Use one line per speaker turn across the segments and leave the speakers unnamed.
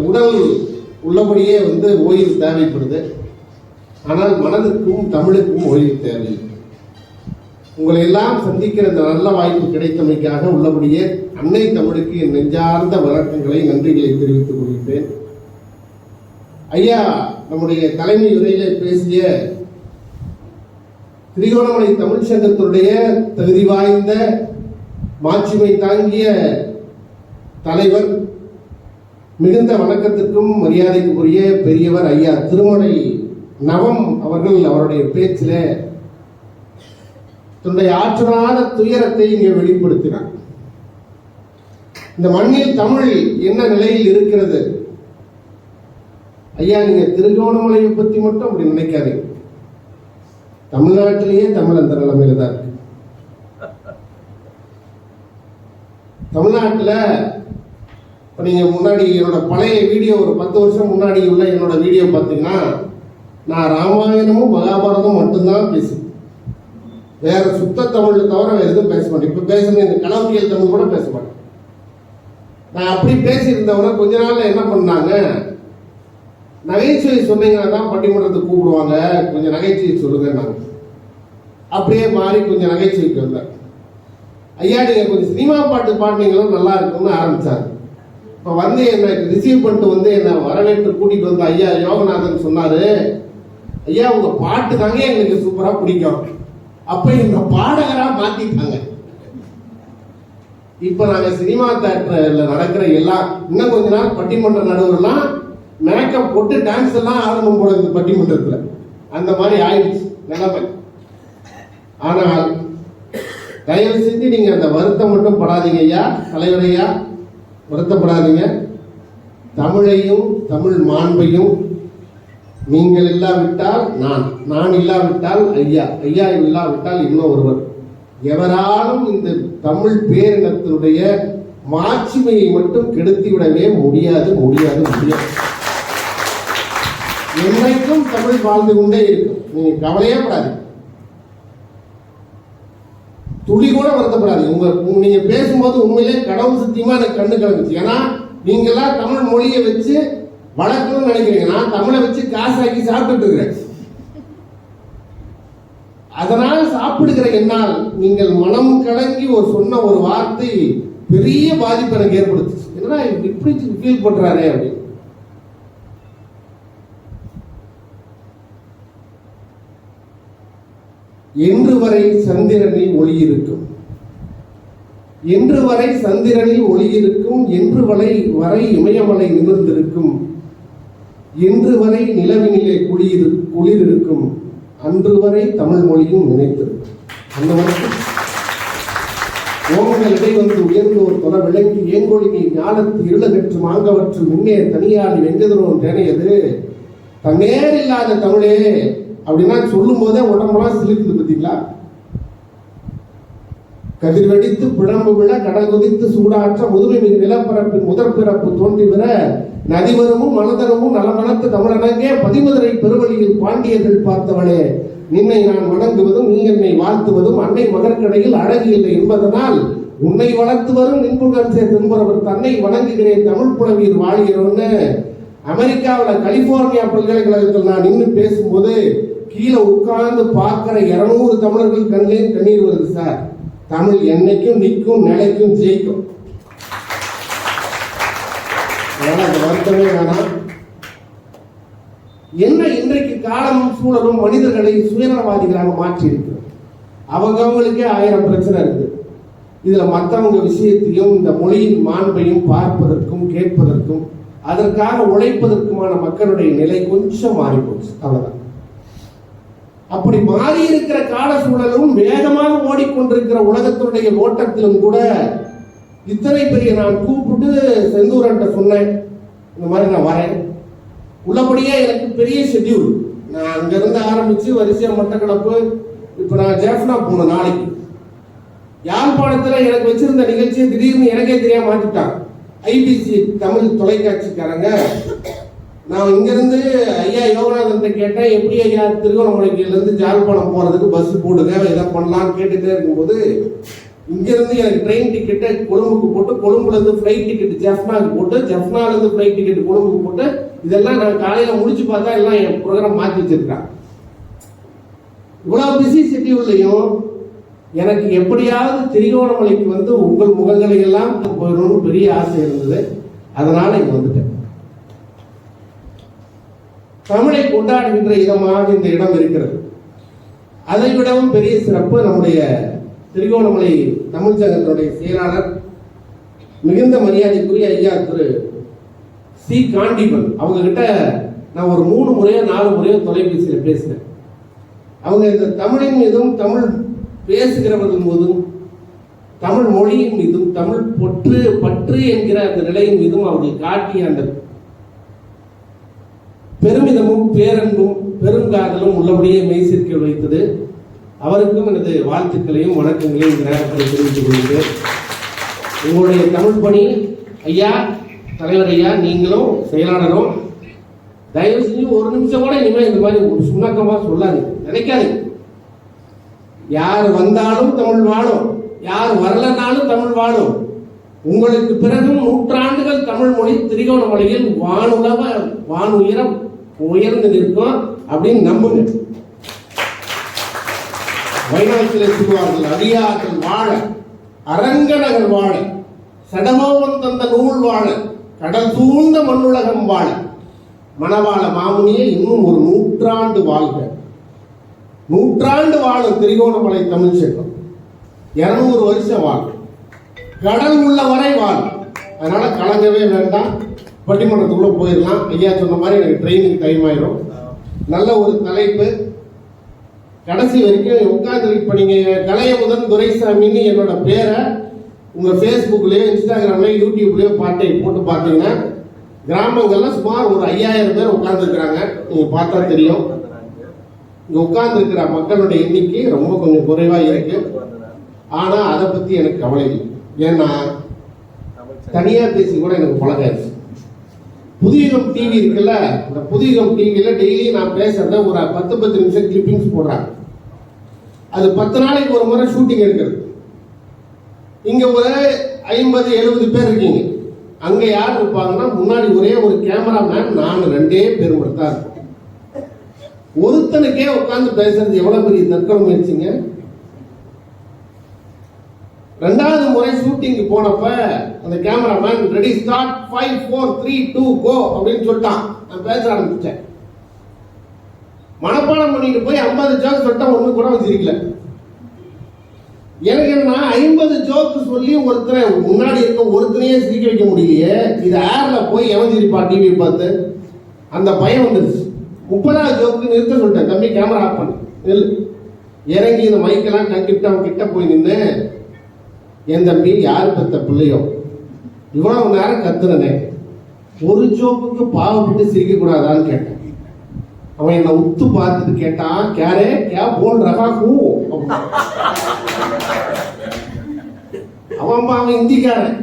உடல் உள்ளபடியே ஓய்வு தேவைப்படுது. ஆனால் மனதிற்கும் தமிழுக்கும் ஓய்வு தேவை. உங்களை எல்லாம் சந்திக்கிற இந்த நல்ல வாய்ப்பு கிடைத்தமைக்காக உள்ளபடியே அன்னை தமிழுக்கு என் நெஞ்சார்ந்த வணக்கங்களை, நன்றிகளை தெரிவித்துக் கொள்கிறேன். ஐயா நம்முடைய தலைமை உரையிலே பேசிய திரிகோணமலை தமிழ் சங்கத்தினுடைய தகுதி வாய்ந்த மாட்சிமை தாங்கிய தலைவர், மிகுந்த வணக்கத்திற்கும் மரியாதைக்குரிய பெரியவர் ஐயா திருமலை நவம் அவர்கள் அவருடைய பேச்சில் தன்னுடைய ஆற்றலான துயரத்தை இங்கே வெளிப்படுத்தினார். இந்த மண்ணில் தமிழ் என்ன நிலையில் இருக்கிறது? ஐயா, நீங்க திருகோணமலையை பத்தி மட்டும் அப்படி நினைக்காதீங்க. தமிழ்நாட்டிலேயே தமிழ் அந்த நிலைமையில தான் இருக்கு. தமிழ்நாட்டில் இப்போ நீங்கள் முன்னாடி என்னோட பழைய வீடியோ, ஒரு 10 வருஷம் முன்னாடி உள்ள என்னோட வீடியோ பார்த்தீங்கன்னா, நான் ராமாயணமும் மகாபாரதமும் மட்டும்தான் பேசுவேன். வேற சுத்த தமிழ் தவிர வேறு எதுவும் பேச மாட்டேன். இப்போ பேசுறது இந்த கலவரியல் தமிழ் கூட பேச மாட்டேன். நான் அப்படி பேசியிருந்தவன கொஞ்ச நாள்ல என்ன பண்ணாங்க, நகைச்சுவை சொன்னீங்கன்னா தான் பட்டிமன்றத்தை கூப்பிடுவாங்க, கொஞ்சம் நகைச்சுவை சொல்லுங்க. நாங்கள் அப்படியே மாறி கொஞ்சம் நகைச்சுவைக்கு வந்தேன். ஐயா நீங்க கொஞ்சம் சினிமா பாட்டு பாடினீங்களும் நல்லா இருக்கும்னு ஆரம்பிச்சாங்க. இப்போ என்னை ரிசீவ் பண்ணிட்டு என்னை வரவேற்று கூட்டிட்டு வந்து ஐயா யோகநாதன் சொன்னாரு, ஐயா உங்க பாட்டு தாங்க எங்களுக்கு சூப்பரா பிடிக்கும். அப்ப இந்த பாடகரா மாத்திட்டாங்க. இப்ப நாங்க சினிமா தியேட்டர்ல நடக்கிற எல்லாம் இன்னும் கொஞ்ச நாள் பட்டிமன்ற நடுவர்லாம் மேக்கப் போட்டு டான்ஸ் எல்லாம் ஆரம்பம் போட இந்த பட்டிமன்றத்துல அந்த மாதிரி ஆயிடுச்சு நிலைமை. ஆனால் தயவு செஞ்சு நீங்க அந்த வருத்தம் மட்டும் படாதீங்க ஐயா, தலைவர் ஐயா, வருத்தப்படாதீங்க. தமிழையும் தமிழ் மாண்பையும் நீங்கள் இல்லாவிட்டால் நான் இல்லாவிட்டால் ஐயா, ஐயா இல்லாவிட்டால் இன்னும் ஒருவர், எவராலும் இந்த தமிழ் பேரினத்தினுடைய மாட்சிமையை மட்டும் கெடுத்துவிடவே முடியாது. என்னைக்கும் தமிழ் வாழ்ந்து கொண்டே இருக்கும். நீங்க கவலையே படாது, துளி கூட வருத்தப்படாது. நீங்க பேசும்போது உண்மையிலே கடவுள் சத்தியமா எனக்கு கண்ணு கலந்துச்சு. ஏன்னா நீங்கெல்லாம் தமிழ் மொழியை வச்சு வளர்க்கணும்னு நினைக்கிறீங்க. நான் தமிழை வச்சு காசாக்கி சாப்பிட்டு இருக்கிறேன். அதனால் சாப்பிடுகிற என்னால் நீங்கள் மனம் கலங்கி சொன்ன ஒரு வார்த்தை பெரிய பாதிப்பு எனக்கு ஏற்படுத்துச்சு. என்னன்னா இப்படி ஃபீல் பண்றாரே அப்படின்னு. என்று வரை சந்திரனில் ஒளி இருக்கும், என்று வரை சந்திரனில் ஒளி இருக்கும், என்று வரை இமயமலை நிமிர்ந்திருக்கும், என்று வரை நிலவினிலே குளிர் இருக்கும், அன்று வரை தமிழ் மொழியும் நினைத்திருக்கும். அந்த வரைக்கும் ஓமங்களிடை உயர்ந்து ஒரு தொலை விளங்கி ஏங்கொழி நீ ஞானத்து இருளகற்று மாங்கவற்று முன்னே தனியாடி வெங்கதுரோன் தேனையது தன்னேர் இல்லாத தமிழே அப்படின்னா சொல்லும் போதே உடம்பெல்லாம் சிலுக்குது. பார்த்தீங்களா? கதிர் வெடித்து பிழம்பு விழ கடல் குதித்து சூடாற்ற முதுமை மிகு நிலப்பரப்பின் முதற் பிறப்பு தோன்றி வர நதிவரமும் மலதரமும் நலமணத்து தமிழனங்கே பதிமதுரை பெருவழியில் பாண்டியர்கள் பார்த்தவளே, நின்னை நான் வணங்குவதும் நீ என்னை வாழ்த்துவதும் அன்னை மகற்கடையில் அழகு இல்லை என்பதனால் உன்னை வளர்த்து வரும் நின்புகர் திரும்புறவர் தன்னை வணங்குகிறேன் தமிழ் புலவீர் வாழ்கிறோன்னு அமெரிக்காவில் கலிபோர்னியா பல்கலைக்கழகத்தில் நான் நின்று பேசும்போது கீழே உட்கார்ந்து பார்க்கிற 200 தமிழர்கள் கண்ணிலே கண்ணீர் வருது. சார், தமிழ் என்னைக்கும் நிற்கும், நிலைக்கும், ஜெயிக்கும். வருத்தமே வேணாம். என்ன இன்றைக்கு காலமும் சூழலும் மனிதர்களை சுயநலவாதிகளாக மாற்றி இருக்கிறது. அவங்களுக்கே 1000 பிரச்சனை இருக்கு. இதுல மற்றவங்க விஷயத்தையும் இந்த மொழியின் மாண்பையும் பார்ப்பதற்கும் கேட்பதற்கும் அதற்காக உழைப்பதற்குமான மக்களுடைய நிலை கொஞ்சம் மாறி போச்சு. அவ்வளவுதான். அப்படி மாறி இருக்கிற கால சூழலும் வேகமாக ஓடிக்கொண்டிருக்கிற உலகத்தினுடைய ஓட்டத்திலும் கூட இத்தனை பெரிய நான் கூப்பிட்டு செந்தூரன்ட்ட சொன்னேன், இந்த மாதிரி நான் வரேன். உள்ளபடியே எனக்கு பெரிய ஷெட்யூல். நான் அங்கிருந்து ஆரம்பிச்சு வரிசையா மட்டக்களப்பு, இப்ப நான் ஜெஃப்னா போனேன். நாளைக்கு யாழ்ப்பாணத்துல எனக்கு வச்சிருந்த நிகழ்ச்சியை திடீர்னு எனக்கே தெரியாம மாத்திட்டாங்க. ஐபிசி தமிழ் தொலைக்காட்சிக்காரங்க. நான் இங்கிருந்து ஐயா யோகநாதன் கேட்டேன், எப்படி ஐயா திருகோணமலையிலிருந்து ஜாழ்ப்பாணம் போறதுக்கு பஸ் போடுங்க, இதை பண்ணலான்னு கேட்டுட்டே இருக்கும்போது இங்கிருந்து எனக்கு ட்ரெயின் டிக்கெட்டை கொழும்புக்கு போட்டு, கொழும்புல இருந்து ஃப்ளைட் டிக்கெட் ஜெஃப்னாவுக்கு போட்டு, ஜெஃப்னால இருந்து ஃப்ளைட் டிக்கெட் கொழும்புக்கு போட்டு, இதெல்லாம் நான் காலையில முடிச்சு பார்த்தா எல்லாம் என் ப்ரோக்ராம் மாற்றி வச்சிருக்கான். இவ்வளவு பிஸி ஷெட்யூல்லையும் எனக்கு எப்படியாவது திருகோணமலைக்கு வந்து உங்கள் முகங்களை எல்லாம் போயிடணும்னு பெரிய ஆசை இருந்தது. அதனால இங்க வந்துட்டேன். தமிழை கொண்டாடுகின்ற இடமாக இந்த இடம் இருக்கிறது. அதை விடவும் பெரிய சிறப்பு, நம்முடைய திருகோணமலை தமிழ் சங்கத்தினுடைய செயலாளர் மிகுந்த மரியாதைக்குரிய ஐயா திரு சி காண்டிபன் அவங்க கிட்ட நான் ஒரு 3 முறையோ 4 முறையோ தொலைபேசியில் பேசினேன். அவங்க இந்த தமிழின் மீதும், தமிழ் பேசுகிறவர்கள் மீதும், தமிழ் மொழியின் மீதும், தமிழ் பற்று என்கிற அந்த நிலையின் மீதும் அவர்கள் காட்டிய அந்த பெருமிதமும் பேரன்பும் பெருங்காதலும் உள்ளபடியே மெய்சிற்க வைத்தது. அவருக்கும் எனது வாழ்த்துக்களையும் வணக்கங்களையும் இந்த நேரத்தில் தெரிவித்துக் கொள்கிறேன். உங்களுடைய தமிழ் பணி ஐயா, தலைவர் ஐயா, நீங்களும் செயலாளரும் தயவு செஞ்சு ஒரு நிமிஷம் கூட இனிமேல் இந்த மாதிரி ஒரு சுண்ணக்கமா சொல்லாது, நினைக்காது. யார் வந்தாலும் தமிழ் வாழும், யார் வரலனாலும் தமிழ் வாழும். உங்களுக்கு பிறகும் 100 ஆண்டுகள் தமிழ் மொழி திருகோணமலையில் வானுயரம் உயர்ந்து நிற்கும் அப்படின்னு நம்புங்க. வைணவத்தில் சொல்லுவார்கள், அடியார்கள் வாழ, அரங்கநகர் வாழ, சடமோவன் தந்த நூல் வாழ, கடல் சூழ்ந்த மண்ணுலகம் வாழ, மணவாள மாமுனியே இன்னும் ஒரு 100 ஆண்டு வாழ்க. 100 ஆண்டு வாழும் திருகோணமலை தமிழ் சங்கம். 200 வருஷம் வாழும், கடல் உள்ள வரை வாழும். அதனால கலங்கவே வேண்டாம், பட்டிமன்றத்துக்குள்ள போயிடலாம். ஐயா சொன்ன மாதிரி எனக்கு ட்ரெயினுக்கு டைம் ஆயிரும். நல்ல ஒரு தலைப்பு, கடைசி வரைக்கும் உட்கார்ந்து. இப்ப நீங்க கலையமுதன் துரைசாமின்னு என்னோட பேரை உங்க ஃபேஸ்புக்லயோ இன்ஸ்டாகிராம்லயோ யூடியூப்லயோ போட்டு பார்த்தீங்கன்னா கிராமங்கள்ல சுமார் ஒரு 5000 பேர் உட்கார்ந்து இருக்கிறாங்க. நீங்க பார்த்தா தெரியும். இங்க உட்கார்ந்து இருக்கிற மக்களுடைய எண்ணிக்கை ரொம்ப கொஞ்சம் குறைவா இருக்கு. ஆனா அதை பத்தி எனக்கு கவலை இல்லை. ஏன்னா தனியா பேசி கூட எனக்கு பழகாச்சு. புதியகம் டிவி இருக்குல்ல, இந்த புதியகம் டிவியில டெய்லி நான் பேசுறத ஒரு 10 நிமிஷம் கிளிப்பிங்ஸ் போடுறாங்க. அது 10 நாளைக்கு ஒரு முறை ஷூட்டிங் எடுக்கிறது. இங்க ஒரு 50-70 பேர் இருக்கீங்க. அங்க யார் இருப்பாங்கன்னா முன்னாடி ஒரே ஒரு கேமராமேன், நான் 2 பேர் மட்டும் தான் இருப்போம். ஒருத்தனுக்கே உட்கார்ந்து பேசுறது எவ்வளவு பெரிய தற்கொலை முயற்சிங்க. 2வது முறை ஷூட்டிங்கு போனப்ப அந்த கேமராமேன் ரெடி ஸ்டார்ட் 5 4 3 2 கோ அப்படின்னு சொல்லிட்டான். நான் பேச ஆரம்பிச்சேன். மனப்பாடம் பண்ணிட்டு போய் 50 ஜோக் சொல்லிட்டா ஒண்ணு கூட வச்சிருக்கல. எனக்கு என்ன 50 ஜோக்கு சொல்லி ஒருத்தரை முன்னாடி இருக்க ஒருத்தனையே சிரிக்க வைக்க முடியலையே. இது ஏர்ல போய் எவன் சிரிப்பா டிவி பார்த்து அந்த பயம் வந்துருச்சு. 30வது ஜோக்கு நிறுத்த சொல்லிட்டேன். தம்பி கேமரா ஆஃப் பண்ணு, இறங்கி இந்த மைக்கெல்லாம் கட்டிட்டு அவன் கிட்ட போய் நின்று, என் தம்பி யாரு பெத்த பிள்ளையோ இவ்வளவு நேரம் கத்துனே, ஒரு ஜோக்குக்கு பாவப்பட்டு சிரிக்க கூடாதான்னு கேட்டேன். அவன் என்ன உத்து பார்த்துட்டு கேட்டான், கேரே கே போல் ரகா கூ. அவன் இந்திக்காரன்,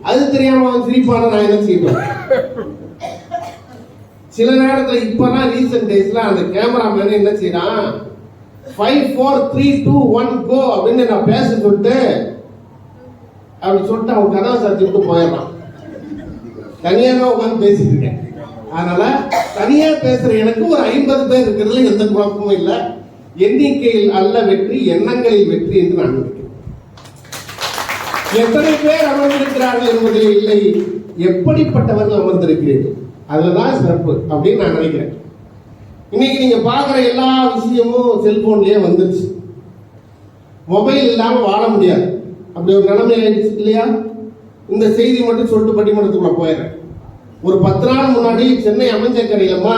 அது தெரியாம அவன் சிரிப்பான நான் என்ன செய்வேன். சில நேரத்துல இப்பதான் ரீசன்ட் டேஸ்ல அந்த கேமராமேன் என்ன செய்யறான், 5 4 3 2 1 கோ அப்படின்னு நான் பேச சொல்லிட்டு அப்படி சொல்லிட்டு அவன் கதவை சாத்தி விட்டு போயிடறான். தனியா தான் உட்காந்து பேசிட்டு இருக்கேன். அதனால தனியா பேசுற எனக்கு ஒரு 50 பேர் இருக்கிறதுல எந்த குழப்பமும் இல்லை. எண்ணிக்கையில் அல்ல வெற்றி, எண்ணங்களில் வெற்றி என்று நான் நினைக்கிறேன். எத்தனை பேர் அமர்ந்திருக்கிறார்கள் என்பதில் இல்லை, எப்படிப்பட்டவர்கள் அமர்ந்திருக்கிறீர்கள் அதுதான் சிறப்பு அப்படின்னு நான் நினைக்கிறேன். இன்னைக்கு நீங்க பாக்குற எல்லா விஷயமும் செல்போன்லயே வந்துருச்சு. மொபைல் இல்லாம வாழ முடியாது, அப்படி ஒரு நிலைமை ஆயிடுச்சு இல்லையா. இந்த செய்தி மட்டும் சொல்லிட்டு பட்டிமன்றத்துக்குள்ள போயிடுறேன். ஒரு 10 நாள் முன்னாடி சென்னை அமைச்சக்கரையிலமா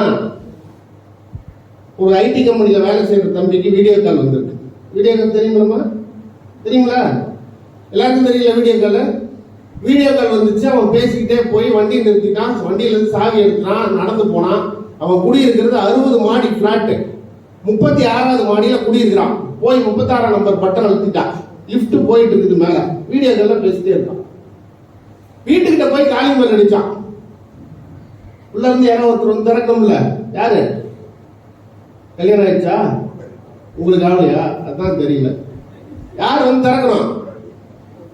ஒரு ஐடி கம்பெனியில வேலை செய்யற தம்பிக்கு வீடியோ கால் வந்திருக்கு. வீடியோ கால் தெரியுங்களா? தெரியுங்களா? எல்லாருக்கும் தெரியல. வீடியோ கால் வந்துச்சு. அவன் பேசிக்கிட்டே போய் வண்டி நிறுத்திட்டான். வண்டியில இருந்து சாவி எடுத்தான், நடந்து போனான். அவன் குடியிருக்கிறது 60 மாடி பிளாட், 36வது மாடியில குடியிருக்கிறான். போய் 36ஆம் நம்பர் பட்டன் அழுத்திட்டான். லிப்ட் போயிட்டு இருக்குது மேல. வீடியோ கால் பேசிட்டே இருக்கான். வீட்டுக்கிட்ட போய் காலிங் பெல் அடிச்சான். உள்ள இருந்து யாரோ ஒருத்தர் வந்து திறக்கணும்ல. யாரு? கல்யாணம் ஆயிடுச்சா உங்களுக்கு? ஆகலையா? அதான் தெரியல. யார் வந்து திறக்கணும்?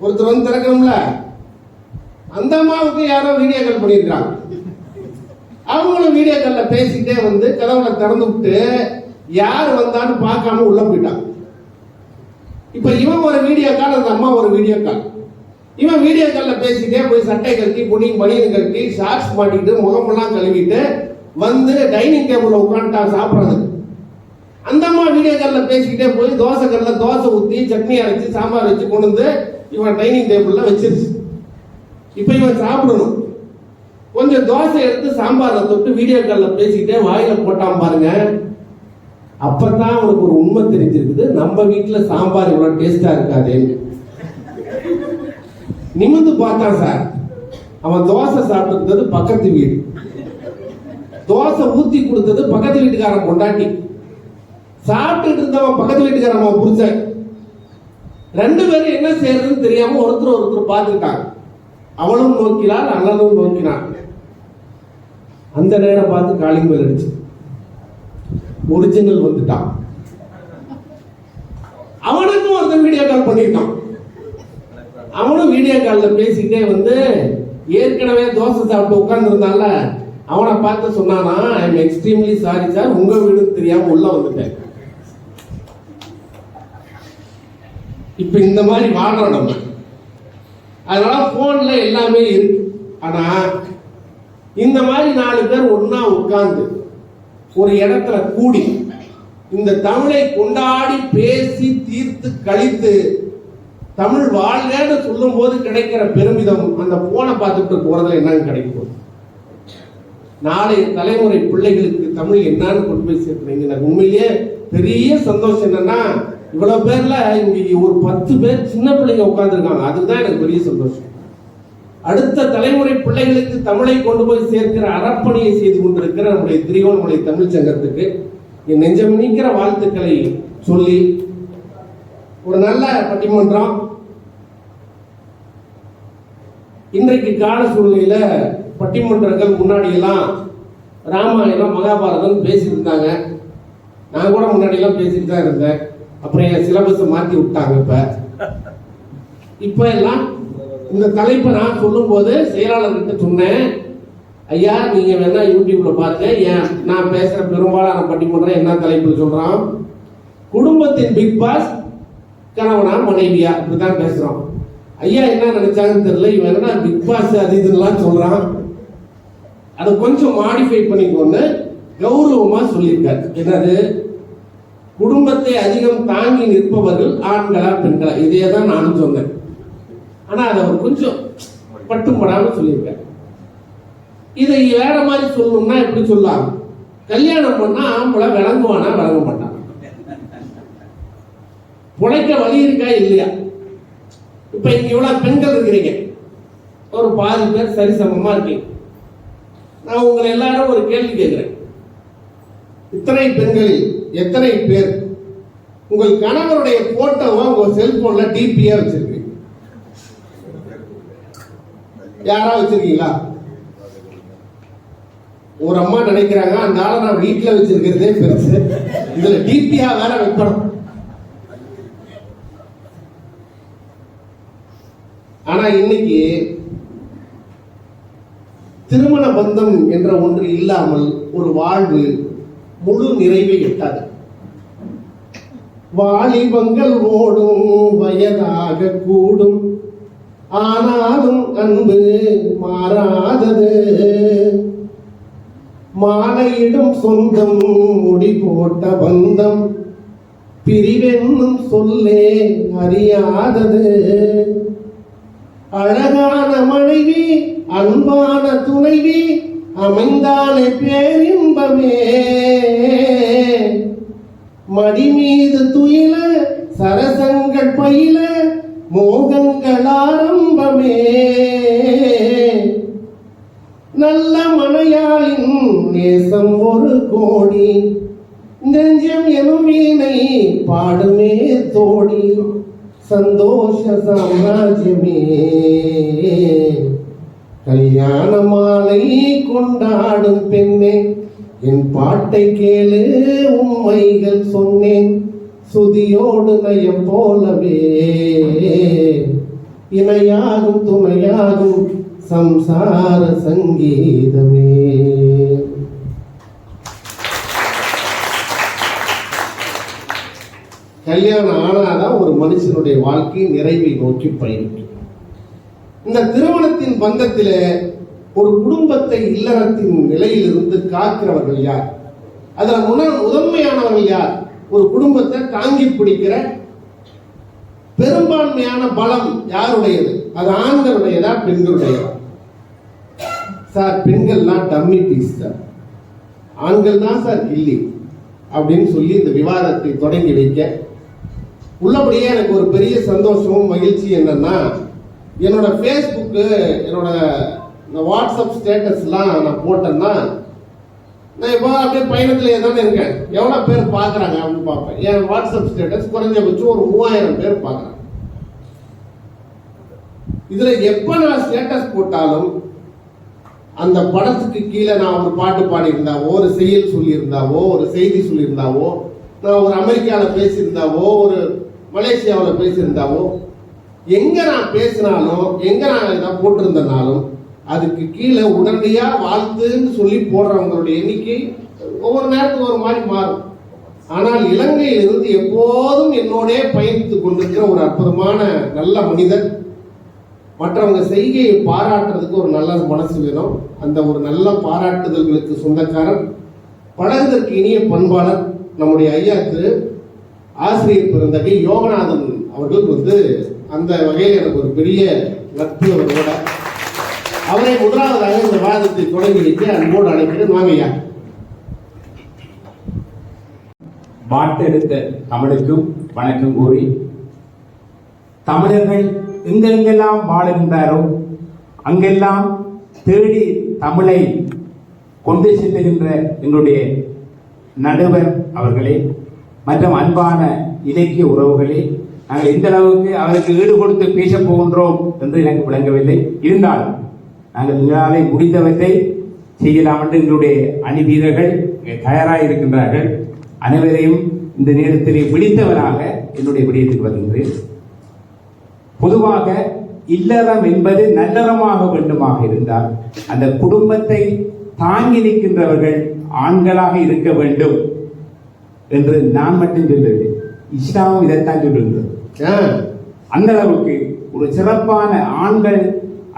ஒருத்தர் வந்து திறக்கணும்ல. அந்த அம்மாவுக்கு யாரோ வீடியோ கால் பண்ணியிருக்காங்க. அவங்களும் வீடியோ காலில் பேசிக்கிட்டே வந்து கதவுல திறந்து விட்டு யார் வந்தான்னு பார்க்காம உள்ள போயிட்டான். இப்ப இவன் ஒரு வீடியோ கால், அந்த அம்மா ஒரு வீடியோ கால். இவன் வீடியோ காலில் பேசிக்கிட்டே போய் சட்டை கட்டி பனியன் கட்டி ஷார்ட்ஸ் மாட்டிக்கிட்டு முகமெல்லாம் கழுவிட்டு வந்து டைனிங் டேபிள்ல உட்காந்துட்டான் சாப்பிட்றதுக்கு. அந்த அம்மா வீடியோ காலில் பேசிக்கிட்டே போய் தோசை கல்லில் தோசை ஊற்றி சட்னி அரைச்சி சாம்பார் வச்சு கொண்டு வந்து இவன் டைனிங் டேபிள்ல வச்சிருச்சு. இப்ப இவன் சாப்பிடணும். கொஞ்சம் தோசை எடுத்து சாம்பாரை தொட்டு வீடியோ காலில் பேசிக்கிட்டே வாயில போட்டான் பாருங்க. அப்பதான் அவனுக்கு ஒரு உண்மை தெரிஞ்சிருக்குது, நம்ம வீட்டுல சாம்பார் இவ்வளவு டேஸ்டா இருக்காதேன்னு. நிமிந்து பார்த்தான் சார். அவன் தோசை சாப்பிட்டு பக்கத்து வீடு, தோசை ஊத்தி கொடுத்தது பக்கத்து வீட்டுக்காரன் பொண்டாட்டி, சாப்பிட்டுட்டு இருந்தவன் பக்கத்து வீட்டுக்காரன் புரிச்ச. ரெண்டு பேரும் என்ன செய்யறதுன்னு தெரியாம ஒருத்தர் பார்த்துட்டாங்க. அவளும் நோக்கினாள், அண்ணனும் நோக்கினான். அந்த நேரம் பார்த்து காலிங் பெல் அடிச்சு ஒரிஜினல் வந்துட்டான். அவனுக்கும் ஒருத்தன் வீடியோ கால் பண்ணிட்டான். அவனும் வீடியோ கால்ல பேசிக்கிட்டே வந்து ஏற்கனவே தோசை சாப்பிட்டு உட்கார்ந்து இருந்தால அவனை பார்த்து சொன்னானா, I am extremely sorry sir, உங்க வீடுன்னு தெரியாம உள்ள வந்துட்டேன். இப்ப இந்த மாதிரி வாழ்றோம் நம்ம. அதனால போன்ல எல்லாமே இருக்கு. ஆனா இந்த மாதிரி 4 பேர் ஒன்னா உட்கார்ந்து ஒரு இடத்துல கூடி இந்த தமிழை கொண்டாடி பேசி தீர்த்து கழித்து தமிழ் வாழ்கன்னு சொல்லும் போது கிடைக்கிற பெருமிதம் அந்த போனை பார்த்துட்டு போறதுல என்னன்னு கிடைக்கும். நாளை தலைமுறை பிள்ளைகளுக்கு தமிழ் என்னன்னு கொண்டு போய் சேர்க்கிறீங்க. எனக்கு உண்மையிலேயே பெரிய சந்தோஷம் என்னன்னா, இவ்வளவு பேர்ல இங்க ஒரு 10 பேர் சின்ன பிள்ளைங்க உட்கார்ந்துருக்காங்க. அதுதான் எனக்கு பெரிய சந்தோஷம். அடுத்த தலைமுறை பிள்ளைகளுக்கு தமிழை கொண்டு போய் சேர்க்கிற அறப்பணியை செய்து கொண்டிருக்கிற நம்முடைய திரிகோணமலை தமிழ் சங்கத்துக்கு என் நெஞ்சம் நீக்கிற வாழ்த்துக்களை சொல்லி, ஒரு நல்ல பட்டிமன்றம். இன்றைக்கு கால சூழ்நிலையில பட்டிமன்றங்கள் முன்னாடி எல்லாம் ராமாயணம் மகாபாரதம் பேசிட்டு இருந்தாங்க. நான் கூட முன்னாடி எல்லாம் பேசிட்டு தான் இருந்தேன். அப்புறம் என் சிலபஸை மாற்றி விட்டாங்க. இப்ப எல்லாம் இந்த தலைப்பை நான் சொல்லும் போது செயலாளர்கிட்ட சொன்னேன், ஐயா நீங்க வேணா யூடியூப்ல பாருங்க, ஏன் நான் பேசுற பெரும்பாலான பட்டிமன்றம் என்ன தலைப்பு சொல்றான், குடும்பத்தின் பிக் பாஸ் கணவனா மனைவியா இப்படிதான் பேசுறோம். ஐயா என்ன நினைச்சாங்கன்னு தெரியல, இவன் என்ன பிக் பாஸ் அது இதுலாம் சொல்றான், அதை கொஞ்சம் மாடிஃபை பண்ணிக்கொண்டு கௌரவமா சொல்லியிருக்காரு. என்னது, குடும்பத்தை அதிகம் தாங்கி நிற்பவர்கள் ஆண்களா பெண்களா, இதே தான் நானும் சொன்னேன். ஆனா அதை அவர் கொஞ்சம் பட்டும் படாம சொல்லியிருக்காரு. இதை வேற மாதிரி சொல்லணும்னா எப்படி சொல்லலாம், கல்யாணம் பண்ணா ஆம்பளை விளங்குவானா விளங்க மாட்டான், புழைக்க வழி இருக்கா இல்லையா. இப்ப இங்க இவ்வளவு பெண்கள் இருக்கிறீங்க, ஒரு பாதி பேர் சரிசமமா இருக்கீங்க. நான் உங்களை எல்லாரும் ஒரு கேள்வி கேட்கிறேன், இத்தனை பெண்களில் எத்தனை பேர் உங்கள் கணவருடைய போட்டோவை உங்க செல்போன்ல டிபியா வச்சிருக்கீங்க? யாரா வச்சிருக்கீங்களா? ஒரு அம்மா நினைக்கிறாங்க அந்த ஆளை நான் வீட்டுல வச்சிருக்கிறதே பெருசு, இதுல டிபியா வேற வைக்கணும். ஆனா இன்னைக்கு திருமண பந்தம் என்ற ஒன்று இல்லாமல் ஒரு வாழ்வு முழு நிறைவை எட்டாது. வாலிபங்கள் ஓடும் வயதாக கூடும், ஆனாலும் அன்பு மாறாதது. மாலையிடும் சொந்தம் முடி போட்ட பந்தம் பிரிவென்னும் சொல்லே அறியாதது. அழகான மனைவி அன்பான துணைவி அமைந்தாலே பேரின்பமே. மடி மீது துயில சரசங்கள் பயில மோகங்கள் ஆரம்பமே. நல்ல மனையாளின் நேசம் ஒரு கோடி, நெஞ்சம் எனும் வீணை பாடுமே தோடி. சந்தோஷ சாம்ராஜ்யமே கல்யாண மாலை கொண்டாடும் பெண்ணே, என் பாட்டை கேளு உண்மைகள் சொன்னேன் சுதியோடு நயம் போலவே. இணையாகும் துணையாகும் சம்சார சங்கீதமே. கல்யாணம் ஆனாதான் ஒரு மனுஷனுடைய வாழ்க்கை நிறைவை நோக்கி பயணிக்கும். இந்த திருமணத்தின் பந்தத்திலே ஒரு குடும்பத்தை இல்லறத்தின் நிலையிலிருந்து காக்கிறவர்கள் யார்? அதுல முதன்மையானவர்கள் யார்? ஒரு குடும்பத்தை தாங்கி பிடிக்கிற பெரும்பான்மையான பலம் யாருடையது? அது ஆண்களுடையதா பெண்களுடையதா? சார், பெண்கள்லாம் டம்மி பீஸ் சார், ஆண்கள் தான் சார் கில்லி அப்படின்னு சொல்லி இந்த விவாதத்தை தொடங்கி வைக்க, உள்ளபடியே எனக்கு ஒரு பெரிய சந்தோஷமும் மகிழ்ச்சி என்னன்னா, என்னோட ஃபேஸ்புக்கு, என்னோட வாட்ஸ்அப் ஸ்டேட்டஸ்லாம் நான் போட்டேன்னா, நான் இப்போ அப்படியே பயணத்திலே தானே இருக்கேன், எவ்வளோ பேர் பார்க்குறாங்க அப்படின்னு பார்ப்பேன். என் வாட்ஸ்அப் ஸ்டேட்டஸ் குறைஞ்சபட்சம் ஒரு 3000 பேர் பார்க்குறாங்க. இதில் எப்போ நான் ஸ்டேட்டஸ் போட்டாலும் அந்த படத்துக்கு கீழே நான் ஒரு பாட்டு பாடியிருந்தாவோ, ஒரு செயல் சொல்லியிருந்தாவோ, ஒரு செய்தி சொல்லியிருந்தாவோ, நான் ஒரு அமெரிக்காவில் பேசியிருந்தாவோ, ஒரு மலேசியாவில் பேசியிருந்தாவோ, எங்கே நான் பேசினாலும், எங்கே நான் இதை போட்டிருந்தனாலும் அதுக்கு கீழே உடனடியாக வாழ்த்துன்னு சொல்லி போடுறவங்களுடைய எண்ணிக்கை ஒவ்வொரு நேரத்துக்கு ஒரு மாதிரி மாறும். ஆனால் இலங்கையிலிருந்து எப்போதும் என்னோடே பயணித்துக் கொண்டிருக்கிற ஒரு அற்புதமான நல்ல மனிதர், மற்றவங்க செய்கையை பாராட்டுறதுக்கு ஒரு நல்ல மனசு வேணும். அந்த ஒரு நல்ல பாராட்டுதல்களுக்கு சொந்தக்காரர், பழகுதற்கு இனிய பண்பாளர் நம்முடைய ஐயா திரு ஆசிரியர் பெருந்தகை யோகநாதன் அவர்கள் அந்த வகையில் எனக்கு ஒரு பெரிய நட்பு அவரோட. அவரை முதலாவதாக இந்த வாதத்தை தொடங்கி வைத்து அன்போடு அழைக்கிறேன். வாங்க ஐயா.
பாட்டெடுத்த தமிழுக்கும் வணக்கம் கூறி, தமிழர்கள் எங்கெங்கெல்லாம் வாழுகின்றாரோ அங்கெல்லாம் தேடி தமிழை கொண்டு செல்லுகின்ற எங்களுடைய நடுவர் அவர்களே மற்றும் அன்பான இலக்கிய உறவுகளே, நாங்கள் எந்த அளவுக்கு அவருக்கு ஈடு கொடுத்து பேசப் போகின்றோம் என்று எனக்கு விளங்கவில்லை. இருந்தாலும் நாங்கள் எங்களாலே முடிந்தவற்றை செய்யலாம் என்று எங்களுடைய அணி வீரர்கள் தயாராக இருக்கின்றார்கள். அனைவரையும் இந்த நேரத்திலே பிடித்தவராக என்னுடைய விடயத்துக்கு வருகின்றேன். பொதுவாக இல்லறம் என்பது நல்லறமாக வேண்டுமாக இருந்தால் அந்த குடும்பத்தை தாங்கி நிற்கின்றவர்கள் ஆண்களாக இருக்க வேண்டும் என்று நான் மட்டும் சொல்லவில்லை, இஸ்லாமும் இதைத்தான் சொல்லுகிறது. அந்த அளவுக்கு ஒரு சிறப்பான ஆண்கள்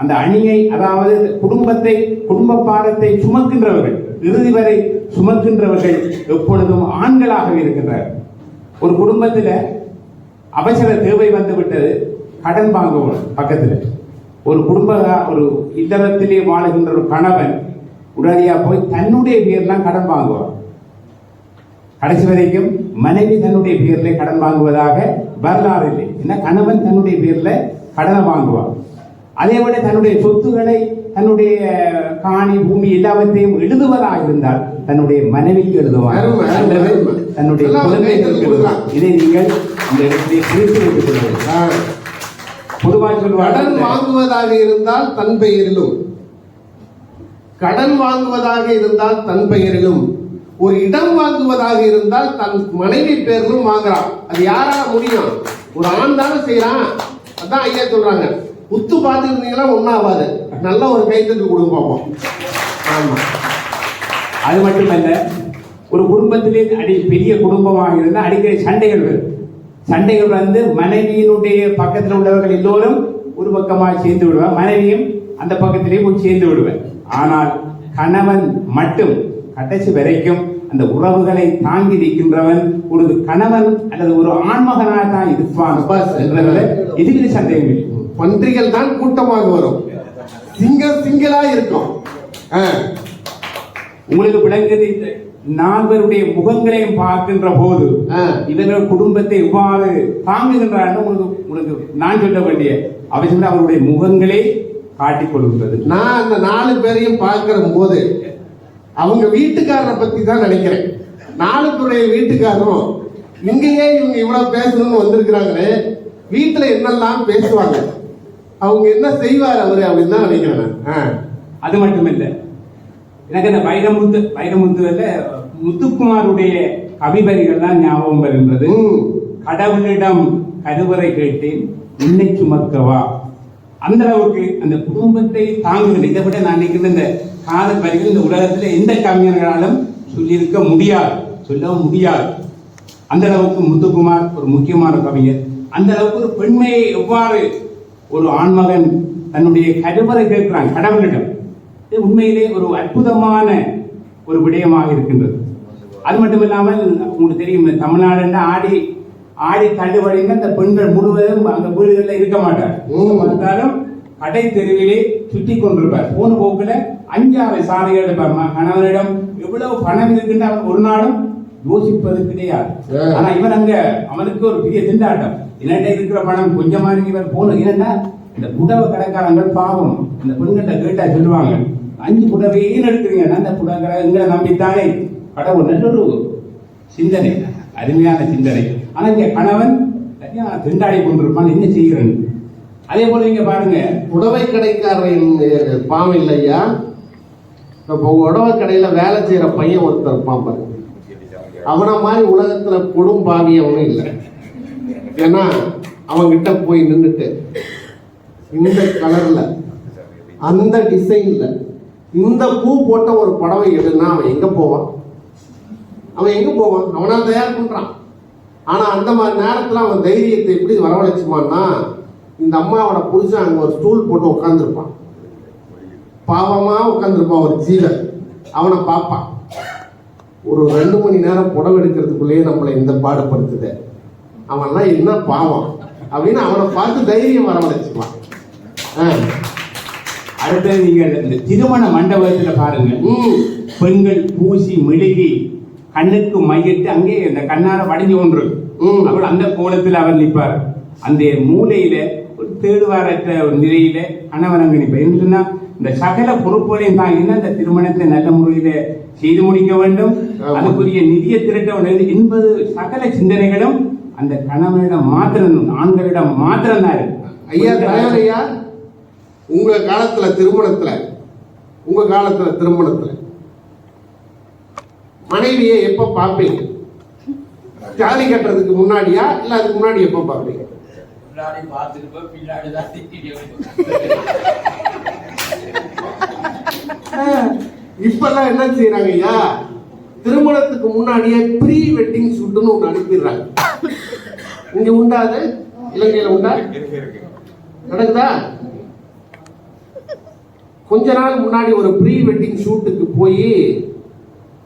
அந்த அணியை, அதாவது குடும்பத்தை, குடும்ப பாரத்தை சுமக்கின்றவர்கள், இறுதி வரை சுமக்கின்றவர்கள் எப்பொழுதும் ஆண்களாக இருக்கின்றார்கள். ஒரு குடும்பத்தில் அவசர தேவை வந்து விட்டது, கடன் வாங்குவோம். பக்கத்தில் ஒரு இல்லறத்திலே வாழுகின்ற ஒரு கணவன் உடனடியாக போய் தன்னுடைய பேர்லாம் கடன் வாங்குவார். கடைசி வரைக்கும் மனைவி தன்னுடைய பேர்ல கடன் வாங்குவதாக வரலாறு இல்லை. ஏன்னா கணவன் தன்னுடைய பேர்ல கடனை வாங்குவார். அதே விட தன்னுடைய சொத்துக்களை, தன்னுடைய காணி பூமி எல்லாவற்றையும் எழுதுவதாக இருந்தால் தன்னுடைய மனைவிக்கு எழுதுவார், தன்னுடைய குழந்தைகளுக்கு எழுதுவார். இதை நீங்கள் இந்த இடத்திலே குறித்து வைத்துக் கொள்ளுங்கள். பொதுவாக சொல்வார்,
கடன் வாங்குவதாக இருந்தால் தன் பெயரிலும், கடன் வாங்குவதாக இருந்தால் தன் பெயரிலும், ஒரு இடம் வாங்குவதாக இருந்தால் தன் மனைவி பேரிலும் வாங்குறான். அது யாரா முடியும்? ஒரு ஆண் தானே செய்யறான். அதான் ஐயா சொல்றாங்க, உத்து பார்த்துருந்தீங்களா ஒன்னாவாது. நல்ல ஒரு கைத்தட்டு கொடுங்க பார்ப்போம். ஆமா,
அது மட்டுமல்ல, ஒரு குடும்பத்திலே பெரிய குடும்பமாக இருந்தால் அடிக்கடி சண்டைகள் வரும். சண்டைகள் வந்து மனைவியினுடைய பக்கத்தில் உள்ளவர்கள் எல்லோரும் ஒரு பக்கமாக சேர்ந்து விடுவார், மனைவியும் அந்த பக்கத்திலே போய் சேர்ந்து விடுவார். ஆனால் கணவன் மட்டும் கடைசி வரைக்கும் அந்த உறவுகளை தாங்கி நிற்கின்றவன் ஒரு கணவன் அல்லது ஒரு ஆண்மகனாக தான் இருப்பான் என்றதில் எதிரி சந்தேகம் இல்லை.
பன்றிகள் தான் கூட்டமாக வரும், சிங்களா இருக்கும்.
உங்களுக்கு விளங்குது. நால்வருடைய முகங்களையும் பார்க்கின்ற போது இவர்கள் குடும்பத்தை எவ்வாறு தாங்குகின்றார் உங்களுக்கு நான் சொல்ல வேண்டிய அவசியம் அவருடைய முகங்களே காட்டிக் கொள்கின்றது.
நான் அந்த 4 பேரையும் பார்க்கிற போது அவங்க வீட்டுக்காரரை பத்தி தான் நினைக்கிறேன். 4 பேருடைய வீட்டுக்காரரும் இங்கேயே இவங்க இவ்வளவு பேசணும்னு வந்திருக்கிறாங்களே, வீட்டுல என்னெல்லாம் பேசுவாங்க, அவங்க என்ன செய்வார் அவரு அப்படின்னு தான் நினைக்கிறேன்.
அது மட்டுமில்லை, எனக்கு அந்த வைரமுத்துவல்ல முத்துக்குமாருடைய கவிவரிகள் தான் ஞாபகம் வருகின்றது. கடவுளிடம் கருவறை கேட்டேன், உன்னை சுமக்கவா, அந்த அளவுக்கு அந்த குடும்பத்தை தாங்குகின்ற இதை விட நான் நினைக்கிற இந்த காதல் வரிகள் இந்த உலகத்தில் எந்த கவிஞர்களாலும் சொல்லியிருக்க முடியாது, சொல்லவும் முடியாது. அந்த அளவுக்கு முத்துக்குமார் ஒரு முக்கியமான கவிஞர். அந்த அளவுக்கு ஒரு பெண்மையை எவ்வாறு ஒரு ஆண்மகன் தன்னுடைய கருவறை கேட்கிறான் கடவுளிடம், இது உண்மையிலே ஒரு அற்புதமான ஒரு விடயமாக இருக்கின்றது. அது மட்டும் இல்லாமல் உங்களுக்கு தெரியும், தமிழ்நாடு ஆடி ஆடி தள்ளுபடிங்க அந்த பெண்கள் முழுவதும் அந்த வீடுகளில் இருக்க மாட்டார். பார்த்தாலும் கடை தெருவிலே சுற்றி கொண்டிருப்பார். போன போக்குல 5-6 சாலைகள் எடுப்பார். கணவனிடம் எவ்வளவு பணம் இருக்குன்னு அவன் ஒரு நாளும் யோசிப்பது கிடையாது. ஆனா இவன் அங்க அவனுக்கு ஒரு பெரிய திண்டாட்டம். என்னட்ட இருக்கிற பணம் கொஞ்சமா இருக்கு, இவன் போன என்னன்னா இந்த புடவை கடைக்காரங்கள் பாவம் இந்த பெண்கிட்ட கேட்டா சொல்லுவாங்க, 5 புடவையே எடுக்கிறீங்க, அந்த புடவை எங்களை நம்பித்தானே கடவுள். நல்ல ஒரு சிந்தனை, அருமையான சிந்தனை. ஆனா இங்க கணவன் திண்டாடி கொண்டிருப்பான், என்ன செய்கிறேன். அதே போல நீங்க பாருங்க,
புடவை கடைக்காரன் பாவம் இல்லையா, இப்போ உடவை கடையில வேலை செய்யற பையன் ஒருத்தர் இருப்பான் பாருங்க, அவனை மாதிரி உலகத்துல கொடும் பாவி அவனும் இல்லை. ஏன்னா அவன்கிட்ட போய் நின்றுட்டு இந்த கலர்ல அந்த டிசைன்ல இந்த பூ போட்ட ஒரு புடவை எடுன்னா அவன் எங்க போவான்? அவனால் தயார் பண்றான். ஆனா அந்த மாதிரி நேரத்துல அவன் தைரியத்தை எப்படி வரவழைச்சுமான்னா, இந்த அம்மாவோட புருஷன் அங்க ஒரு ஸ்டூல் போட்டு உட்காந்துருப்பான், பாவமா உட்காந்துருப்பான் ஒரு ஜீவன். அவனை பார்ப்பான், ஒரு 2 மணி நேரம் புடவை எடுக்கிறதுக்குள்ளேயே நம்மளை இந்த பாடுபடுத்துது, அவன்லாம் என்ன பாவம் அப்படின்னு அவனை பார்த்து தைரியம் வரவழைச்சுக்குவான்.
அடுத்தது நீங்க இந்த திருமண மண்டபத்துல பாருங்க, பெண்கள் பூசி மெழுகி கண்ணுக்கு மையிட்டு அங்கே இந்த கண்ணார வடிஞ்சு கொண்டு அவள் அந்த கோலத்தில் அவர் நிற்பார். அந்த மூலையில ஒரு தேடுவாரற்ற ஒரு நிலையில கணவன் அங்கு நிற்பார். என்று சொன்னா இந்த சகல பொறுப்புகளையும் தாங்கினா இந்த திருமணத்தை நல்ல முறையில செய்து முடிக்க வேண்டும், அதுக்குரிய நிதியை திரட்ட வேண்டும் என்பது சகல சிந்தனைகளும் அந்த கணவனிடம் மாத்திரம், ஆண்களிடம் மாத்திரம் தான் இருக்கு.
ஐயா, உங்க காலத்துல திருமணத்துல மனைவியை எப்ப பார்ப்பீங்க? ஜாதி கட்டுறதுக்கு முன்னாடியா இல்ல அதுக்கு முன்னாடி எப்ப பார்ப்பீங்க? இப்பெல்லாம் என்ன செய்யறாங்க ஐயா, திருமணத்துக்கு முன்னாடியே ப்ரீ வெட்டிங் ஷூட்னு ஒண்ணு அனுப்பிடுறாங்க. இங்க உண்டாது, இலங்கையில உண்டா, நடக்குதா? கொஞ்ச நாள் முன்னாடி ஒரு ப்ரீ வெட்டிங் ஷூட்டுக்கு போய்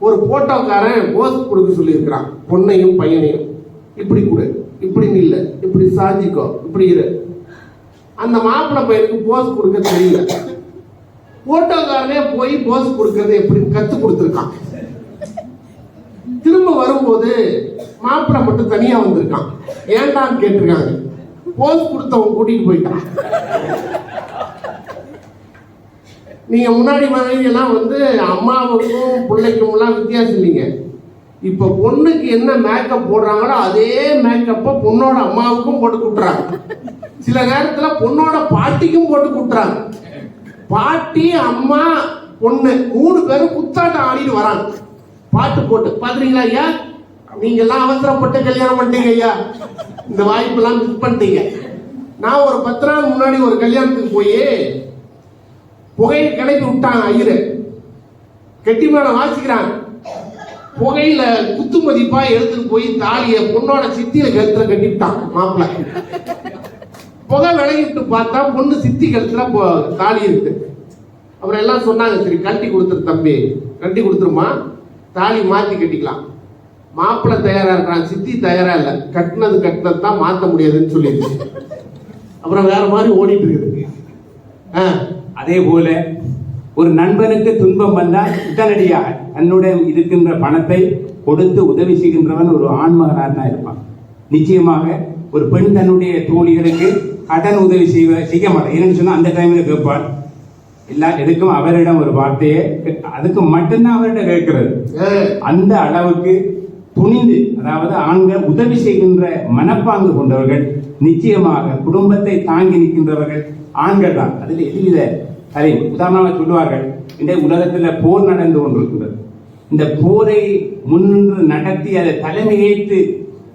ஒரு போட்டோக்காரன் போஸ் கொடுக்க சொல்லியிருக்கிறான், பொண்ணையும் பையனையும். இப்படி கொடு, இப்படி நில்ல, இப்படி சாஞ்சிக்கோ, இப்படி இரு. அந்த மாப்பிள்ளை பையனுக்கு போஸ் கொடுக்க தெரியல. போட்டோக்காரனே போய் போஸ் கொடுக்கறது எப்படி கத்து கொடுத்துருக்கான். திரும்ப வரும்போது மாப்பிள்ளை மட்டும் தனியா வந்திருக்கான். ஏன்டான்னு கேட்டிருக்காங்க. போஸ் கொடுத்தவன் கூட்டிட்டு போயிட்டான். நீங்க முன்னாடி மாதிரி எல்லாம் அம்மாவுக்கும் பிள்ளைக்கும் எல்லாம் வித்தியாசம் இல்லைங்க. இப்ப பொண்ணுக்கு என்ன மேக்கப் போடுறாங்களோ அதே மேக்கப்ப பொண்ணோட அம்மாவுக்கும் போட்டு கூட்டுறாங்க. சில நேரத்துல பொண்ணோட பாட்டிக்கும் போட்டு கூட்டுறாங்க. பாட்டி, அம்மா, பொண்ணு 3 பேரும் குத்தாட்டம் ஆடிட்டு வராங்க பாட்டு போட்டு. பாக்குறீங்களா ஐயா? நீங்க எல்லாம் அவசரப்பட்டு கல்யாணம் பண்ணிட்டீங்க ஐயா, இந்த வாய்ப்பு எல்லாம் மிஸ் பண்ணிட்டீங்க. நான் ஒரு 10 நாள் முன்னாடி ஒரு கல்யாணத்துக்கு போய் புகையை கிளப்பி விட்டாங்க. ஐயரு கெட்டிமான வாசிக்கிறாங்க. புகையில குத்து மதிப்பா எடுத்துட்டு போய் தாலிய பொண்ணோட சித்தியில கழுத்துல கட்டிவிட்டான் மாப்பிள்ள. புகை விலகிட்டு பார்த்தா பொண்ணு சித்தி கழுத்துல தாலி இருக்கு. அப்புறம் எல்லாம் சொன்னாங்க, சரி கட்டி கொடுத்துரு தம்பி, கட்டி கொடுத்துருமா, தாலி மாத்தி கட்டிக்கலாம். மாப்பிள்ள தயாரா இருக்கான், சித்தி தயாரா இல்லை. கட்டினது தான் மாத்த முடியாதுன்னு சொல்லிடுச்சு. அப்புறம் வேற மாதிரி ஓடிட்டு இருக்குது.
அதே போல ஒரு நண்பனுக்கு துன்பம் வந்தால் உடனடியாக தன்னுடைய இருக்கின்ற பணத்தை கொடுத்து உதவி செய்கின்றவன் ஒரு ஆண்மகனாக தான் இருப்பான். நிச்சயமாக ஒரு பெண் தன்னுடைய தோழிகளுக்கு கடன் உதவி செய்ய மாட்டான். ஏன்னு சொன்னா அந்த டைம்ல கேட்பான். எல்லாருக்கும் அவரிடம் ஒரு வார்த்தையே, அதுக்கு மட்டும்தான் அவர்கிட்ட கேட்கிறது. அந்த அளவுக்கு துணிந்து, அதாவது ஆண்கள் உதவி செய்கின்ற மனப்பாங்கு கொண்டவர்கள், நிச்சயமாக குடும்பத்தை தாங்கி நிற்கின்றவர்கள் ஆண்கள் தான். அதில் எதுவித அதை உதாரணமாக சொல்லுவார்கள், இந்த உலகத்தில் போர் நடந்து கொண்டிருக்கின்றது. இந்த போரை முன்னின்று நடத்தி அதை தலைமையேற்று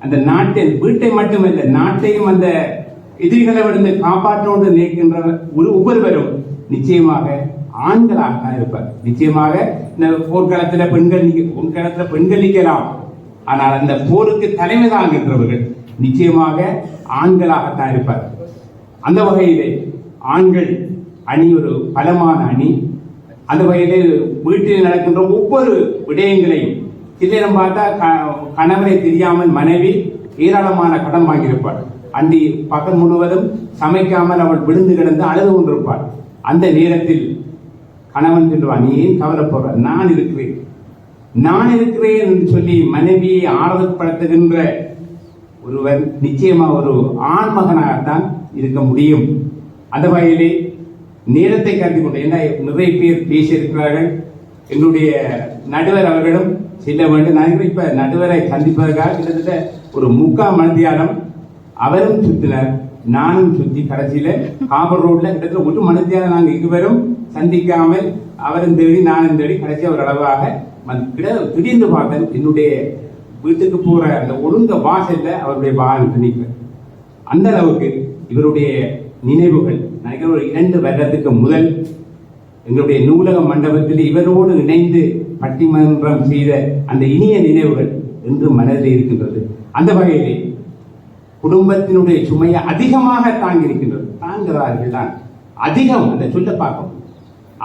அந்த நாட்டை, வீட்டை மட்டுமல்ல நாட்டையும் அந்த எதிரிகளை விழுந்து காப்பாற்றோடு நிற்கின்ற ஒவ்வொருவரும் நிச்சயமாக ஆண்களாக இருப்பார். நிச்சயமாக இந்த போர்க்களத்தில் பெண்கள் நிற்கலாம், ஆனால் அந்த போருக்கு தலைமை தாங்குகின்றவர்கள் நிச்சயமாக ஆண்களாகத்தான் இருப்பார். அந்த வகையிலே ஆண்கள் அணி ஒரு பலமான அணி. அந்த வகையிலே வீட்டில் நடக்கின்ற ஒவ்வொரு விடயங்களையும் சில நேரம் பார்த்தா கணவனை தெரியாமல் மனைவி ஏராளமான கடன் வாங்கியிருப்பாள். அன்றி பகல் முழுவதும் சமைக்காமல் அவள் விழுந்து கிடந்து அழுது கொண்டிருப்பாள். அந்த நேரத்தில் கணவன் சொல்லுவான், நீ ஏன் கவலைப்படுற, நான் இருக்கிறேன் என்று சொல்லி மனைவியை ஆறுதல்படுத்துகின்ற ஒருவர் நிச்சயமா ஒரு ஆண்மகனாகத்தான் இருக்க முடியும். அந்த வகையிலே நேரத்தை கருதி கொண்டு என்ன நிறைய பேர் பேசியிருக்கிறார்கள். என்னுடைய நடுவர் அவர்களும் செல்ல வேண்டும். நான் இப்ப நடுவரை சந்திப்பதற்காக கிட்டத்தட்ட ஒரு 3/4 மணித்தியாலம் அவரும் சுத்தினார், நானும் சுத்தி கடைசியில காபர் ரோட்ல கிட்டத்தட்ட 1 மணித்தியாலம் நாங்கள் இருவரும் சந்திக்காமல் அவரும் தேடி நானும் தேடி கடைசி ஒரு அளவாக திடீர்னு பார்த்தேன். என்னுடைய வீட்டுக்கு போற அந்த ஒழுங்க வாசல்ல அவருடைய வாகனம் நிற்கிறேன். அந்த அளவுக்கு இவருடைய நினைவுகள் நினைக்கிற ஒரு 2 வருடத்துக்கு முதல் எங்களுடைய நூலக மண்டபத்தில் இவரோடு இணைந்து பட்டிமன்றம் செய்த அந்த இனிய நினைவுகள் என்று மனதில் இருக்கின்றது. அந்த வகையிலே குடும்பத்தினுடைய சுமையை அதிகமாக தாங்கி இருக்கின்றது. தாங்குகிறார்கள் தான் அதிகம் அந்த சொல்ல பார்க்கும்.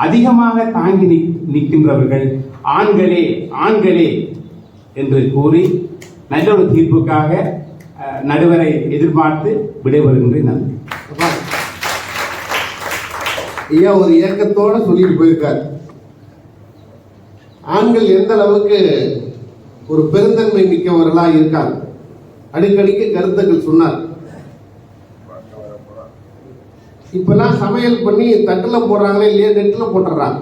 அதிகமாக தாங்கி நிற்கின்றவர்கள் ஆண்களே என்று கூறி நல்ல ஒரு தீர்ப்புக்காக நடுவரை எதிர்பார்த்து விடைபெறுகின்றேன். நன்றி.
ஐயா ஒரு இயக்கத்தோட சொல்லிட்டு போயிருக்காரு. ஆண்கள் எந்த அளவுக்கு ஒரு பெருந்தன்மை மிக்கவர்களா இருக்காங்க, அடிக்கடிக்கு கருத்துக்கள் சொன்னார். இப்பெல்லாம் சமையல் பண்ணி தட்டுல போடுறாங்களே இல்லையா, நெட்ல போட்டுறாங்க.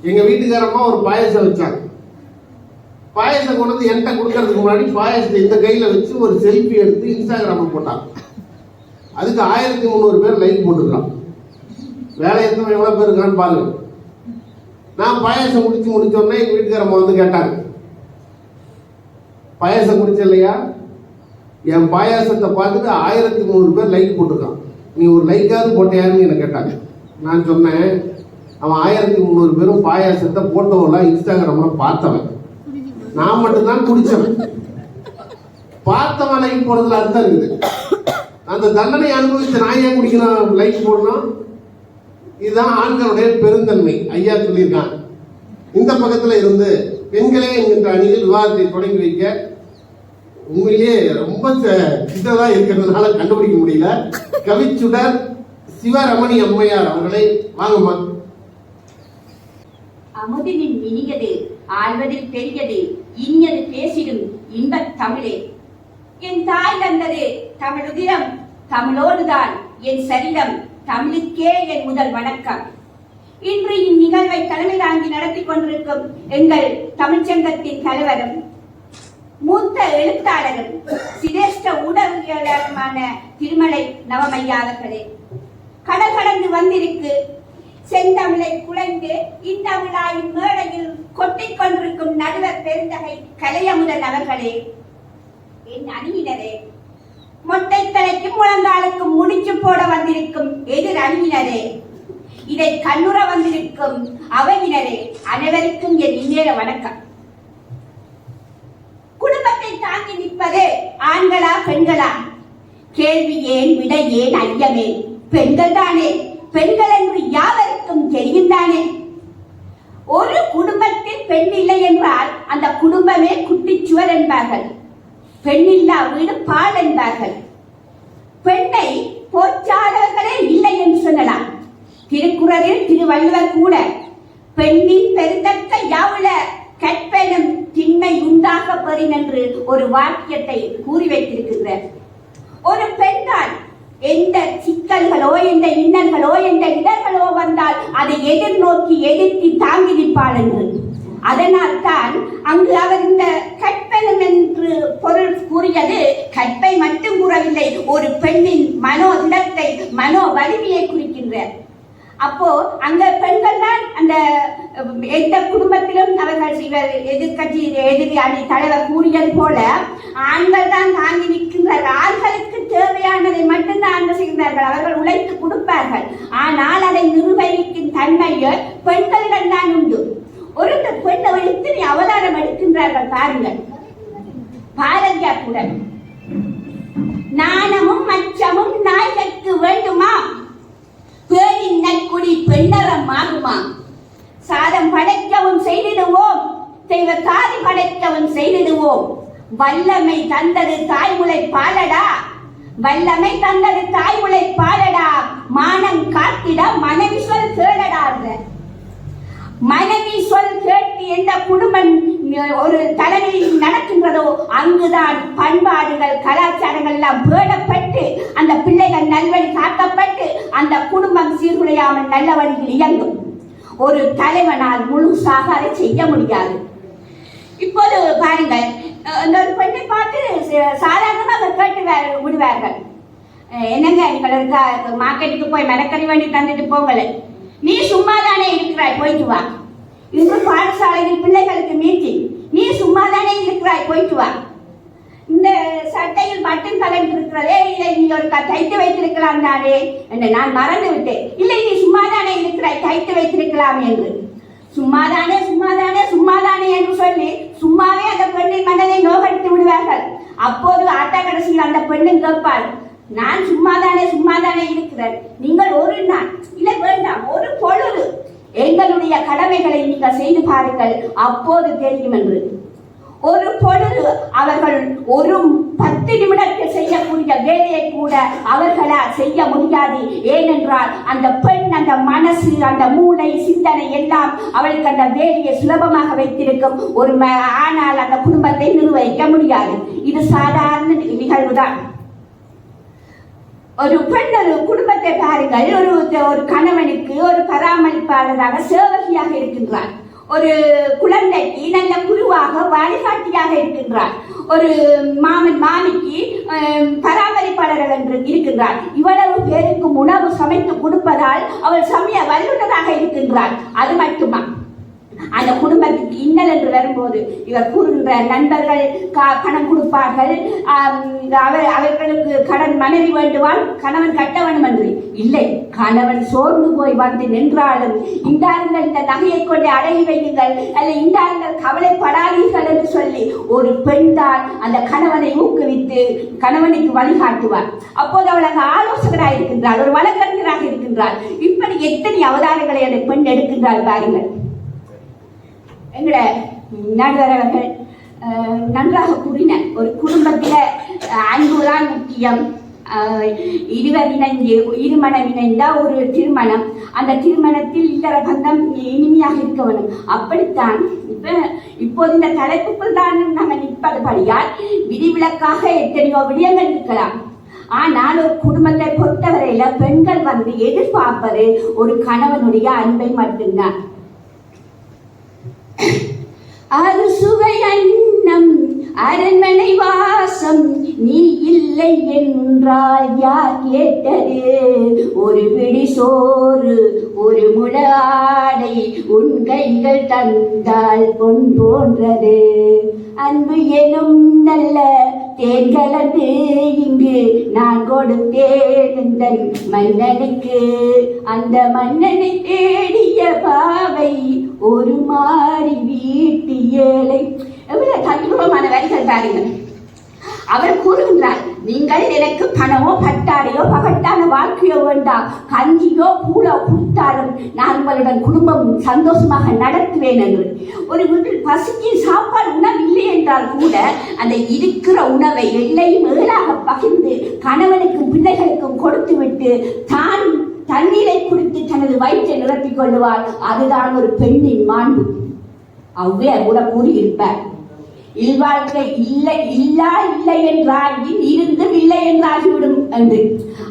எங்க வீட்டுக்காரம்மா ஒரு பாயசம் வச்சாங்க. பாயசம் கொண்டு வந்து என்கிட்ட கொடுக்கறதுக்கு முன்னாடி பாயசத்தை இந்த கையில வச்சு ஒரு செல்ஃபி எடுத்து இன்ஸ்டாகிராம்ல போட்டாங்க. அதுக்கு 1300 பேர் லைக் போட்டுருக்கான். வேலை எவ்வளவு பேர் இருக்கான்னு பாருங்க. நான் பாயசம் முடிச்சோடனே எங்க வீட்டுக்காரம்மா வந்து கேட்டாங்க, பாயசம் குடிச்ச இல்லையா, என் பாயாசத்தை பார்த்துட்டு 1300 பேர் லைக் போட்டிருக்கான், நீ ஒரு லைக்காவது போட்டியான்னு என்ன கேட்டாங்க. நான் சொன்னேன், அவன் 1300 பேரும் பாயாசத்தை போட்டோலாம் இன்ஸ்டாகிராம்ல பார்த்தவன், நான் மட்டும்தான் குடிச்சவன். பார்த்தவன் லைக் போடுறதுல அர்த்தம் இருக்குது. அந்த தண்டனை அனுபவிச்சு நான் ஏன் குடிக்கணும் லைக் போடணும்? இதுதான் ஆண்களுடைய பெருந்தன்மை. ஐயா சொல்லியிருக்கான். இந்த பக்கத்துல இருந்து பெண்களே என்கின்ற அணியில் விவாதத்தை தொடங்கி வைக்க உண்மையிலேயே ரொம்ப சித்ததா இருக்கிறதுனால கண்டுபிடிக்க முடியல. கவிச்சுடர் சிவரமணி அம்மையார் அவர்களை வாங்கம்மா.
அமுதினின் இனியது ஆழ்வதில் பெரியது இனியது பேசிடும் இன்பத் தமிழே. என் தாய் தந்தது தமிழுதிரம், தமிழோடுதான் என் சரீரம், தமிழுக்கே என் முதல் வணக்கம். இன்று இந்நிகழ்வை தலைமை தாங்கி நடத்தி கொண்டிருக்கும் எங்கள் தமிழ்ச்சங்கத்தின் தலைவரும் மூத்த எழுத்தாளரும் சிரேஷ்ட ஊடகவியலாளருமான திருமலை நவமையா அவர்களே, கடல் கடந்து வந்திருக்கு செந்தமிழை குலைந்து இந்தமிழாயின் மேடையில் கொட்டிக் கொண்டிருக்கும் நடுவர் பெருந்தகை கலையமுதன் அவர்களே, என் அணியினரே, மொட்டை தலைக்கும் முழங்காலுக்கும் முடிச்சு போட வந்திருக்கும் எதிர் அணியினரே, இதை கண்ணுற வந்திருக்கும் அவையினரே, அனைவருக்கும் என் இந்நேர வணக்கம். குடும்பத்தை தாங்கி நிற்பதே ஆண்களா பெண்களா? கேள்வி ஏன், விடை ஏன், ஐயமே பெண்கள் தானே. பெண்கள் என்று யாவருக்கும் தெரியும் தானே. ஒரு குடும்பத்தில் பெண் இல்லை என்றால் அந்த குடும்பமே குட்டிச்சுவர் என்பார்கள். பெண்ணில்லா வீடு பால் என்பார்கள். பெண்ணை போற்றாதவர்களே இல்லை என்று சொல்லலாம். திருக்குறளில் திருவள்ளுவர் கூட பெண்ணின் பெருந்தக்க யாவுல கற்பெனும் திண்மை உண்டாக பெறின் என்று ஒரு வாக்கியத்தை கூறி வைத்திருக்கிறார். ஒரு பெண்தான் எந்த சிக்கல்களோ, எந்த இன்னல்களோ, எந்த இடர்களோ வந்தால் அதை எதிர்நோக்கி எதிர்த்து தாங்கி நிற்பாள் என்று. அதனால் தான் அங்கு அவர் இந்த கற்பெனும் என்று பொருள் கூறியது கற்பை மட்டும் கூறவில்லை, ஒரு பெண்ணின் மனோ திடத்தை, மனோ வலிமையை குறிக்கின்றார். அப்போ அங்க பெண்கள் தான் அந்த எந்த குடும்பத்திலும் அவர்கள் எதிர்கட்சி எதிரி அணி தலைவர் கூறியது போல ஆண்கள் தான் தாங்கி நிற்கின்றார்கள். ஆண்களுக்கு தேவையானதை மட்டும்தான் ஆண்கள் செய்கிறார்கள். அவர்கள் உழைத்து கொடுப்பார்கள். ஆனால் அதை நிர்வகிக்கும் தன்மையை பெண்களிடம் தான் உண்டு. ஒரு பெண் எத்தனை அவதாரம் எடுக்கின்றார்கள் பாருங்கள். பாரதியா கூட நாணமும் அச்சமும் நாய்க்கு வேண்டுமா, பேரின் நற்குடி பெண்ணறம் ஆகுமா, சாதம் படைக்கவும் செய்திடுவோம், தெய்வ தாரி படைக்கவும் செய்திடுவோம், வல்லமை தந்தது தாய்முலை பாலடா, வல்லமை தந்தது தாய்முலை பாலடா, மானம் காத்திட மனைவி சொல் கேளடா. மனைவி சொல் கேட்டு எந்த குடும்பம் ஒரு தலைமையில் நடக்கின்றதோ அங்குதான் பண்பாடுகள் கலாச்சாரங்கள் எல்லாம் பேணப்பட்டு அந்த பிள்ளைகள் நல்வழி காக்கப்பட்டு அந்த குடும்பம் சீர்குலையாமல் நல்ல வழியில் இயங்கும். ஒரு தலைவனால் முழுசாக அதை செய்ய முடியாது. இப்போது பாருங்கள், இந்த ஒரு பெண்ணை பார்த்து சாதாரணமாக கேட்டு விடுவார்கள், என்னங்க நீங்கள் மார்க்கெட்டுக்கு போய் மரக்கறி வேண்டி தந்துட்டு போங்களே, நீ சும்மாதானே இருக்கிறாய் போயிட்டு வா. இன்று பாடசாலையில் பிள்ளைகளுக்கு மீட்டிங், நீ சும்மாதானே இருக்கிறாய் போயிட்டு வா. இந்த சட்டையில் பட்டன் கலந்து இருக்கிறதே, இதை நீ ஒரு தைத்து வைத்திருக்கலாம் தானே என்று நான் மறந்து விட்டேன். இல்லை, நீ சும்மாதானே இருக்கிறாய், தைத்து வைத்திருக்கலாம் என்று. சும்மாதானே சும்மாதானே சும்மாதானே என்று சொல்லி சும்மாவே அந்த பெண்ணின் மனதை நோகடித்து விடுவார்கள். அப்போது ஆட்டா கடைசியில் அந்த பெண்ணும் கேட்பாள், நான் சும்மாதானே இருக்கிறேன், நீங்கள் ஒரு நாள் இல்லை வேண்டாம் ஒரு பொழுது எங்களுடைய கடமைகளை நீங்கள் செய்து பாருங்கள், அப்போது தெரியும் என்று. ஒரு பொழுது அவர்கள் ஒரு 10 நிமிடத்தில் செய்யக்கூடிய வேலையை கூட அவர்களால் செய்ய முடியாது. ஏனென்றால் அந்த பெண் அந்த மனசு அந்த மூளை சிந்தனை எல்லாம் அவளுக்கு அந்த வேலையை சுலபமாக வைத்திருக்கும். ஒரு ஆனால் அந்த குடும்பத்தை நிர்வகிக்க முடியாது. இது சாதாரண நிகழ்வுதான். ஒரு பெண் ஒரு குடும்பத்தை பாருங்கள், ஒரு கணவனுக்கு ஒரு பராமரிப்பாளராக சேவகியாக இருக்கின்றார். ஒரு குழந்தைக்கு நல்ல குருவாக வழிகாட்டியாக இருக்கின்றார். ஒரு மாமன் மாமிக்கு பராமரிப்பாளர் என்று இருக்கின்றார். இவ்வளவு பேருக்கு உணவு சமைத்து கொடுப்பதால் அவள் சமய வல்லுநராக இருக்கின்றார். அது மட்டுமா, அந்த குடும்பத்துக்கு இன்னல் என்று வரும்போது இவர் கூறுகின்ற நண்பர்கள் பணம் கொடுப்பார்கள். அவர்களுக்கு கடன் மனைவி வேண்டுவாள், கணவன் கட்ட வேண்டும் என்று. இல்லை, கணவன் சோர்ந்து போய் வந்து நின்றாலும் இந்தாருங்கள் இந்த நகையை கொண்டு அடங்கி வையுங்கள், அல்ல இந்தாருங்கள் கவலைப்படாதீர்கள் என்று சொல்லி ஒரு பெண் தான் அந்த கணவனை ஊக்குவித்து கணவனுக்கு வழிகாட்டுவார். அப்போது அவள் அங்கு ஆலோசகராக இருக்கின்றாள், ஒரு வழக்கறிஞராக இருக்கின்றாள். இப்படி எத்தனை அவதாரங்களை அந்த பெண் எடுக்கின்றாள் பாருங்கள். எங்கட நடுவரவர்கள் நன்றாக கூறின, ஒரு குடும்பத்தில் அன்புதான் முக்கியம். இருமணம் இணைந்தா ஒரு திருமணம், அந்த திருமணத்தில் இல்லற பந்தம் இனிமையாக இருக்க வேண்டும். அப்படித்தான் இப்போது இந்த தலைப்புக்குள் தான் நம்ம நிற்பதுபடியால் விதிவிலக்காக எத்தனையோ விடயங்கள் இருக்கலாம். ஆனால் ஒரு குடும்பத்தை பொறுத்தவரையில பெண்கள் வந்து எதிர்பார்ப்பது ஒரு கணவனுடைய அன்பை மட்டும்தான். அறுசுவை அன்னம் அரண்மனை வாசம் நீ இல்லை என்றால் யார் கேட்டது, ஒரு பிடி சோறு ஒரு முள ஆடை உன் கைகள் தந்தால் பொன் போன்றது, அன்பு எனும் நல்ல தேன் கலந்து இங்கு நான் கொடுத்தேன் மன்னனுக்கு, அந்த மன்னனை தேடிய பாவை ஒரு மாறி வீட்டு ஏழை. எவ்வளவு தத்ரூபமான வரிகள் பாருங்கள். அவர் கூறுகின்றார், நீங்கள் எனக்கு பணமோ பட்டாடையோ பகட்டான வாழ்க்கையோ வேண்டாம், கஞ்சியோ பூலோ கொடுத்தாலும் நான் உங்களுடன் குடும்பம் சந்தோஷமாக நடத்துவேன் என்று. ஒரு வீட்டில் பசிக்கு சாப்பாடு உணவு இல்லை என்றால் கூட அந்த இருக்கிற உணவை எல்லையும் ஏழாக பகிர்ந்து கணவனுக்கும் பிள்ளைகளுக்கும் கொடுத்து விட்டு தான் தண்ணீரை குடித்து தனது வயிற்றை நிரப்பிக் கொள்ளுவார். அதுதான் ஒரு பெண்ணின் மாண்பு. அவ்வே கூட கூறியிருப்பார், இல்வாழ்க்கை இல்லை இல்லை என்றால் இருந்தும் இல்லை என்றாகிவிடும் என்று.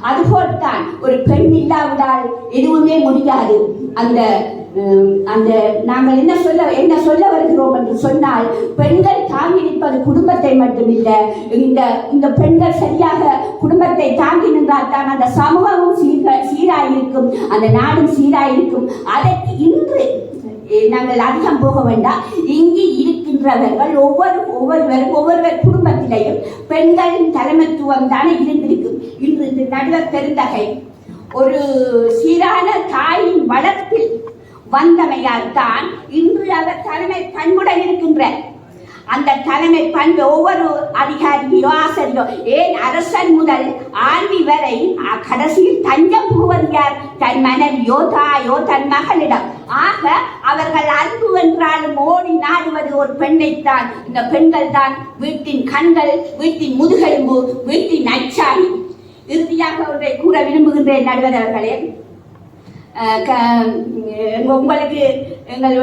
அதுபோல்தான் ஒரு பெண் இல்லாவிட்டால் எதுவுமே முடியாது. அந்த அந்த நாங்கள் என்ன சொல்ல வருகிறோம் என்று சொன்னால், பெண்கள் தாங்கி நிற்பது குடும்பத்தை மட்டுமில்லை. இந்த பெண்கள் சரியாக குடும்பத்தை தாங்கி நின்றால் தான் அந்த சமூகமும் சீராயிருக்கும், அந்த நாடும் சீராயிருக்கும். அதற்கு இன்று நாங்கள் அதிகம் போக வேண்டாம். இங்கு இருக்கின்றவர்கள் ஒவ்வொருவர் குடும்பத்திலேயும் பெண்களின் தலைமைத்துவம் தானே இருந்திருக்கும். இன்று நடுவர் பெருந்தகை ஒரு சீரான தாயின் வளர்ப்பில் வந்தமையால் தான் இன்று அவர் தலைமை பண்புடன் இருக்கின்ற அந்த தலைமை பண்பு ஒவ்வொரு அதிகாரியோ ஆசிரியோ, ஏன் அரசன் முதல் ஆண்டி வரை கடைசியில் தஞ்சம் புகுவது யார்? தன் மனைவியோ தாயோ தன் மகளிடம். ஆக அவர்கள் அன்பு என்றாலும் ஓடி நாடுவது ஒரு பெண்ணைத்தான். இந்த பெண்கள் தான் வீட்டின் கண்கள், வீட்டின் முதுகெலும்பு, வீட்டின் அச்சாணி. இறுதியாக ஒன்றை கூற விரும்புகின்றேன் நடுவர் அவர்களே. உங்களுக்கு எங்கள்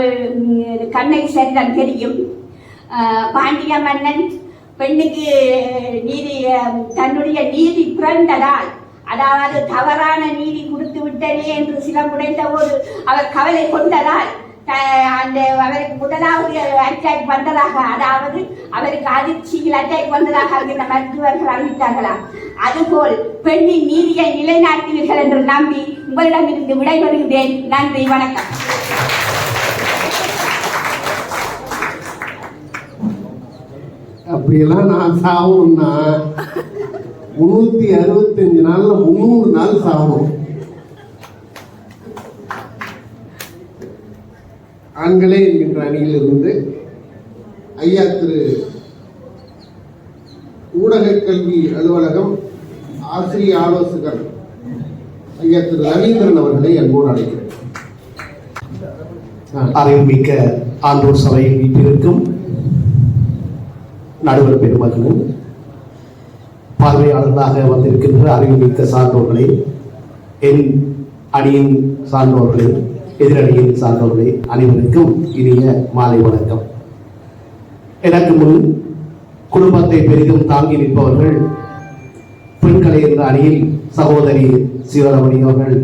கண்ணை சரிதான் தெரியும். பாண்டிய மன்னன் பெண்ணுக்கு நீதி, தன்னுடைய நீதி பிறந்ததால், அதாவது தவறான நீதி கொடுத்து விட்டனே என்று சிலமுடைந்த போது அவர் கவலை கொண்டதால் அவருக்கு முதலாவது அட்டாக் வந்ததாக, அதாவது அவருக்கு அதிர்ச்சியில் அட்டாக் வந்ததாக இந்த மருத்துவர்கள் அறிவித்தார்களாம். அதுபோல் பெண்ணின் நீதியை நிலைநாட்டுவீர்கள் என்று நம்பி உங்களிடமிருந்து விடைபெறுகிறேன். நன்றி, வணக்கம்.
அப்படியெல்லாம் நான் சாகணும்னா 365 நாள்ல 300 நாள் சாகணும். ஆண்களே என்கின்ற அணியில் இருந்து ஐயா திரு ஊடக கல்வி அலுவலகம் ஆசிரிய ஆலோசகர் ஐயா திரு ரவீந்திரன் அவர்களை அன்போடு அழைக்கிறேன்.
அறிவுமிக்க ஆண்டோர் சபையில் வீட்டிற்கும் நடுவர் பெருமக்களும் பார்வையாளர்களாக வந்திருக்கின்ற அறிவுமிக்க சான்றோர்களே, என் அணியின் சான்றோர்களே, எதிரணியின் சான்றோர்களே, அனைவருக்கும் இனிய மாலை வணக்கம். எனக்கு முன் குடும்பத்தை பெரிதும் தாங்கி நிற்பவர்கள் பெண்களை என்ற அணியில் சகோதரி சிவரமணி அவர்கள்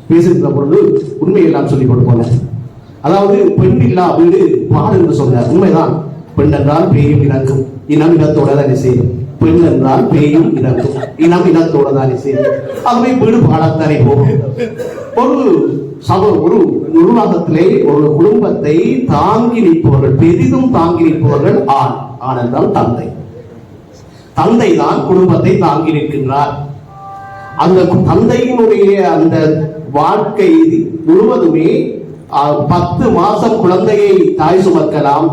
பேசுகின்ற பொழுது உண்மையெல்லாம் சொல்லிக் கொடுப்போம். அதாவது பெண் இல்லா வீடு பாடு என்று சொன்னார். உண்மைதான். பெண் என்றால் பேயும் இறக்கும், இனம் இனத்தோட தானே செய்யும். பெண் என்றால் பேயும் இறக்கும், இனம் இனத்தோட தானே செய்யும். ஆகவே வீடு பாடத்தானே போகும். ஒரு நிர்வாகத்திலே ஒரு குடும்பத்தை தாங்கி நிற்பவர்கள், பெரிதும் தாங்கி நிற்பவர்கள் ஆண். ஆண் என்றால் தந்தை. தந்தை தான் குடும்பத்தை தாங்கி நிற்கின்றார். அந்த தந்தையினுடைய அந்த வாழ்க்கை முழுவதுமே 10 மாசம் குழந்தையை தாய் சுமக்கலாம்,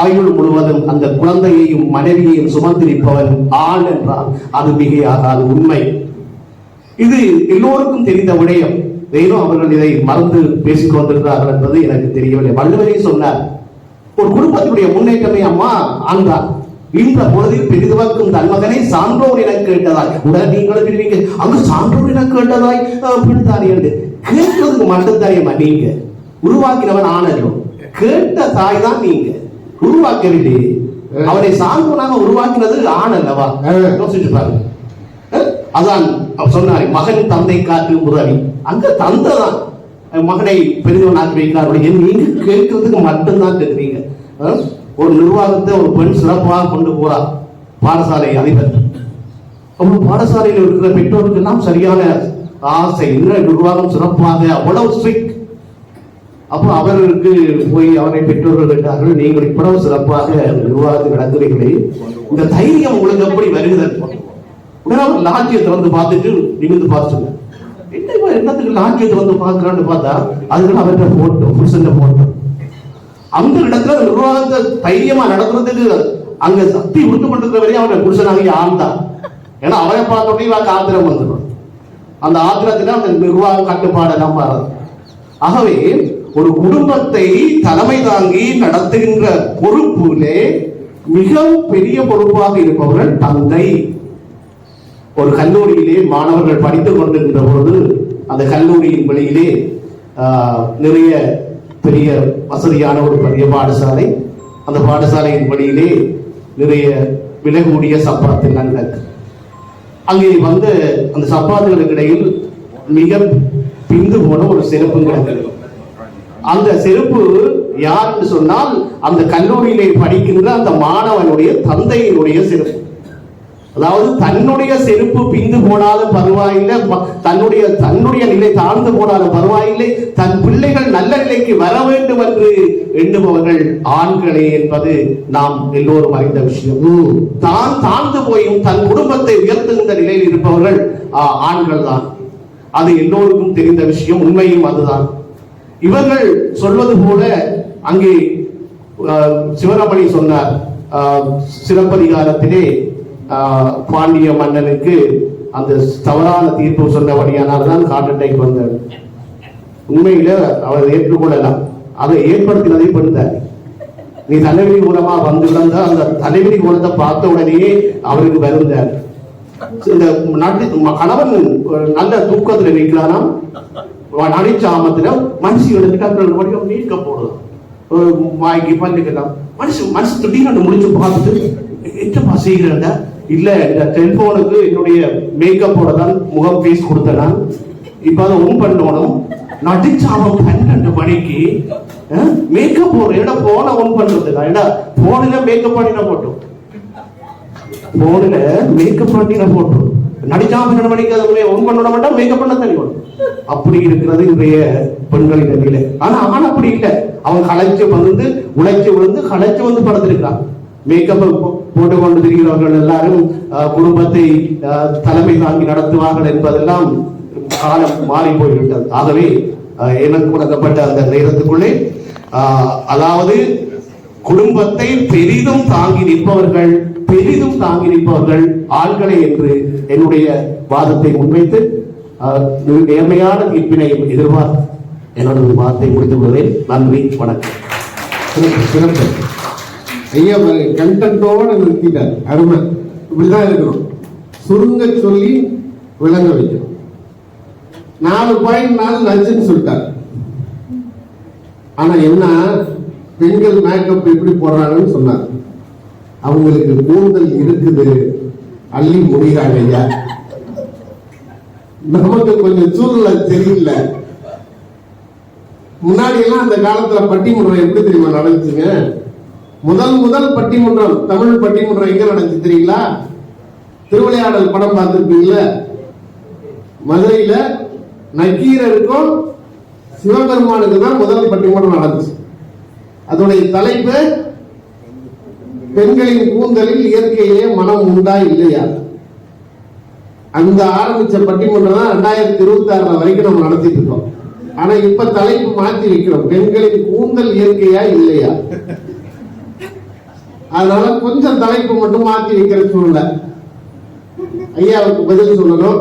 ஆயுள் முழுவதும் அந்த குழந்தையையும் மனைவியையும் சுமந்திருப்பவன் ஆண் என்றால் அது மிகையாகாது. உண்மை. இது எல்லோருக்கும் தெரிந்த விடயம். ஏனோ அவர்கள் இதை மறந்து பேசிக் கொண்டிருக்கிறார்கள் என்பது எனக்கு தெரியவில்லை. வள்ளுவரே சொன்னார், ஒரு குடும்பத்தினுடைய முன்னேற்றமே அம்மா ஆண்தான். இந்த பொழுதில் பெரிதுவக்கும் தன் மகனை சான்றோர் என கேட்டதாய். உடனே நீங்களும் அங்கு சான்றோர் என கேட்டதாய் பிடித்தாரி என்று கேட்கிறதுக்கு மட்டும்தாரியம்மா. நீங்க உருவாக்கினவன் ஆணல்லோ, கேட்ட தாய் தான் நீங்க, உருவாக்கவில்லை. அவனை சான்றோனாக உருவாக்கினது ஆண் அல்லவா? யோசிச்சு பாருங்க. அதான் சொன்னார், மகன் தந்தை காட்டு உதவி. அந்த தந்தை தான் மகனை பெரிதவனாக்கி வைக்கிறார்கள். நீங்க கேட்கறதுக்கு மட்டும்தான் கேட்கிறீங்க. ஒரு நிர்வாகத்தை ஒரு பெண் சிறப்பாக கொண்டு போறார், பாடசாலை அதிபர். பாடசாலையில் இருக்கிற பெற்றோருக்கு எல்லாம் சரியான ஆசை, நிர்வாகம் சிறப்பாக, அவ்வளவு ஸ்ட்ரிக்ட். அப்போ அவர்களுக்கு போய் அவரை பெற்றோர்கள் கேட்டார்கள், நீங்கள் இவ்வளவு சிறப்பாக நிர்வாகத்தில் நடக்கிறீர்களே, இந்த தைரியம் உங்களுக்கு எப்படி வருகிறது? உடனே அவர் லாட்சியத்தை வந்து பார்த்துட்டு நிமிந்து பார்த்துங்க, என்னத்துக்கு லாட்சியத்தை வந்து பார்க்கிறான்னு பார்த்தா அதுக்கு அவர்கிட்ட போட்டோ, புருஷன் போட்டோ. அந்த இடத்துல நிர்வாகத்தை தைரியமா நடத்துறதுக்கு அங்க சக்தி விட்டு கொண்டிருக்கிற வரையும் அவனை புருஷனாக ஆழ்ந்தான். ஏன்னா அவரை பார்த்தோடனே இவருக்கு ஆத்திரம் வந்துடும். அந்த ஆத்திரத்துல அந்த நிர்வாக கட்டுப்பாடு எல்லாம் மாறுது. ஆகவே ஒரு குடும்பத்தை தலைமை தாங்கி நடத்துகின்ற பொறுப்பிலே மிகவும் பெரிய பொறுப்பாக இருப்பவர்கள் தந்தை. ஒரு கல்லூரியிலே மாணவர்கள் படித்துக் கொண்டிருக்கின்ற பொழுது அந்த கல்லூரியின் வெளியிலே நிறைய பெரிய வசதியான ஒரு பெரிய பாடசாலை. அந்த பாடசாலையின் வெளியிலே நிறைய விலை கூடிய சப்பாத்து நன்கு. அங்கே வந்து அந்த சப்பாத்துகளுக்கு இடையில் மிக பிந்து போன ஒரு சிறப்பு கிடக்கிறது. அந்த செருப்பு யார் என்று சொன்னால் அந்த கல்லூரியிலே படிக்கின்ற அந்த மாணவனுடைய தந்தையினுடைய செருப்பு. அதாவது தன்னுடைய செருப்பு பிந்து போனாலும் பரவாயில்லை, தன்னுடைய நிலை தாழ்ந்து போனாலும் பரவாயில்லை, தன் பிள்ளைகள் நல்ல நிலைக்கு வர வேண்டும் என்று எண்ணுபவர்கள் ஆண்களே என்பது நாம் எல்லோரும் அறிந்த விஷயம். தான் தாழ்ந்து போயும் தன் குடும்பத்தை உயர்த்துகின்ற நிலையில் இருப்பவர்கள் ஆண்கள் தான். அது எல்லோருக்கும் தெரிந்த விஷயம், உண்மையும் அதுதான். இவர்கள் சொல்வது போல அங்கே சிவரமணி சொன்னார், சிலப்பதிகாரத்திலே பாண்டிய மன்னனுக்கு அந்த தவறான தீர்ப்பு சொன்னபடியானால் ஹார்ட் அட்டாக் வந்தார். உண்மையில அவர் ஏற்றுக்கொள்ளலாம், அதை ஏற்படுத்தினதை படுத்தார். நீ தலைவிரி மூலமா வந்து விழுந்த அந்த தலைவிரி மூலத்தை பார்த்த உடனேயே அவருக்கு வருந்தார். இந்த கணவன் நல்ல தூக்கத்தில் வைக்கிறானாம், நடிச்சாமத்துல மனுஷிகளுக்கு நீக்க போடுது வாங்கி பண்ணிக்கலாம். மனுஷன் திடீர்னு முடிச்சு பார்த்துட்டு என்னப்பா செய்கிறேன், இல்ல இந்த செல்போனுக்கு என்னுடைய மேக்கப்போட தான் முகம் பேஸ் கொடுத்தேன், இப்ப அதை ஒன் பண்ணணும். நடிச்சாமம் 12 மணிக்கு மேக்கப் போடுற இடம் போன ஒன் பண்றதுக்கா, ஏன்னா போன்ல மேக்கப் பண்ணின போட்டோம், போன்ல மேக்கப் பண்ணின போட்டோம். நடிச்சாம 12 மணிக்கு அதை ஒன் பண்ண மாட்டோம், மேக்கப் பண்ண தனி வரும். அப்படி இருக்கிறது இன்றைய பெண்களின் நிலை. ஆனா அவன் அப்படி இல்லை, அவன் களைச்சு வந்து உழைச்சு விழுந்து களைச்சு வந்து படுத்திருக்கான். மேக்கப் போட்டு கொண்டு திரிகிறவர்கள் எல்லாரும் குடும்பத்தை தலைமை தாங்கி நடத்துவார்கள் என்பதெல்லாம் காலம் மாறி போய்விட்டது. ஆகவே எனக்கு கொடுக்கப்பட்ட அந்த நேரத்துக்குள்ளே அதாவது குடும்பத்தை பெரிதும் தாங்கி நிற்பவர்கள் ஆண்களே என்று என்னுடைய வாதத்தை முன்வைத்து நேர்மையான தீர்ப்பினை எதிர்பார்த்து என்னோட வாதத்தை முடித்துக் கொள்வேன். நன்றி, வணக்கம்.
சிறப்பு ஐயா, கண்டென்ட்டோட நிறுத்திட்டார். அருமை. இப்படிதான் இருக்கணும், சுருங்க சொல்லி விளங்க வைக்கணும். 4.4 நச்சுன்னு சொல்லிட்டார். ஆனா என்ன, பெண்கள் மேக்கப் எப்படி போடுறாங்கன்னு சொன்னார். அவங்களுக்கு கூந்தல் இருக்குது, அள்ளி முடிகிறாங்க ஐயா. நமக்கு கொஞ்சம் சூழ்நிலை தெரியல. முன்னாடி எல்லாம் அந்த காலத்துல பட்டிமன்றம் எப்படி தெரியுமா நடந்துச்சுங்க? முதல் பட்டிமன்றம், தமிழ் பட்டிமன்றம் எங்க நடந்துச்சு தெரியுங்களா? திருவிளையாடல் படம் பார்த்திருப்பீங்கள, மதுரையில நக்கீரருக்கும் சிவபெருமானுக்கு தான் முதல் பட்டிமன்றம் நடந்துச்சு. அதோடைய தலைப்பு பெண்களின் கூந்தலில் இயற்கையிலே மனம் உண்டா இல்லையா. அந்த ஆரம்பிச்ச பட்டிமன்றம் தான் 2026 வரைக்கும் நம்ம நடத்திட்டு இருக்கோம். ஆனா இப்ப தலைப்பு மாற்றி வைக்கிறோம், பெண்களின் கூந்தல் இயற்கையா இல்லையா. அதனால கொஞ்சம் தலைப்பு மட்டும் மாற்றி வைக்கிற சூழ்நிலை. ஐயாவுக்கு பதில் சொல்லணும்.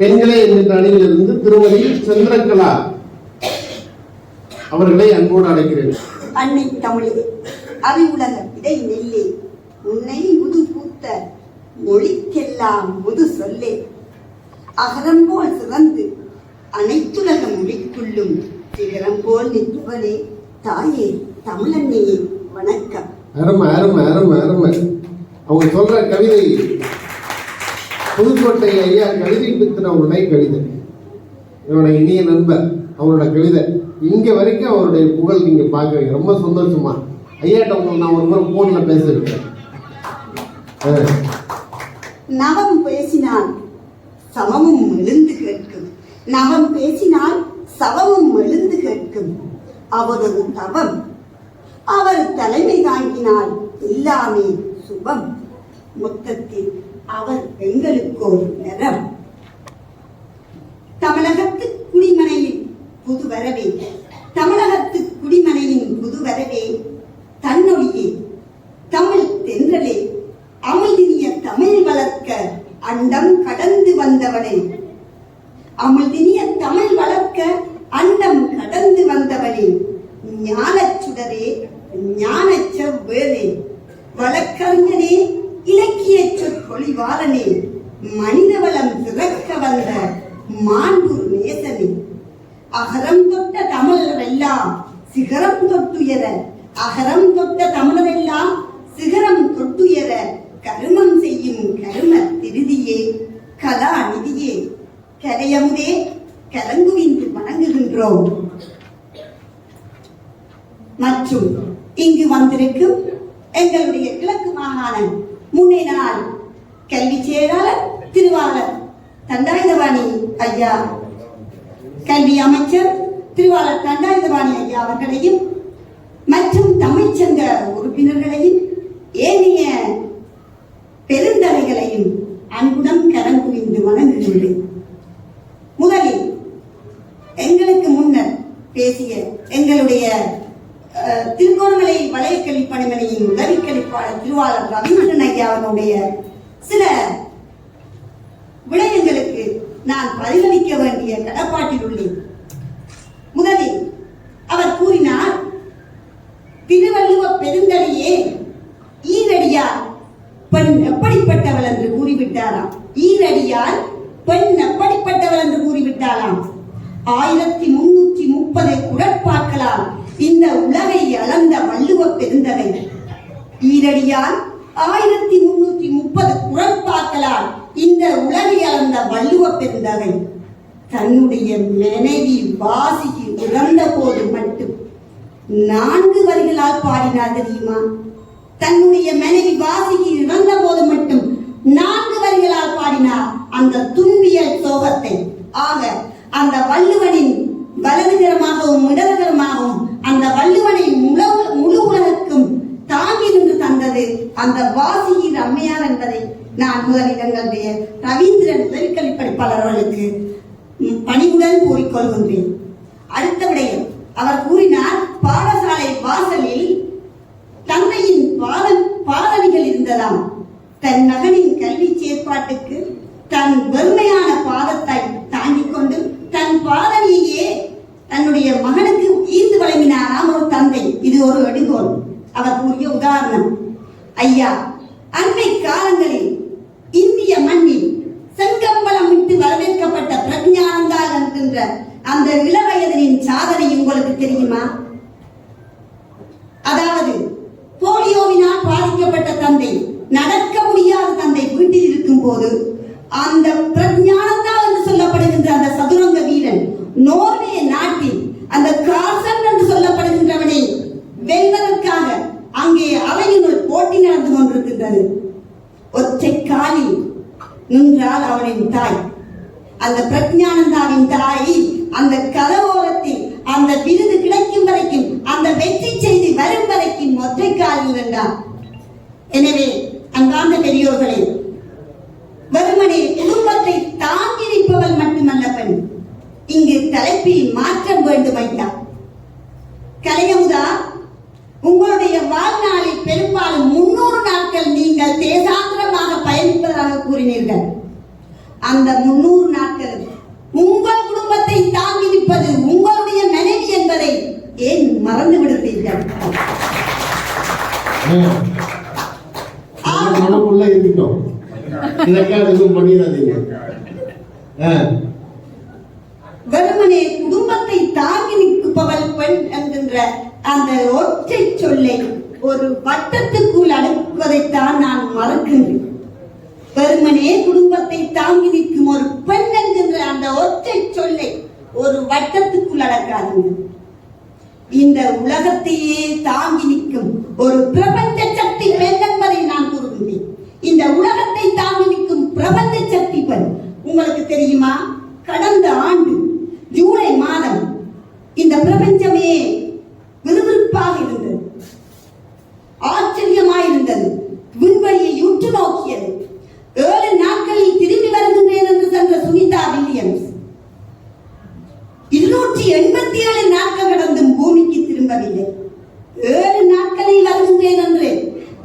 பெண்களே என்கின்ற அணியிலிருந்து திருமதி சந்திரகலா அவர்களை அன்போடு அழைக்கிறேன்.
அன்னை தமிழே, அறிவுலக விதை நெல்லே, உன்னை முது பூத்த மொழிக்கெல்லாம் முது சொல்லே, அகரம் போல் சிறந்து அனைத்துலக மொழிக்குள்ளும் சிகரம் போல் நிற்பவனே தாயே தமிழன்னையே வணக்கம்.
அருமை அருமை அருமை அருமை. அவங்க சொல்ற கவிதை புதுக்கோட்டை ஐயா கவிதை பித்தின உடனே கவிதை, என்னோட இனிய நண்பர் அவரோட கவிதை இங்க வரைக்கும் அவருடைய புகழ் நீங்க பாக்குறீங்க. ரொம்ப சந்தோஷமா. ஐயாட்ட உங்களுக்கு நான் ஒரு முறை போன்ல பேசிருக்கேன்.
நவம் பேசினால் சமமும் எழுந்து கேட்கும், நவம் பேசினால் சவமும் எழுந்து கேட்கும். அவரது தவம், அவர் தலைமை தாங்கினால் எல்லாமே சுபம். மொத்தத்தில் அவர் எங்களுக்கோர் நரம். தமிழகத்து குடிமனையின் புது வரவே, தமிழகத்து குடிமனையின் புது வரவே, தன்னொழியே தமிழ் தென்றலே, அமிழ்தினிய தமிழ் வளர்க்க அண்டம் கடந்து வந்தவனே, அமிழ்தினிய தமிழ் வளர்க்க அண்டம் கடந்து வந்தவனே, ஞானச் சுடரே ஞானச் செவ்வேளே, வழக்கறிஞனே இலக்கிய சொற்பொழிவாளனே, மனிதவளம் சிறக்க வந்த மாண்பு நேசனே, அகரம் தொட்ட தமிழரெல்லாம் சிகரம் தொட்டுயர, அகரம் தொட்ட தமிழரெல்லாம் சிகரம் தொட்டுயர, கருமம் செய்யும் கரும திருதியே, கலாநிதியே, கரையமுதே கலங்குவிந்து வணங்குகின்றோம். மற்றும் இங்கு வந்திருக்கும் எங்களுடைய கிழக்கு மாகாண முன்னே நாள் கல்வி செயலாளர் திருவாளர் தண்டாயுதபாணி ஐயா, கல்வி அமைச்சர் திருவாளர் தண்டாயுதபாணி ஐயா அவர்களையும் மற்றும் தமிழ்ச்சங்க உறுப்பினர்களையும் ஏனைய பெருந்தலைகளையும் அன்புடன் கரம் குவிந்து வணங்குகின்றேன். முதலில் எங்களுக்கு முன்னர் பேசிய எங்களுடைய திருகோணமலை வலய கல்வி பணிமனையின் உதவி கல்விப்பாளர் திருவாளர் ரவீந்திரன் ஐயா அவர்களுடைய சில விடயங்களுக்கு நான் பதிலளிக்க வேண்டிய கடப்பாட்டில் உள்ளேன். முதலில் அவர் கூறினார், திருவள்ளுவ பெருந்தலையே ஈரடியார் பெண் எப்படிப்பட்டவள் என்று கூறிவிட்டாராம். ஈரடியார் பெண் எப்படிப்பட்டவள் என்று கூறிவிட்டாராம். 1330 குரட்பாக்களால் இந்த உலகை அளந்த வள்ளுவ பெருந்தகை. ஈரடியார் 1330 குரட்பாக்களால் இந்த உலகை அளந்த வள்ளுவ பெருந்தகை தன்னுடைய மனைவி வாசிக்கு இறந்த போது மட்டும் 4 வரிகளால் பாடினார் தெரியுமா? தன்னுடைய மனைவி வாசிக்கு இறந்த போது மட்டும் 4 வரிகளால் பாடினார் அந்த துன்பியல் சோகத்தை. ஆக அந்த வள்ளுவனின் வலதுகரமாகவும் இடதுகரமாகவும் அந்த வள்ளுவனை முழு உலகக்கும் தாங்கி நின்று தந்தது அந்த வாசியின் அம்மையார் என்பதை நான் முதலில் எங்களுடைய ரவீந்திரன் உதவிக்கல்வி படிப்பாளர் அவர்களுக்கு பணிவுடன் கூறிக்கொள்கின்றேன். அடுத்த விடயம், அவர் கூறினார், பாடசாலை வாசலில் தந்தையின் பாதணிகள் இருந்ததாம். தன் மகனின் கல்வி செயற்பாட்டுக்கு தன் வெறுமையான பாதத்தை தாங்கிக் கொண்டு தன் பாதணியையே தன்னுடைய மகனுக்கு ஈர்த்து வழங்கினாராம் ஒரு தந்தை. இது ஒரு எடுகோல். அவர் கூறிய உதாரணம். ஐயா, அன்னை காலங்களில் இந்திய மண்ணில் செங்கம்பளம் விட்டு வரவேற்கப்பட்ட பிரக்ஞானந்தால் என்கின்ற அந்த இளவயதின் சாதனை உங்களுக்கு தெரியுமா? அதாவது போலியோவினால் பாதிக்கப்பட்ட தந்தை, நடக்க முடியாத தந்தை வீட்டில் இருக்கும் போது அந்த பிரக்ஞானந்தா என்று சொல்லப்படுகின்ற அந்த சதுரங்க வீரன் நோர்வே நாட்டில் அந்த காசன் என்று சொல்லப்படுகின்றவனை வெல்வதற்காக அங்கே அவையினுள் போட்டி நடந்து கொண்டிருக்கின்றது. ஒற்றை காலில் நின்றால் அவனின் தாய், அந்த பிரக்ஞானந்தாவின் தாய் அந்த கலவோரத்தில் அந்த விருது கிடைக்கும் வரைக்கும், அந்த வெற்றி செய்தி வரும் வரைக்கும் ஒற்றை காலில் நின்றார். எனவே அன்பார்ந்த பெரியோர்களே, வெறுமனே குடும்பத்தை தாங்கி நிற்பவள் மட்டுமல்ல பெண். இங்கு தலைப்பில் மாற்றம் வேண்டும் ஐயா. கலையமுதா, உங்களுடைய வாழ்நாளில் பெரும்பாலும் 300 நாட்கள் நீங்கள் தேசாந்திரமாக பயணிப்பதாக கூறினீர்கள். அந்த 300 நாட்கள் உங்கள் குடும்பத்தை தாங்கி நிற்பது உங்களுடைய மனைவி என்பதை ஏன் மறந்து விடுகிறீர்கள்?
மனக்குள்ள இருக்கட்டும், இதற்காக பண்ணிடாதீங்க.
வெறுமனே குடும்பத்தை தாங்கி நிற்பவள் பெண் என்கின்ற அந்த ஒற்றை சொல்லை ஒரு வட்டத்துக்குள் அடக்குவதைத்தான் நான் மறக்கின்றேன். வெறுமனே குடும்பத்தை தாங்கி நிற்கும் ஒரு பெண் என்கின்ற அந்த ஒற்றை சொல்லை ஒரு வட்டத்துக்குள் அடக்காதீங்க. இந்த உலகத்தையே தாங்கி நிற்கும் ஒரு பிரபஞ்ச சக்தி பெண் என்பதை நான் கூறுகின்றேன். இந்த உலகத்தை தாங்கி நிற்கும் பிரபஞ்ச சக்தி பெண் உங்களுக்கு தெரியுமா? கடந்த ஆண்டு ஜூலை மாதம் இந்த பிரபஞ்சமே விறுவிறுப்பாக இருந்தது, ஆச்சரியமாயிருந்தது, விண்வெளியை உற்று நோக்கியது. 7 நாட்களில் திரும்பி வருகின்றேன் என்று சென்ற சுனிதா வில்லியம்ஸ் 287 நாட்கள் கடந்தும் பூமிக்கு திரும்பவில்லை. 7 நாட்களில் வருகின்றேன் என்று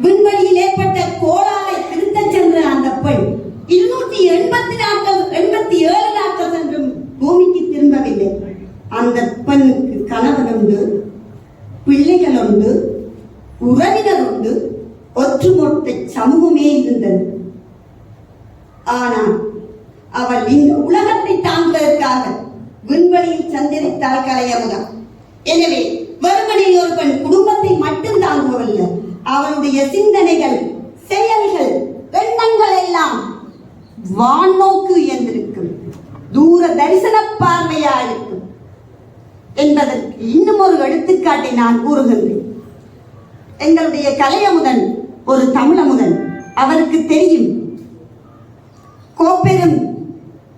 விண்வெளியில் ஏற்பட்ட கோளாறை திருத்தச் சென்ற அந்த பெண் 287 நாட்கள் சென்றும் பூமிக்கு திரும்பவில்லை. அந்த பெண்ணுக்கு கணவன் உண்டு, பிள்ளைகள் உண்டு, உறவினர் உண்டு, ஒற்றுமொத்த சமூகமே இருந்தது. ஆனால் அவள் இந்த உலகத்தை தாங்குவதற்காக விண்வெளியில் சந்தரித்தாள் கலையமுதா. எனவே வெறுமனே ஒரு பெண் குடும்பத்தை மட்டும் தாங்குவதில்லை, அவளுடைய சிந்தனைகள், செயல்கள், எண்ணங்கள் எல்லாம் வானோக்கு என்றிருக்கும், தூர தரிசன பார்வையா இருக்கும். என்பதற்கு இன்னும் ஒரு எடுத்துக்காட்டை நான் கூறுகின்றேன். எங்களுடைய கலையமுதன் ஒரு தமிழமுதன். அவருக்கு தெரியும் கோப்பெரும்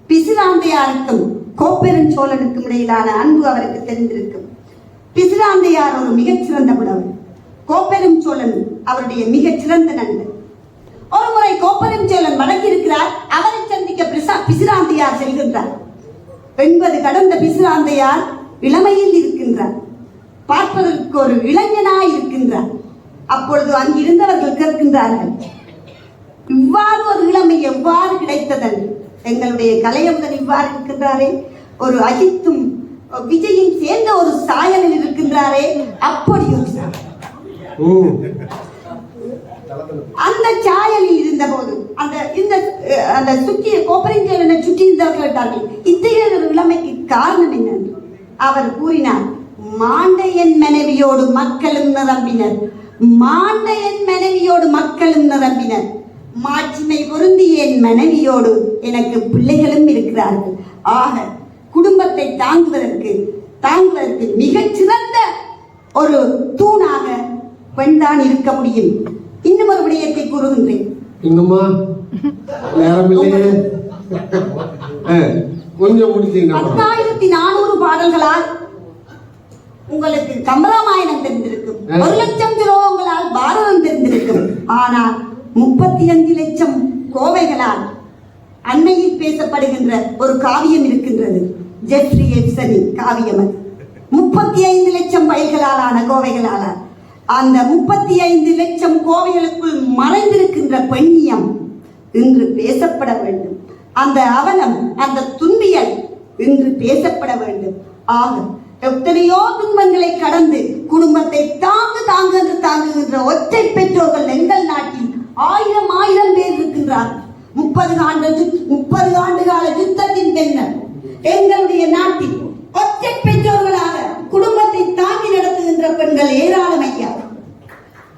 பிசிராந்தையாருக்கும் கோப்பெரும் சோழனுக்கும் இடையிலான அன்பு அவருக்கு தெரிந்திருக்கும். பிசிராந்தையார் ஒரு மிகச்சிறந்த புலவர், கோப்பெரும் சோழன் அவருடைய மிகச்சிறந்த நண்பர். ஒரு முறை கோப்பெரும் சோழன் வடக்கிருக்கிறார். அவரை சந்திக்க பிசிராந்தையார் செல்கின்றார். 80 கடந்த பிசிராந்தையார் இளமையில் இருக்கின்றார். பார்ப்பதற்கு ஒரு இளைஞனாய் இருக்கின்றார். அப்பொழுது அங்கிருந்தவர்கள் கேட்கின்றார்கள், இவ்வாறு ஒரு இளமை எவ்வாறு கிடைத்ததன்? எங்களுடைய கலையமுதன் இவ்வாறு இருக்கின்றாரே, ஒரு அஜித்தும் விஜயும் சேர்ந்த ஒரு சாயலில் இருக்கின்றாரே, அப்படி ஒரு அந்த சாயலில் இருந்த போது அந்த சுற்றி கோப்பரஞ்சேரனை சுற்றி இருந்தவர்கள் கேட்டார்கள், இத்தகைய ஒரு இளமைக்கு காரணம் என்ன? அவர் கூறினார், மாண்டையன் மனைவியோடு மக்களும் நிரம்பினர், மாண்டையன் மனைவியோடு மக்களும் நிரம்பினர், மாட்சிமை பொருந்திய என் மனைவியோடு எனக்கு பிள்ளைகளும் இருக்கிறார்கள். ஆக குடும்பத்தை தாங்குவதற்கு மிகச் சிறந்த ஒரு தூணாக பெண்தான் இருக்க முடியும். இன்னும் ஒரு விடயத்தை கூறுகின்றேன்.
இன்னுமா நேரம் இல்லையே, கொஞ்சம் முடிச்சீங்கன்னா
10,400 பாடல்களால் உங்களுக்கு கம்பராமாயணம் தெரிந்திருக்கும், 1,00,000 ஸ்லோகங்களால் பாரதம் தெரிந்திருக்கும். ஆனால் 35 லட்சம் கோவைகளால் அன்னையில் பேசப்படுகின்ற ஒரு காவியம் இருக்கின்றது. ஜெஃப்ரி எப்சனின் காவியம். 35 லட்சம் வயல்களாலான கோவைகளால அந்த 35 லட்சம் கோவைகளுக்குள் மறைந்திருக்கின்ற பெண்ணியம் இன்று பேசப்பட வேண்டும். அந்த அவலம், அந்த துன்பியல் இன்று பேசப்பட வேண்டும். ஆக எத்தனையோ துன்பங்களை கடந்து குடும்பத்தை தாங்குகின்ற ஒற்றை பெற்றோர்கள் எங்கள் நாட்டில் 1000 பேர் இருக்கின்றார். 30 ஆண்டு கால யுத்தத்தின் பின்னர் எங்களுடைய நாட்டில் ஒற்றை பெற்றோர்களாக குடும்பத்தை தாங்கி நடத்துகின்ற பெண்கள் ஏராளம் ஐயா.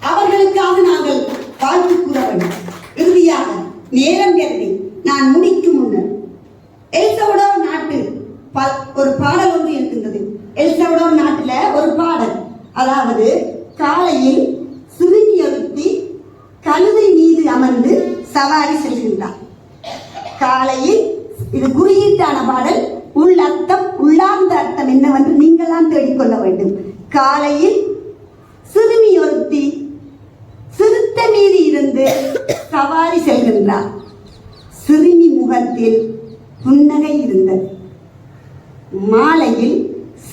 அவர்களுக்காக நாங்கள் வாழ்த்து கூற வேண்டும். இறுதியாக நேரம் கருதி நான் முடிக்கும் முன்னர் எல்சல்வடோர் நாட்டு ஒரு பாடல் ஒன்று இருக்கின்றது. எல்சல்வடோர் நாட்டில் ஒரு பாடல், அதாவது காலையில் சிறுமி ஒருத்தி கழுதை மீது அமர்ந்து சவாரி செல்கின்றார். காலையில் இது குறியீட்டான பாடல். உள்ளார்ந்த அர்த்தம் என்னவென்று நீங்கள் தான் தேடிக்கொள்ள வேண்டும். காலையில் சிறுமி ஒருத்தி சிறுத்தை மீது இருந்து சவாரி செல்கின்றார். சிறுமி முகத்தில் புன்னகை இருந்தது. மாலையில்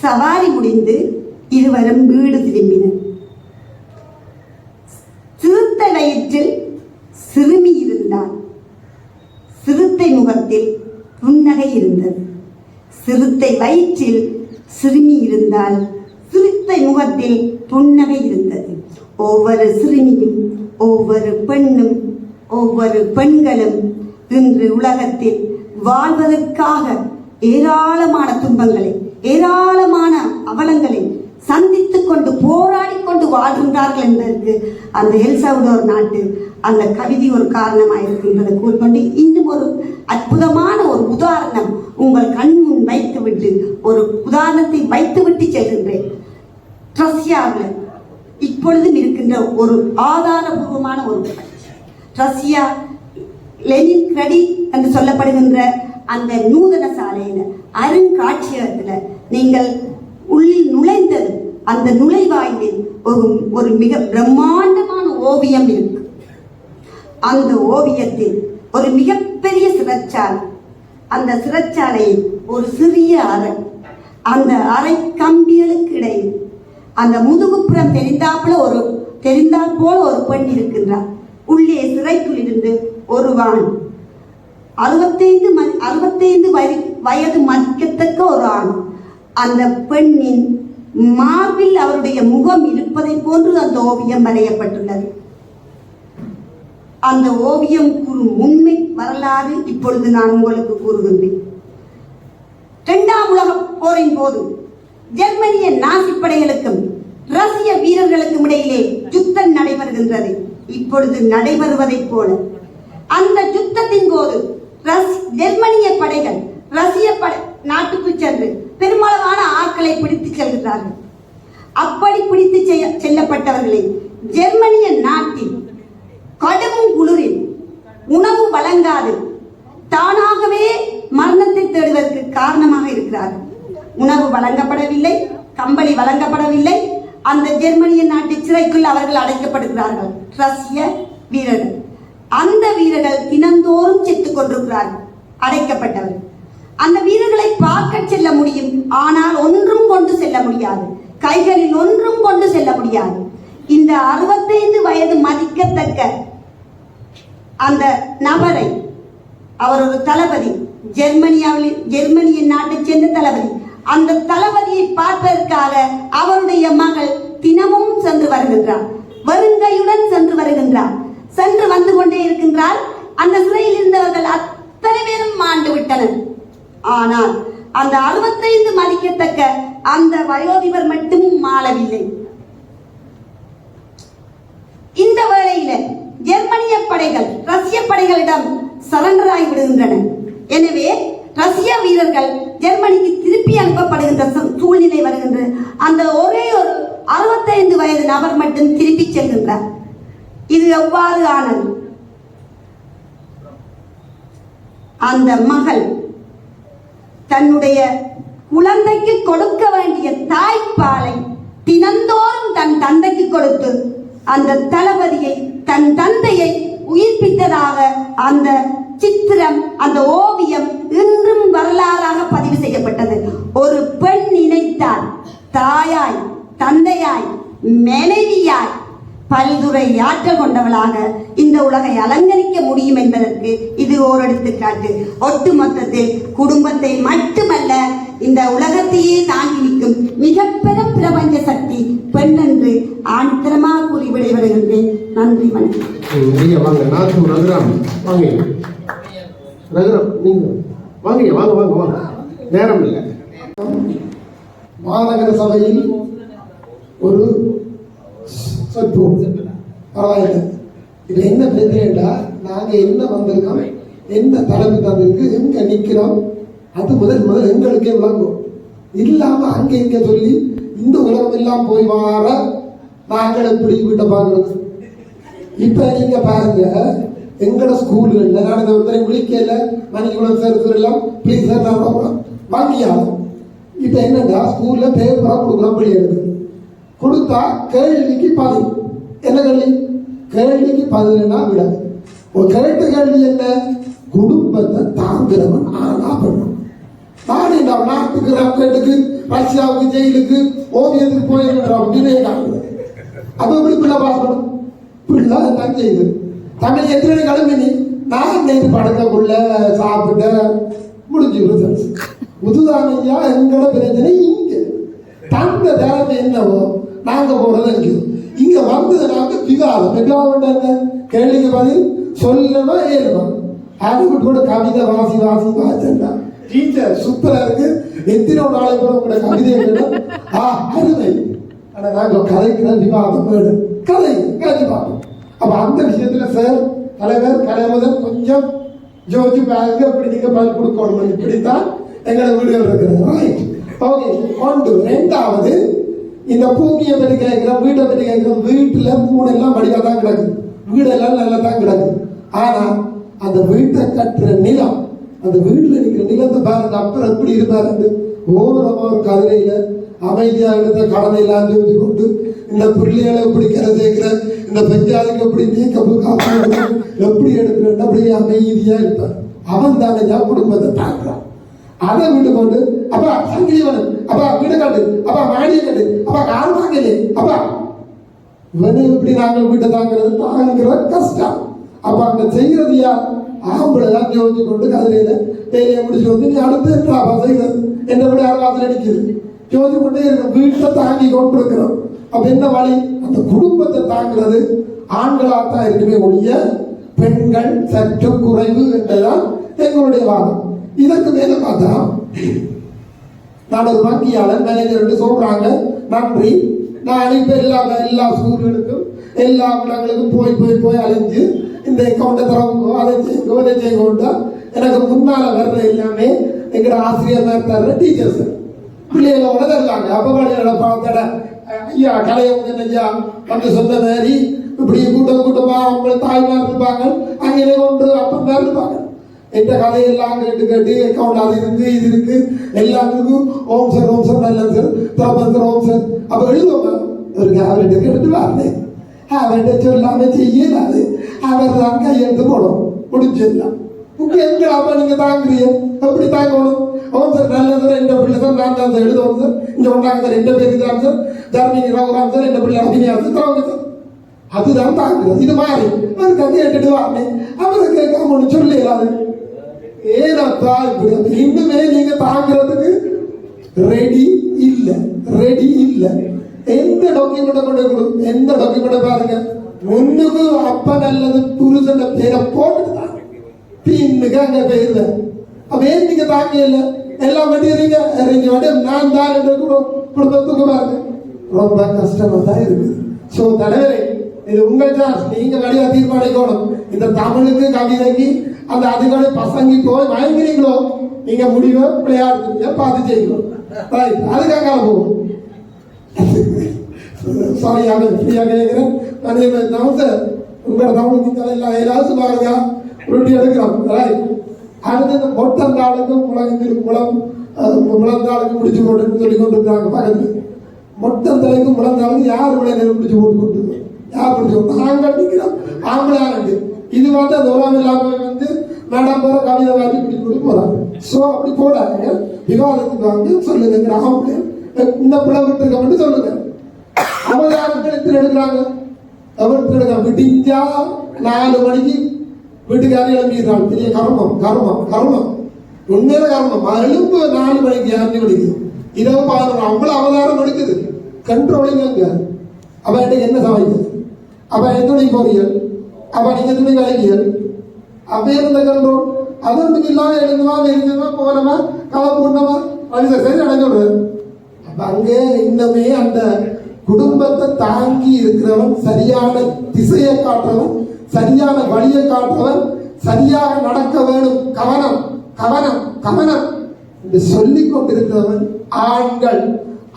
சவாரி முடிந்து இருவரும் வீடு திரும்பினர். சிறுத்தை வயிற்றில் சிறுமி இருந்தால் சிறுத்தை முகத்தில் புன்னகை இருந்தது. சிறுத்தை வயிற்றில் சிறுமி இருந்தால் சிறுத்தை முகத்தில் புன்னகை இருந்தது. ஒவ்வொரு சிறுமியும், ஒவ்வொரு பெண்ணும், ஒவ்வொரு பெண்களும் இன்று உலகத்தில் வாழ்வதற்காக ஏராளமான துன்பங்களை, ஏராளமான அவலங்களை சந்தித்துக் கொண்டு போராடி கொண்டு வாழ்கின்றார்கள் என்பதற்கு அந்த எல்சல்வடோர் நாட்டு அந்த கவிதை ஒரு காரணமாக இருக்கின்றதை கூறிக்கொண்டு இன்னும் ஒரு அற்புதமான ஒரு உதாரணம் உங்கள் கண் முன் வைத்துவிட்டு ஒரு உதாரணத்தை வைத்துவிட்டு செல்கின்றேன். ரஷ்யாவில் இப்பொழுதும் இருக்கின்ற ஒரு ஆதாரபூர்வமான ஒரு ரஷ்யா லெனின்கிராட் என்று சொல்லப்படுகின்ற அந்த நூதன சாலையில அருங்காட்சியகத்தில் நீங்கள் உள்ளில் நுழைந்தது அந்த நுழைவாயிலில் ஒரு மிக பிரம்மாண்டமான ஓவியம் இருக்கு. அந்த ஓவியத்தில் ஒரு மிகப்பெரிய சிறைச்சாலை, அந்த சிறைச்சாலையில் ஒரு சிறிய அறை, அந்த அறை கம்பிகளுக்கு இடையில் அந்த முதுகுப்புறம் தெரிந்தால் போல ஒரு பெண் இருக்கின்றார். உள்ளே சிறைக்குள் இருந்து ஒரு ஆண், 65 வயது மதிக்கத்தக்க ஒரு ஆண், அந்த பெண்ணின் மார்பில் அவருடைய முகம் இருப்பதை போன்று அந்த ஓவியம் வரையப்பட்டுள்ளது. அந்த ஓவியம் கூறும் உண்மை வரலாறு இப்பொழுது நான் உங்களுக்கு கூறுகின்றேன். 2ஆம் உலகப் போரின் போது ஜெர்மனிய நாசி படைகளுக்கும் ரஷ்ய வீரர்களுக்கும் இடையிலே யுத்தம் நடைபெறுகின்றது. இப்பொழுது நடைபெறுவதைப் போல அந்த யுத்தத்தின் போது ஜெர்மனிய படைகள் ரஷ்ய நாட்டுக்கு சென்று பெருமளவான ஆட்களை பிடித்து செல்கிறார்கள். அப்படி பிடித்து செல்லப்பட்டவர்களை ஜெர்மனிய நாட்டில் கடும் குளிரில் உணவு வழங்காது தானாகவே மரணத்தை தேடுவதற்கு காரணமாக இருக்கிறார்கள். உணவு வழங்கப்படவில்லை, கம்பளி வழங்கப்படவில்லை. அந்த ஜெர்மனிய நாட்டு சிறைக்குள் அவர்கள் அடைக்கப்படுகிறார்கள். ரஷ்ய வீரர்கள், அந்த வீரர்கள் தினந்தோறும் செத்துக் கொண்டிருக்கிறார்கள், அடைக்கப்பட்டவர்கள். அந்த வீரர்களை பார்க்க செல்ல முடியும், ஆனால் ஒன்றும் கொண்டு செல்ல முடியாது, கைகளில் ஒன்றும் கொண்டு செல்ல முடியாது. இந்த 65 வயது மதிக்கத்தக்க அந்த நபரை, அவர் ஒரு தளபதி, ஜெர்மனிய நாட்டைச் சேர்ந்த தளபதி. அந்த தளபதியை பார்ப்பதற்காக அவருடைய மகள் தினமும் சென்று வருகின்றார், வருங்கையுடன் சென்று வருகின்றார், சென்று வந்து கொண்டே இருக்கின்றார். அந்த சிறையில் இருந்தவர்கள் அத்தனை பேரும் மாண்டு விட்டனர். ஆனால் அந்த 65 மதிக்கத்தக்க அந்த வயோதிபர் மட்டும் மாளவில்லை. இந்த வேளையில ஜெர்மனிய படைகள் ரஷ்ய படைகளிடம் சரண்டர் ஆகி விடுகின்றன. எனவே ரஷ்ய வீரர்கள் ஜெர்மனிக்கு திருப்பி அனுப்பப்படுகின்ற சூழ்நிலை வருகின்ற அந்த ஒரே ஒரு 65 வயது நபர் மட்டும் திருப்பி செல்கின்றார். இது எவ்வாறு ஆனது? அந்த மகள் தன்னுடைய குழந்தைக்கு கொடுக்க வேண்டிய தாய்ப்பாலை தினந்தோறும் தன் தந்தைக்கு கொடுத்து அந்த தளபதியை, தன் தந்தையை உயிர்ப்பித்ததாக அந்த சித்திரம், அந்த ஓவியம் இன்றும் வரலாறாக பதிவு செய்யப்பட்டது. ஒரு பெண் நினைத்தால் தாயாய், தந்தையாய், மனைவியாய் பல்துறை ஆற்றல் கொண்டவளாக இந்த உலகை அலங்கரிக்க முடியும் என்பதற்கு இது ஓர் எடுத்துக்காட்டு. ஒட்டுமொத்தத்தில் குடும்பத்தை மட்டுமல்ல, இந்த உலகத்தையே தாங்கி நிற்கும் மிக பெரும் பிரபஞ்ச சக்தி பெண் என்று ஆணித்தரமாக கூறி விடைபெறுகின்றேன். நன்றி, வணக்கம்.
வாங்க நாத்தூர் ரகுராம், வாங்க ரகுராம், நீங்க வாங்க வாங்க வாங்க வாங்க, நேரம் இல்லை.
மாநகர சபையில் ஒரு பரவாயில்லை. இது என்ன பிரச்சனைடா, நாங்க என்ன வந்திருக்கோம், என்ன தலைமை தந்திருக்கு, எங்க நிக்கிறோம், அது முதல் எங்களுக்கே விளங்கும். இல்லாம அங்க இங்க சொல்லி இந்த உலகம் எல்லாம் போய் வார நாங்கள் எப்படி வீட்டை பார்க்கறது? இப்ப நீங்க பாருங்க, எங்கட ஸ்கூல்கள்ல நான் இந்த ஒருத்தரை விழிக்கல மணிக்குளம் சார் எல்லாம் ப்ளீஸ் சார் நான் வாங்கியாகும். இப்ப என்னடா, ஸ்கூல்ல பேப்பரா கொடுக்குறோம், பிள்ளைகளுக்கு கொடுத்தா கேள்விக்கு பதில். என்ன கேள்வி? கேள்விக்கு பதில்னா விட. ஒரு கேட்ட கேள்வி என்ன? குடும்பத்தை தாங்கிறவன் ஆனா பண்ணும். நான் இந்த நாட்டுக்கு ராக்கெட்டுக்கு ரஷ்யாவுக்கு ஜெயிலுக்கு ஓவியத்துக்கு போயிருக்கிறான் அப்படின்னு காட்டுவேன். அப்ப எப்படி பிள்ளை பாஸ் பண்ணும்? பிள்ளை தான் செய்யுது. தமிழ் எத்தனை கிளம்பினி நான் நேற்று படக்கக்குள்ள சாப்பிட்ட முடிஞ்சு விடுதல் முதுதானையா. எங்களோட பிரச்சனை இங்க தந்த தேவை என்னவோ நாங்க போறது இங்க. இங்க வந்தது நாங்க விவாதம். விவாதம் கேள்விக்கு பதில் சொல்லணும், ஏறணும். அது கூட கவிதை வாசி வாசி வாச்சா டீச்சர் சூப்பரா இருக்கு, எத்தனை நாளை கூட உங்களோட கவிதை வேணும், அருமை. ஆனா நாங்க கதைக்கிற விவாதம் வேணும், கதை பார்ப்போம். அப்ப அந்த விஷயத்துல சார் தலைவர் கலைமுதல் கொஞ்சம் ஜோதிச்சு பாருங்க, அப்படி நீங்க பதில் கொடுக்கணும். இப்படித்தான் எங்களை வீடுகள் இருக்கிறது. Right, okay. ஒன்று. ரெண்டாவது, இந்த பூமியை பற்றி கேட்கிறோம், வீட்டை பற்றி கேட்கிறோம். வீட்டுல மூணெல்லாம் வடிவா தான் கிடக்குது, வீடெல்லாம் நல்லா தான் கிடக்குது. ஆனா அந்த வீட்டை கட்டுற நிலம், அந்த வீட்டுல நிற்கிற நிலத்தை பாருங்க, அப்புறம் எப்படி இருப்பாரு. ஓரமா ஒரு கதிரையில அமைதியா இருந்த கடனை எல்லாம் ஜோதி கொண்டு இந்த பிள்ளைகளை எப்படி கரை சேர்க்கிற, இந்த பஞ்சாயத்துக்கு எப்படி நீக்கப்பு காப்பாற்ற, எப்படி எடுக்கிறேன் அப்படியே அமைதியா இருப்பார். அவன் தானே குடும்பத்தை தாக்குறான். அதை விட்டு கொண்டு அப்பா சங்கிலிவனன், அப்பா வீடு காட்டு, அப்பா மாடியை கட்டு, அப்பா கார் வாங்கலே, அப்பா இவனை எப்படி நாங்கள் வீட்டை தாங்கிறது தாங்கிற கஷ்டம். அப்ப அங்க செய்கிறது யார்? ஆம்பளை தான் ஜோதி கொண்டு கதிரையில வேலையை முடிச்சு வந்து நீ அடுத்து என்றாப்பா செய்கிறது என்ன விட யாராவது நிற்கிறது ஜோதி கொண்டே இருக்க வீட்டை தாங்கி கொண்டு இருக்கிறோம். அப்ப என்ன வழி? அந்த குடும்பத்தை தாங்கிறது ஆண்களாகத்தான் இருக்குமே ஒழிய பெண்கள் சற்று குறைவு என்றதான் எங்களுடைய வாதம். இதற்கு மேல பார்த்தா நான் ஒரு வங்கியாளர் மேனேஜர் சொல்றாங்க, நன்றி. நான் இப்ப எல்லா ஸ்கூல்களுக்கும் எல்லா இடங்களுக்கும் போய் அலைஞ்சு இந்த அக்கௌண்ட்டை தரவோ அதை செய்யோ எனக்கு முன்னால வர்ற எல்லாமே எங்கட ஆசிரியர் தர்ற டீச்சர்ஸ். பிள்ளைகளோட தருவாங்க. அப்ப பள்ளியோட பார்த்தட ஐயா கலையை ஐயா வந்து சொன்ன மாதிரி இப்படி கூட்டமா அவங்க தாய்மார் இருப்பாங்க, அங்கே ஒன்று அப்பா இருப்பாங்க. எந்த கதையெல்லாம் கேட்டு அக்கௌண்ட் அது இருக்கு இது இருக்கு எல்லாத்துக்கும் ஓம் சார் நல்ல சார் திரௌபதி ஓம் சார் அப்ப எழுதுவாங்க. அவர்கிட்ட எடுத்து வரல, அவர்கிட்ட சொல்லாம செய்யலாது, அவர் தான் கையெழுத்து போடும் முடிச்சிடலாம். உங்க எங்க அப்ப நீங்க தாங்குறீங்க, எப்படி தாங்கணும்? ஓம் சார் நல்ல சார் எந்த பிள்ளை சார் நான் தான் சார் எழுதுவோம் சார் இங்க ஒன்றாங்க சார் எந்த பேருக்கு தான் சார் ஜர்மனி ரகுராம் சார் எந்த பிள்ளை அபிநயா சார் அதுதான் தாங்குறது. இது மாதிரி அவருக்கு அங்கே கேட்டுட்டு வாங்க, அவரை கேட்காம ஒன்று சொல்லலாது. ஏனப்பா இப்படி இன்னுமே நீங்க தாங்கிறதுக்கு ரெடி இல்ல. எந்த டாக்குமெண்ட் கொண்டு கொடு, எந்த டாக்குமெண்ட் பாருங்க, முன்னுக்கு அப்ப நல்லது புருஷன் பேரை போட்டுதான் பின்னுக்கு அங்க போயிருந்த. அப்ப ஏன் நீங்க தாங்க இல்ல, எல்லாம் வண்டியறீங்க நான் தான் என்று குடும்பத்துக்கு பாருங்க, ரொம்ப கஷ்டமா தான் இருக்குது. சோ தலைவரே, இது உங்கள் சார்ஜ், நீங்க வழியா தீர்மானிக்கணும். இந்த தமிழுக்கு கவிதைக்கு அந்த அதுகளை பசங்கி போய் வாங்கிக்கிறீங்களோ நீங்க முடிவை விளையாடுறீங்க பார்த்து செய்யணும். அதுக்காக போகும். சாரியாக ஃப்ரீயாக கேட்கிறேன். உங்களோட தமிழுக்கு எல்லாம் ஏதாவது பாருங்க உருட்டி எடுக்கிறோம். அடுத்து இந்த மொட்டந்தாளுக்கும் முழந்தாளுக்கு முடிச்சு போட்டுன்னு சொல்லி கொண்டிருக்கிறாங்க பக்கத்துல. மொட்டந்தலைக்கும் முழந்தாளுக்கும் யார் விளையாட முடிச்சு போட்டு கொண்டு யார் முடிச்சு நாங்கள் நிற்கிறோம் ஆம்பளையாண்டு. இது வந்து அந்த உரம் இல்லாம வந்து மேடம் போற கவிதை வாங்கி பிடிச்சி கொண்டு போறாங்க. சோ அப்படி போடாங்க, விவாதத்துக்கு வாங்கி சொல்லுங்க ஆம்பளை இந்த பிள்ளை விட்டு இருக்க சொல்லுங்க. அவதாரங்கள் எத்தனை எடுக்கிறாங்க, விடிஞ்சா 4 மணிக்கு வீட்டுக்காரே எழுப்பிடுறாங்க. பெரிய கர்மம் உண்மையில கர்மம். எலும்பு 4 மணிக்கு 5 மணிக்கு இரவு 11 அவ்வளவு அவதாரம் எடுக்குது. கண்ட்ரோலிங்க. அவ என்ன சமைக்குது, அவ எத்தனை போறீர்கள், அவ நீங்க எத்தனை கலைஞர்கள் அப்ப இருந்த கண்ட்ரோல். அது ஒன்றும் இல்லாம எழுந்தமா போனமா கலப்பு உண்ணமா மனித சரி அடைஞ்சுடுறது. அப்ப அங்கே இன்னமே அந்த குடும்பத்தை தாங்கி இருக்கிறவன், சரியான திசையை காட்டுறவன், சரியான வழியை காட்டுறவன், சரியாக நடக்க வேணும், கவனம் என்று சொல்லிக் கொண்டிருக்கிறவன் ஆண்கள்.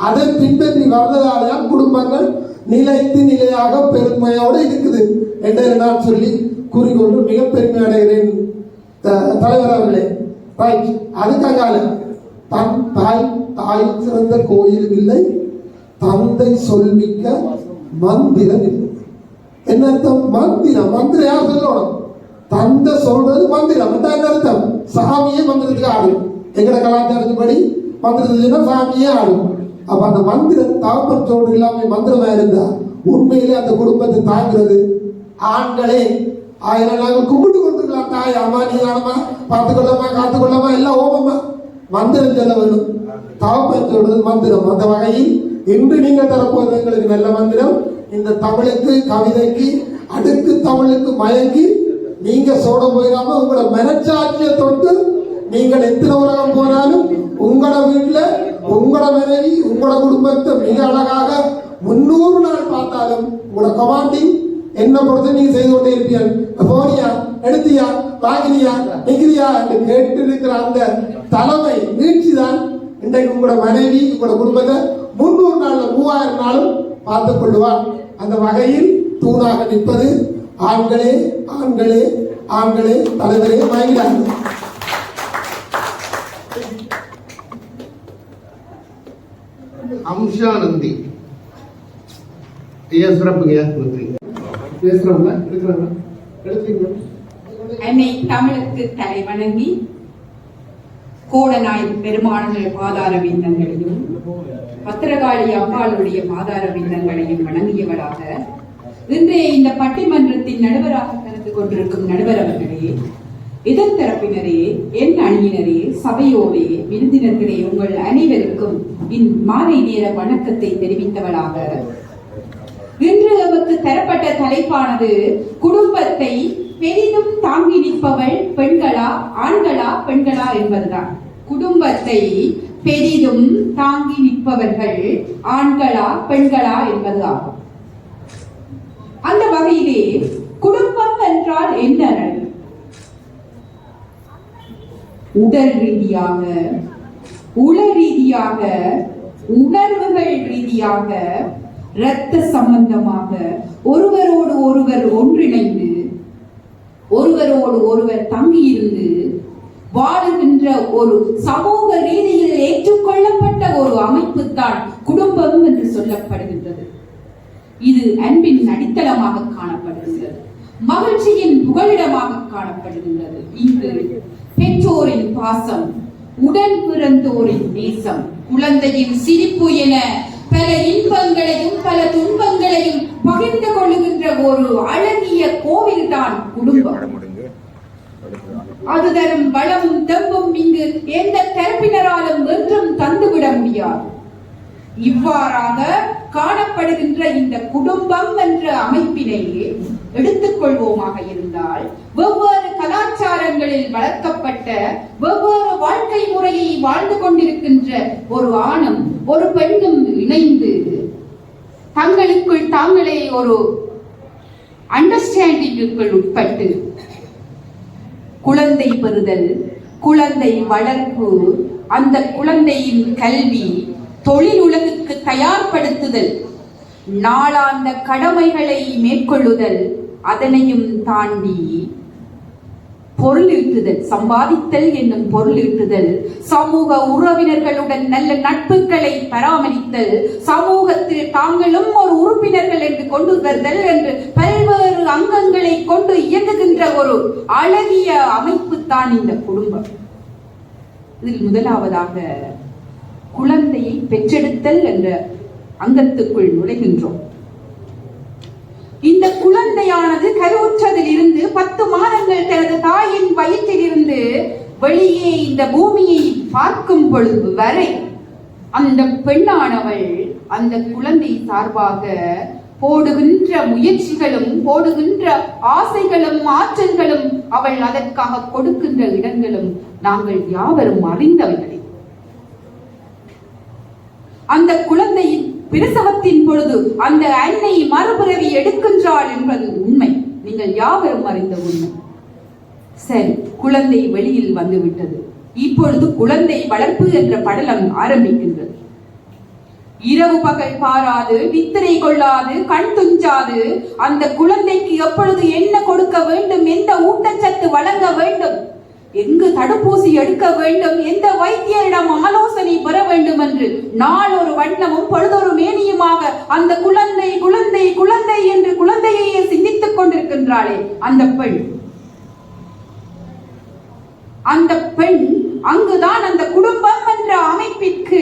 அதை பின்பற்றி வர்றதால்தான் குடும்பங்கள் நிலையாக பெருமையோடு இருக்குது என்று நான் சொல்லி கூறிக்கொண்டு மிக பெருமை அடைகிறேன் தலைவர் அவர்களே. அதுக்காக தன் தாய் சிறந்த கோயில் இல்லை, தந்தை சொல்மிக்க மந்திரம் இல்லை. என்ன அர்த்தம்? மந்திரம் யார் சொல்லணும்? தந்தை சொல்றது மந்திரம். என்ன அர்த்தம்? சாமியே மந்திரத்துக்கு ஆடும். எங்கட கலாச்சாரத்தின்படி மந்திரத்துக்கு சாமியே ஆடும். அப்ப அந்த மந்திரம் தாப்பற்றோடு இல்லாம மந்திரமா இருந்தா உண்மையிலே அந்த குடும்பத்தை தாங்கிறது ஆண்களே. ஆயிரம் நாங்கள் கும்பிட்டு கொண்டிருக்கலாம், தாய் அம்மா நீ ஆனமா பார்த்துக்கொள்ளமா காத்துக்கொள்ளமா எல்லாம் ஓமமா. மந்திரம் சொல்ல வேணும், தாப்பற்றோடு மந்திரம். அந்த வகையில் இன்று நீங்க தரப்போது எங்களுக்கு நல்ல மந்திரம். இந்த தமிழுக்கு கவிதைக்கு அடுக்கு தமிழுக்கு மயங்கி நீங்க சோட போயிடாம உங்களோட மனச்சாட்சியை தொட்டு நீங்கள் எத்தனை உலகம் போனாலும் உங்களோட வீட்டுல உங்களோட மனைவி உங்களோட குடும்பத்தை மிக அழகாக 300 நாள் பார்த்தாலும் உங்களோட கமாண்டிங் என்ன பொறுத்து நீங்க செய்து கொண்டே இருப்பீர்கள். போனியா, எடுத்தியா, வாங்கினியா, நிகிரியா என்று கேட்டு இருக்கிற அந்த தலைமை நீட்சி தான் இன்றைக்கு உங்களோட மனைவி உங்களோட குடும்பத்தை 300 நாள்ல 3000 நாளும் பார்த்துக் கொள்ளுவார். அந்த வகையில் தூணாக நிற்பது ஆண்களே ஆண்களே ஆண்களே தலைவரே வாங்கினார்கள்.
அம்சானந்தி ஐயா சிறப்புங்க. பேசுறவங்க இருக்கிறாங்க
என்னை தமிழுக்கு தலை வணங்கி கோடநாய் பெருமானுடைய பாதார விந்தங்களையும் பத்திரகாளி அம்பாளுடைய பாதார விந்தங்களையும் வணங்கியவராக இன்றைய இந்த பட்டிமன்றத்தின் நடுவராக கலந்து கொண்டிருக்கும் நடுவர் அவர்களே, எதிர் தரப்பினரே, என் அணியினரே, சபையோரே, விருந்தினர்களே, உங்கள் அனைவருக்கும் மாலை நேர வணக்கத்தை தெரிவித்தவளாக இன்று நமக்கு தரப்பட்ட தலைப்பானது குடும்பத்தை பெரிதும் தாங்கி நிற்பவள் பெண்களா ஆண்களா பெண்களா என்பதுதான். குடும்பத்தை பெரிதும் தாங்கி நிற்பவர்கள் ஆண்களா பெண்களா என்பது ஆகும். அந்த வகையிலே குடும்பம் என்றால் என்ன? உடல் ரீதியாக உள ரீதியாக, உணர்வுகள் ரீதியாக, இரத்த சம்பந்தமாக ஒருவரோடு ஒருவர் ஒன்றிணைந்து ஒருவரோடு ஒருவர் தங்கியிருந்து வாழுகின்ற ஒரு சமூக ரீதியில் ஏற்றுக்கொள்ளப்பட்ட ஒரு அமைப்பு தான் குடும்பம் என்று சொல்லப்படுகின்றது. இது அன்பின் அடித்தளமாக காணப்படுகின்றது, மகிழ்ச்சியின் புகலிடமாக காணப்படுகின்றது. இங்கு பெற்றோரின் பாசம், உடன் பிறந்தோரின் நேசம், குழந்தையின் சிரிப்பு என பல இன்பங்களையும் பல துன்பங்களையும் பகிர்ந்து கொள்ளுகின்ற ஒரு அழகிய கோவில் தான் குடும்பம். அது தரும் பலமும் தெம்பும் இங்கு எந்த தரப்பினராலும் என்றும் தந்துவிட முடியாது. இவ்வாறாக காணப்படுகின்ற இந்த குடும்பம் என்ற அமைப்பினை எடுத்துக்கொள்வோமாக இருந்தால், வெவ்வேறு கலாச்சாரங்களில் வளர்க்கப்பட்ட வெவ்வேறு வாழ்க்கை முறையை வாழ்ந்து கொண்டிருக்கின்ற ஒரு ஆணும் ஒரு பெண்ணும் இணைந்து தங்களுக்குள் தாங்களே ஒரு அண்டர்ஸ்டாண்டிங்குக்குள் உட்பட்டு குழந்தை பெறுதல், குழந்தை வளர்ப்பு, அந்த குழந்தையின் கல்வி, தொழில் உலகுக்கு தயார்படுத்துதல், நாளாந்த கடமைகளை மேற்கொள்ளுதல், அதனையும் தாண்டி பொருளீட்டுதல், சம்பாதித்தல் என்னும் பொருளீட்டுதல், சமூக உறவினர்களுடன் நல்ல நட்புகளை பராமரித்தல், சமூகத்தில் தாங்களும் ஒரு உறுப்பினர்கள் என்று கொண்டு வருதல் என்று பல்வேறு அங்கங்களை கொண்டு இயங்குகின்ற ஒரு அழகிய அமைப்பு தான் இந்த குடும்பம். இதில் முதலாவதாக குழந்தையை பெற்றெடுத்தல் என்ற அங்கத்துக்குள் நுழைகின்றோம். இந்த குழந்தையானது கருவுற்றதில் இருந்து 10 மாதங்கள் தனது தாயின் வயிற்றில் இருந்து வெளியே இந்த பூமியை பார்க்கும் பொழுது வரை அந்த பெண்ணானவள் அந்த குழந்தை சார்பாக போடுகின்ற முயற்சிகளும் போடுகின்ற ஆசைகளும் ஆற்றல்களும் அவள் அதற்காக கொடுக்கின்ற இடங்களும் நாங்கள் யாவரும் அறிந்தவர்களே. அந்த குழந்தையின் பிரசவத்தின் பொழுது அந்த அன்னை மறுபிறவி எடுக்கின்றாள் என்பது உண்மை, நீங்கள் யாவரும் அறிந்த உண்மை. சரி, குழந்தை வெளியில் வந்துவிட்டது. இப்பொழுது குழந்தை வளர்ப்பு என்ற படலம் ஆரம்பிக்கின்றது. இரவு பகல் பாராது, நித்திரை கொள்ளாது, கண் துஞ்சாது அந்த குழந்தைக்கு எப்பொழுது என்ன கொடுக்க வேண்டும், எந்த ஊட்டச்சத்து வழங்க வேண்டும், எங்கு தடுப்பூசி எடுக்க வேண்டும், எந்த வைத்தியரிடம் ஆலோசனை பெற வேண்டும் என்று நாள் ஒரு வண்ணமும் பொழுதொரு மேனியுமாக அந்த குழந்தை குழந்தை குழந்தை என்று குழந்தையே சிந்தித்துக் கொண்டிருக்கின்றாளே அந்த பெண். அந்த பெண் அங்குதான் அந்த குடும்பம் என்ற அமைப்பிற்கு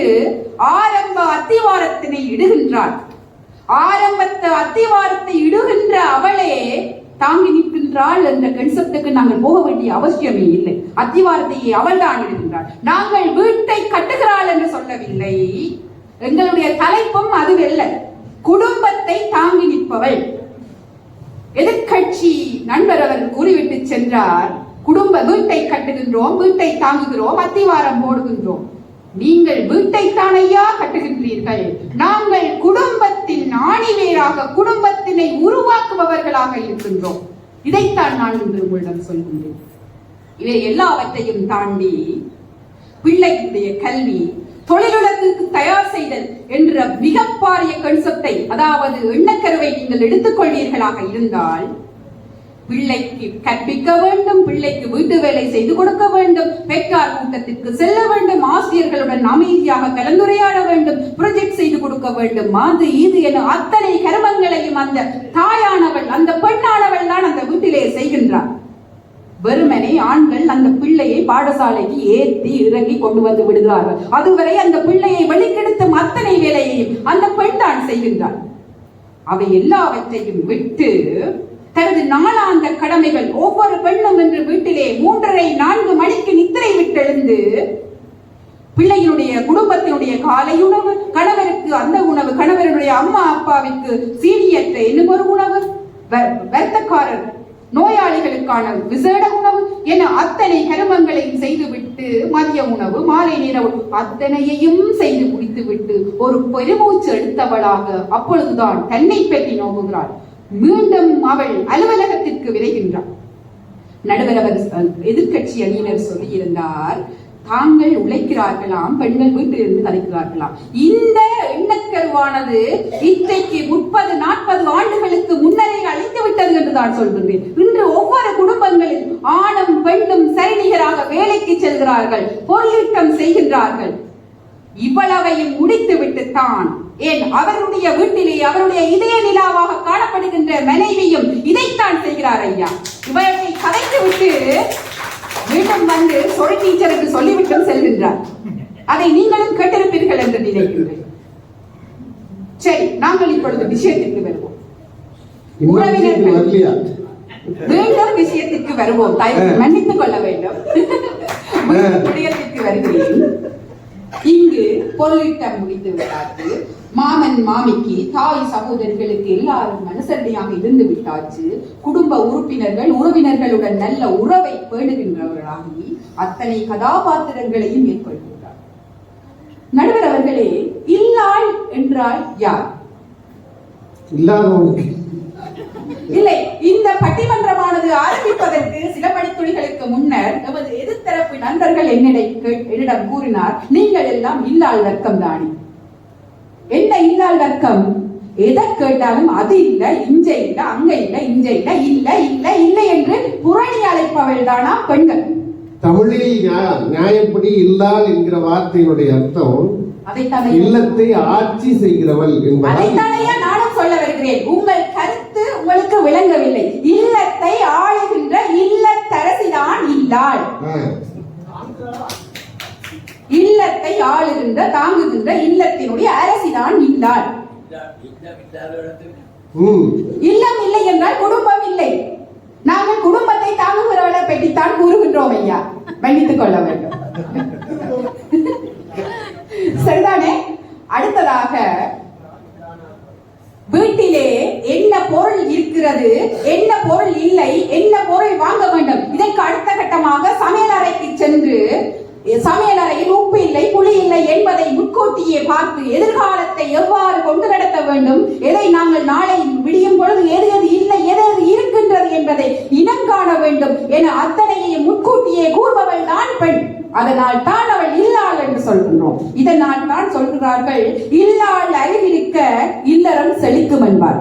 ஆரம்ப அத்திவாரத்தினை இடுகின்றாள். ஆரம்பத்து அத்திவாரத்தை இடுகின்ற அவளே தாங்கி நிற்கின்றாள் என்ற கன்செப்டுக்கு நாங்கள் போக வேண்டிய அவசியமே இல்லை. அத்திவாரத்தையே அவள் தான் இடுகின்றாள். நாங்கள் வீட்டை கட்டுகிறாள் என்று சொல்லவில்லை. எங்களுடைய தலைப்பும் அதுவல்ல. குடும்பத்தை தாங்கி நிற்பவள். எதிர்கட்சி நண்பர் அவர் கூறிவிட்டு சென்றார், குடும்ப வீட்டை கட்டுகின்றோம், வீட்டை தாங்குகிறோம், அத்திவாரம் போடுகின்றோம். நீங்கள் வீட்டைத்தானையா கட்டுகின்றீர்கள், நாங்கள் குடும்பத்தின் ஆணிவேராக குடும்பத்தினை உருவாக்குபவர்களாக இருக்கின்றோம். இதைத்தான் நான் இன்று உங்களிடம் சொல்கின்றேன். இவை எல்லாவற்றையும் தாண்டி பிள்ளைகளுடைய கல்வி, தொழிலுலகுக்கு தயார் செய்தல் என்ற மிக பாரிய கன்செப்டை, அதாவது எண்ணக்கருவை நீங்கள் எடுத்துக்கொள்வீர்களாக இருந்தால், பிள்ளைக்கு கற்பிக்க வேண்டும், பிள்ளைக்கு வீட்டு வேலை செய்து கொடுக்க வேண்டும், பெற்றார் கூட்டத்திற்கு செல்ல வேண்டும், ஆசிரியர்களுடன் அமைதியாக கலந்துரையாட வேண்டும், ப்ரொஜெக்ட் செய்து கொடுக்க வேண்டும், அது இது என அத்தனை கர்மங்களையும் அந்த தாயானவள், அந்த பெண்ணானவள் தான் அந்த வீட்டிலே செய்கின்றார். வெறுமனே ஆண்கள் அந்த பிள்ளையை பாடசாலைக்கு ஏற்றி இறங்கி கொண்டு வந்து விடுகிறார்கள். அதுவரை அந்த பிள்ளையை வெளிக்கெடுத்தும் அத்தனை வேலையையும் அந்த பெண் தான் செய்கின்றார். அவை எல்லாவற்றையும் விட்டு தனது நாளாந்த கடமைகள், ஒவ்வொரு பெண்ணும் என்று வீட்டிலே 3:30-4 மணிக்கு நித்திரை விட்டெழுந்து பிள்ளையினுடைய குடும்பத்தினுடைய காலை உணவு, கணவருக்கு அந்த உணவு, கணவருடைய அம்மா அப்பாவிற்கு சீனியற்ற இன்னும் ஒரு உணவு, வருத்தக்காரர் நோயாளிகளுக்கான விசேட உணவு என அத்தனை கருமங்களையும் செய்துவிட்டு மதிய உணவு, மாலை நேர அத்தனையையும் செய்து முடித்துவிட்டு ஒரு பெருமூச்சு எடுத்தவளாக அப்பொழுதுதான் தன்னை பற்றி நோக்குகிறாள். மீண்டும் அவள் அலுவலகத்திற்கு விரைகின்றாள். நடுவர் அவர் எதிர்கட்சி அணியினர் சொல்லியிருந்தார், தாங்கள் உழைக்கிறார்களாம், பெண்கள் வீட்டிலிருந்து கதைக்கிறார்களாம். இந்த எண்ணக்கருவானது இன்றைக்கு 30-40 ஆண்டுகளுக்கு முன்னரே அழித்து விட்டது என்று தான் சொல்கின்றேன். இன்று ஒவ்வொரு குடும்பங்களில் ஆணும் பெண்ணும் சரிநிகராக வேலைக்கு செல்கிறார்கள், பொருளீட்டம் செய்கின்றார்கள். இவ்வளவையும் முடித்துவிட்டு தான் ஏன் அவருடைய வீட்டிலே அவருடைய இதய நிலாவாக காணப்படுகின்ற மனைவியும் இதைத்தான் செய்கிறார் ஐயா. இவரை கதைத்து விட்டு மீண்டும் வந்து சொல் டீச்சருக்கு சொல்லிவிட்டும் செல்கின்றார். அதை நீங்களும் கேட்டிருப்பீர்கள் என்று நினைக்கிறேன். சரி, நாங்கள் இப்பொழுது விஷயத்திற்கு வருவோம்.
வரலையா?
மீண்டும் விஷயத்திற்கு வருவோம். மன்னித்துக் கொள்ள வேண்டும். விடயத்திற்கு வருகிறேன். இங்கு பொருளீட்டம் முடித்து விட்டாச்சு. மாமன் மாமிக்கு தாய் சகோதரிகளுக்கு எல்லாரும் மனசரடியாக இருந்து விட்டாச்சு. குடும்ப உறுப்பினர்கள் உறவினர்களுடன் நல்ல உறவை பேணுகின்றவர்களாகி அத்தனை கதாபாத்திரங்களையும் மேற்கொள்கின்றார். நடுவர் அவர்களே, இல்லாள் என்றால் யார்?
இல்லாதவனுக்கு
இல்லை. இந்த பட்டிமன்றமானது ஆரம்பிப்பதற்கு சில மணித்துளிகளுக்கு முன்னர் நமது எதிர்த்தரப்பு நண்பர்கள் என்னிடம் கூறினார், நீங்கள் எல்லாம் இல்லாள் வர்க்கம் தானே. என்ன இல்லாள் வர்க்கம்? எதை கேட்டாலும் அது இல்ல, இஞ்ச இல்ல, அங்க இல்ல, இஞ்ச இல்ல, இல்ல இல்ல இல்லை என்று புரணி அழைப்பவள் தானா பெண்கள்?
தமிழில் நியாயப்படி இல்லாள் என்கிற வார்த்தையினுடைய அர்த்தம் இல்லத்தை ஆட்சி செய்கிறவள்
என்பதால் நானும் சொல்ல வருகிறேன். உங்கள் கருத்து உங்களுக்கு விளங்கவில்லை. இல்லத்தை ஆளுகின்ற இல்லத்தரசிதான் இல்லாள். இல்லத்தை ஆளுகின்ற தாங்குகின்ற இல்லத்தினுடைய அரசிதான் இல்லாள். இல்லம் இல்லை என்றால் குடும்பம் இல்லை. நாங்கள் குடும்பத்தை தாங்குகிறவளை பற்றித்தான் கூறுகின்றோம் ஐயா, மன்னித்துக் கொள்ள வேண்டும். சரிதானே? அடுத்ததாக, வீட்டிலே என்ன பொருள் இருக்கிறது, என்ன பொருள் இல்லை, என்ன பொருள் வாங்க வேண்டும், இதற்கு அடுத்த கட்டமாக சமையலறைக்கு சென்று சமையலறையில் உப்பு இல்லை புளி இல்லை என்பதை முன்கூட்டியே பார்த்து எதிர்காலத்தை எவ்வாறு கொண்டு நடத்த வேண்டும், எதை நாங்கள் நாளை விடியும் பொழுது எது எது இல்லை எது எது இருக்கின்றது என்பதை இனங்காண வேண்டும் என அத்தனையை முன்கூட்டியே கூறுபவள் தான் பெண். அதனால் தான் அவள் இல்லாள் என்று சொல்கின்றோம். இதனால் தான் சொல்கிறார்கள், இல்லாள் அருகிருக்க இல்லறம் செழிக்கும் என்பார்.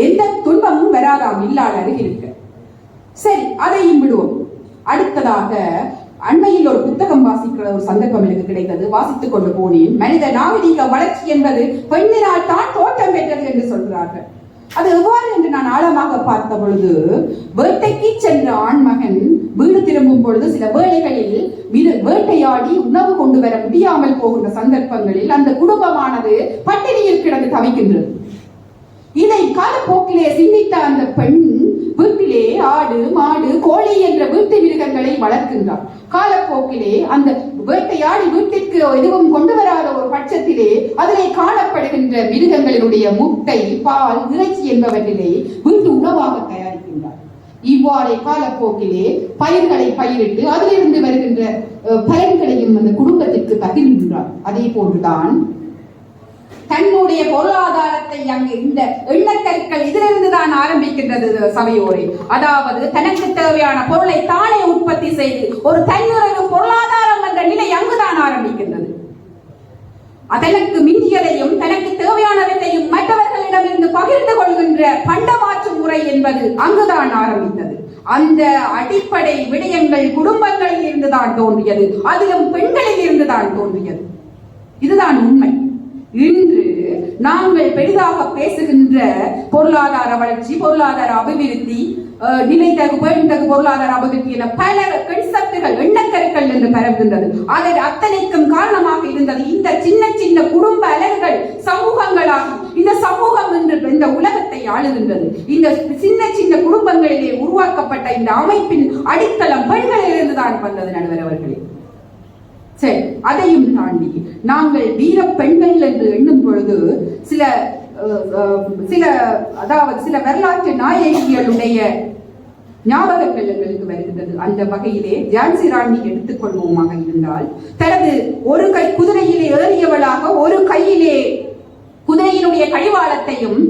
எந்த துன்பமும் வராதாம் இல்லாள் அருகிருக்க. சரி, அதையும் விடுவோம். அடுத்ததாக, அண்மையில் ஒரு புத்தகம் வாசிக்கிற ஒரு சந்தர்ப்பம் எனக்கு கிடைத்தது. வாசித்துக் கொண்டு போனேன். மனித நாகரிக வளர்ச்சி என்பது பெண்ணினால் தான் தோற்றம் பெற்றது என்று சொல்கிறார்கள். அது எவ்வாறு என்று நான் ஆழமாக பார்த்த பொழுது, வேட்டைக்கு சென்ற ஆண்மகன் வீடு திரும்பும் பொழுது சில வேளைகளில் வேட்டையாடி உணவு கொண்டு வர முடியாமல் போகின்ற சந்தர்ப்பங்களில் அந்த குடும்பமானது பட்டினியில் கிடந்து தவிக்கின்றது. இதை காலப்போக்கிலே சிந்தித்த அந்த பெண் வீட்டிலே ஆடு மாடு கோழி என்ற வீட்டு மிருகங்களை வளர்க்கின்றார். காலப்போக்கிலே அந்த வேட்டையாடி வீட்டிற்கு எதுவும் கொண்டு வராத ஒரு பட்சத்திலே அதிலே காணப்படுகின்ற மிருகங்களினுடைய முட்டை பால் இறைச்சி என்பவற்றிலே வீட்டு உணவாக தயாரிக்கின்றார். இவ்வாறே காலப்போக்கிலே பயிர்களை பயிரிட்டு அதிலிருந்து வருகின்ற பலன்களையும் அந்த குடும்பத்திற்கு பகிர்கின்றார். அதே போன்றுதான் தன்னுடைய பொருளாதாரத்தை அங்கு இந்த எண்ணக்கற்கள் இதிலிருந்து தான் ஆரம்பிக்கின்றது சபையோரே. அதாவது தனக்கு தேவையான பொருளை தானே உற்பத்தி செய்து ஒரு தன்னுறவு பொருளாதாரம் என்ற நிலை அங்குதான் ஆரம்பிக்கின்றது. அதற்கு மிஞ்சியதையும் தனக்கு தேவையானவற்றையும் மற்றவர்களிடமிருந்து பகிர்ந்து கொள்கின்ற பண்டமாற்று முறை என்பது அங்குதான் ஆரம்பித்தது. அந்த அடிப்படை விடயங்கள் குடும்பங்களில் இருந்துதான் தோன்றியது, அதிலும் பெண்களில் இருந்துதான் தோன்றியது. இதுதான் உண்மை. இன்று நாங்கள் பெரிதாக பேசுகின்ற பொருளாதார வளர்ச்சி, பொருளாதார அபிவிருத்தி, நிலைத்தகு பேண்டகு பொருளாதார அபிவிருத்தி என பல கன்செப்டுகள் எண்ணக்கருக்கள் என்று பரவுகின்றது. அதை அத்தனைக்கும் காரணமாக இருந்தது இந்த சின்ன சின்ன குடும்ப அலகுகள் சமூகங்களாகி இந்த சமூகம் என்று இந்த உலகத்தை ஆளுகின்றது. இந்த சின்ன சின்ன குடும்பங்களிலே உருவாக்கப்பட்ட இந்த அமைப்பின் அடித்தளம் பெண்களிலிருந்து தான் வந்தது. நடுவர் அவர்களே, சரி, அதையும் தாண்டி நாங்கள் வீர பெண்கள் என்று எண்ணும் பொழுது சில வரலாற்று நாயகிகளுடைய ஞாபகங்கள் எங்களுக்கு வருகின்றது. அந்த வகையிலே ஜான்சி ராணி எடுத்துக்கொள்வோமாக இருந்தால், தனது ஒரு கை குதிரையிலே ஏறியவளாக ஒரு கையிலே குதிரையினுடைய கடிவாளத்தையும்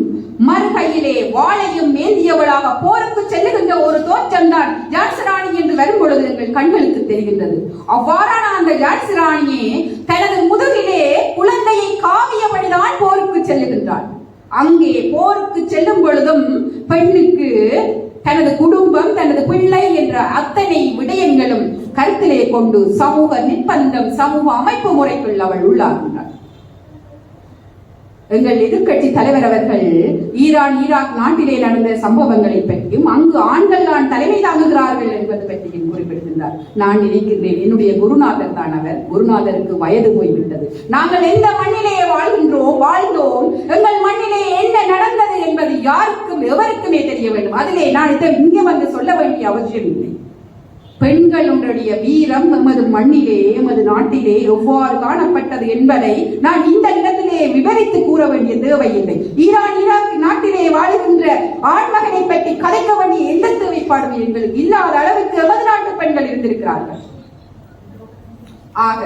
மறு கையில் கைகளிலே வாளையும் மேந்தியவளாக போருக்கு செல்லுகின்ற ஒரு தோற்றம்தான் ஜான்சி ராணி என்று வரும் பொழுது எங்கள் கண்களுக்கு தெரிகின்றது. அவ்வாறான அந்த ஜான்சி ராணியே தனது முதுகிலே குழந்தையை காவியபடிதான் போருக்கு செல்லுகின்றாள். அங்கே போருக்கு செல்லும் பொழுதும் பெண்ணுக்கு தனது குடும்பம், தனது பிள்ளை என்ற அத்தனை விடயங்களும் கருத்திலே கொண்டு சமூக நிர்பந்தம், சமூக அமைப்பு முறைக்குள் அவள் உள்ளாகின்றாள். எங்கள் எதிர்கட்சி தலைவர் அவர்கள் ஈராக் நாட்டிலே நடந்த சம்பவங்களை பற்றியும் அங்கு ஆண்கள் தான் தலைமை தாங்குகிறார்கள் என்பது பற்றியும் குறிப்பிடுகின்றார். நான் நினைக்கின்றேன், என்னுடைய குருநாதர் தான் அவர். குருநாதருக்கு வயது போய்விட்டது. நாங்கள் எந்த மண்ணிலே வாழ்ந்தோம், எங்கள் மண்ணிலே என்ன நடந்தது என்பது யாருக்கும் எவருக்குமே தெரிய வேண்டும். அதிலே நான் இதை இங்கே வந்து சொல்ல வேண்டிய அவசியம் இல்லை. பெண்களுடைய வீரம் எமது மண்ணிலே, எமது நாட்டிலே எவ்வாறு காணப்பட்டது என்பதை நான் இந்த இடத்திலே விவரித்து கூற வேண்டிய தேவையில்லை. ஈராக் நாட்டிலே வாழுகின்ற ஆண்மகனை பற்றி கதைக்க வேண்டிய எந்த தேவைப்பாடும் எங்களுக்கு இல்லாத அளவுக்கு எமது நாட்டு பெண்கள் இருந்திருக்கிறார்கள். ஆக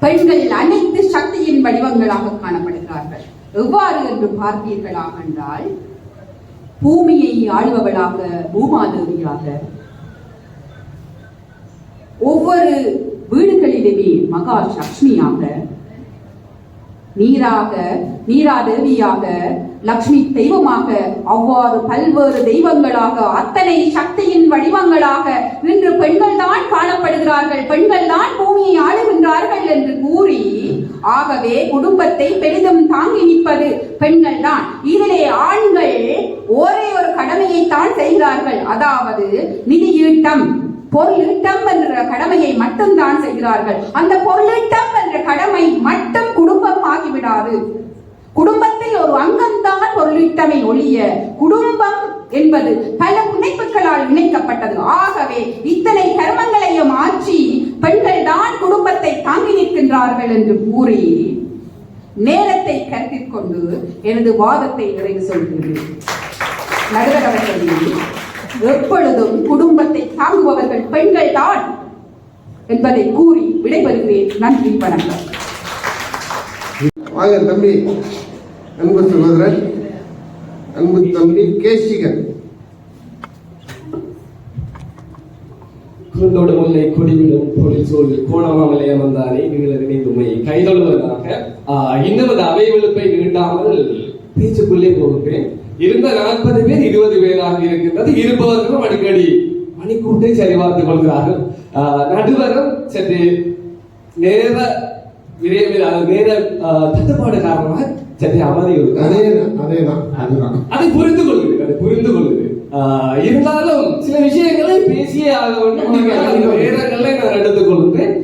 பெண்கள் அனைத்து சக்தியின் வடிவங்களாக காணப்படுகிறார்கள். எவ்வாறு என்று பார்த்தீர்களாக என்றால், பூமியை ஆளுபவளாக பூமாதேவியாக, ஒவ்வொரு வீடுகளிலுமே மகா லட்சுமியாக, நீராதேவியாக, லட்சுமி தெய்வமாக, அவ்வாறு பல்வேறு தெய்வங்களாக, அத்தனை சக்தியின் வடிவங்களாக இன்று பெண்கள் தான் காணப்படுகிறார்கள். பெண்கள் தான் பூமியை ஆளுகின்றார்கள் என்று கூறி, ஆகவே குடும்பத்தை பெரிதும் தாங்கி நிற்பது பெண்கள் தான். இதிலே ஆண்கள் ஒரே ஒரு கடமையை தான் செய்கிறார்கள், அதாவது நிதியீட்டம், பொருளீட்டம் என்ற கடமையை மட்டும் தான் செய்கிறார்கள். அந்த பொருளீட்டம் என்ற கடமை மட்டும் குடும்பம் ஆகிவிடாது. குடும்பத்தில் ஒரு அங்கம்தான் பொருளீட்டமை ஒழிய, குடும்பம் என்பது பல பிணைப்புகளால் இணைக்கப்பட்டது. ஆகவே இத்தனை கர்மங்களையும் ஆற்றி பெண்கள் தான் குடும்பத்தை தாங்கி நிற்கின்றார்கள் என்று கூறி நேரத்தை கருத்தில் கொண்டு எனது வாதத்தை நிறைவு சொல்கிறேன். நடுவர் அவர்களே, எப்பொழுதும் குடும்பத்தை தாங்குபவர்கள் பெண்கள் தான் என்பதை கூறி விடைபெறுகிறேன். நன்றி, வணக்கம்.
வாங்க தம்பி, அன்பு சகோதரன், அன்பு தம்பி கேசிகன்.
குறுந்தோடு முல்லை கொடிவிடும் பொழில் சோழ் கோணமாமலை அமர்ந்தானே நீங்கள் இணைந்துமை கைதொழுவதாக இன்னும் அவை வெளுப்பை நீட்டாமல் பேச்சுக்குள்ளே போகிறேன். இருந்த 40 பேர் 20 பேராக இருக்கின்றது. இருப்பவர்களும் அடிக்கடி மணிக்கூட்டை சரிபார்த்து கொள்கிறார்கள். நடுவரும் சற்று நேர தட்டுப்பாடு காரணமாக சற்று அமைதி அதை புரிந்து கொள்ளுது. இருந்தாலும் சில விஷயங்களை பேசியே ஆக வேண்டும். நேரங்களை நான் எடுத்துக் கொள்கிறேன்.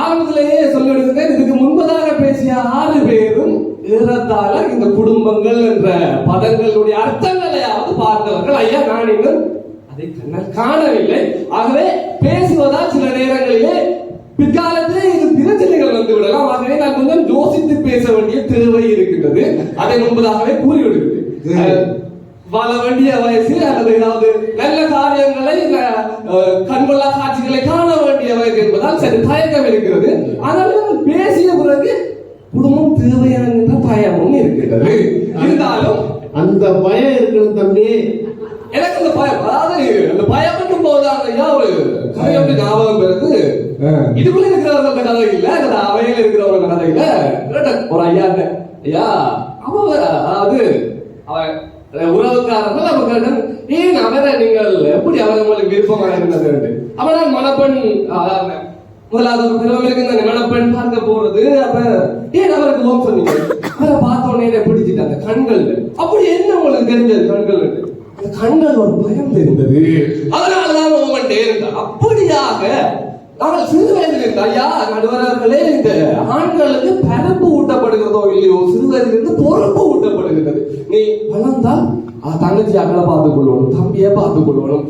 ஆரம்பத்திலேயே சொல்லிவிடுகிறேன், இதுக்கு முன்பதாக பேசிய 6 பேரும் ஏறத்தாழ இந்த குடும்பங்கள் என்ற பதங்களுடைய அர்த்தங்களையாவது பார்த்தவர்கள். ஐயா, நான் இன்னும் அதை கண்ணால் காணவில்லை. ஆகவே பேசுவதால் சில நேரங்களிலே பிற்காலத்திலே இது பிரச்சனைகள் வந்து விடலாம். ஆகவே நான் கொஞ்சம் யோசித்து பேச வேண்டிய தேவை இருக்கின்றது. அதை முன்பதாகவே கூறிவிடுகிறேன். வாழ வேண்டிய வயசு அல்லது ஏதாவது நல்ல காரியங்களை, கண்கொள்ளா காட்சிகளை காண வேண்டிய வயது என்பதால் சரி தயக்கம் இருக்கிறது. ஆனால் பேசிய பிறகு குடும்பம் தேவையான பயமும் இருக்கிறது. இருந்தாலும்
அந்த பயம் இருக்கணும் தம்பி.
எனக்கு அந்த பயம், அதாவது அந்த பயம் போதாங்க ஐயா. ஒரு கதை வந்து ஞாபகம் பெறுது. இதுக்குள்ள இருக்கிறவர்கள் கதை இல்ல, அந்த அவையில் இருக்கிறவர்கள் கதை இல்ல. ஒரு ஐயா அதாவது அவன் உறவுக்காரர்கள் அவர்களிடம், ஏன் அவரை நீங்கள் எப்படி அவர் உங்களுக்கு விருப்பமாக இருந்தது? அவன் நான் மணப்பெண், முதலாவது ஒரு பிறகு இருக்கு மணப்பெண் பார்க்க போறது. அப்ப ஏன் அவருக்கு ஓம் சொன்னீங்க? அவரை பார்த்த உடனே பிடிச்சிட்டு அந்த கண்கள், அப்படி என்ன உங்களுக்கு தெரிஞ்சது? கண்கள், அந்த கண்கள் ஒரு பயம் தெரிந்தது. அதனாலதான் ஓமன்டே இருந்தார். அப்படியாக நாங்கள் சிறு வயதில் இருந்த ஐயா நடுவர்களே, இந்த ஆண்களுக்கு பரப்பு ஊட்டப்படுகிறதோ இல்லையோ, சிறு வயதிலிருந்து பொறுப்பு ஊட்டப்படுகிறது. நீ வளர்ந்தால் தங்கச்சி அகலை பார்த்துக் கொள்ளணும், தம்பியை பார்த்துக் கொள்ளணும்,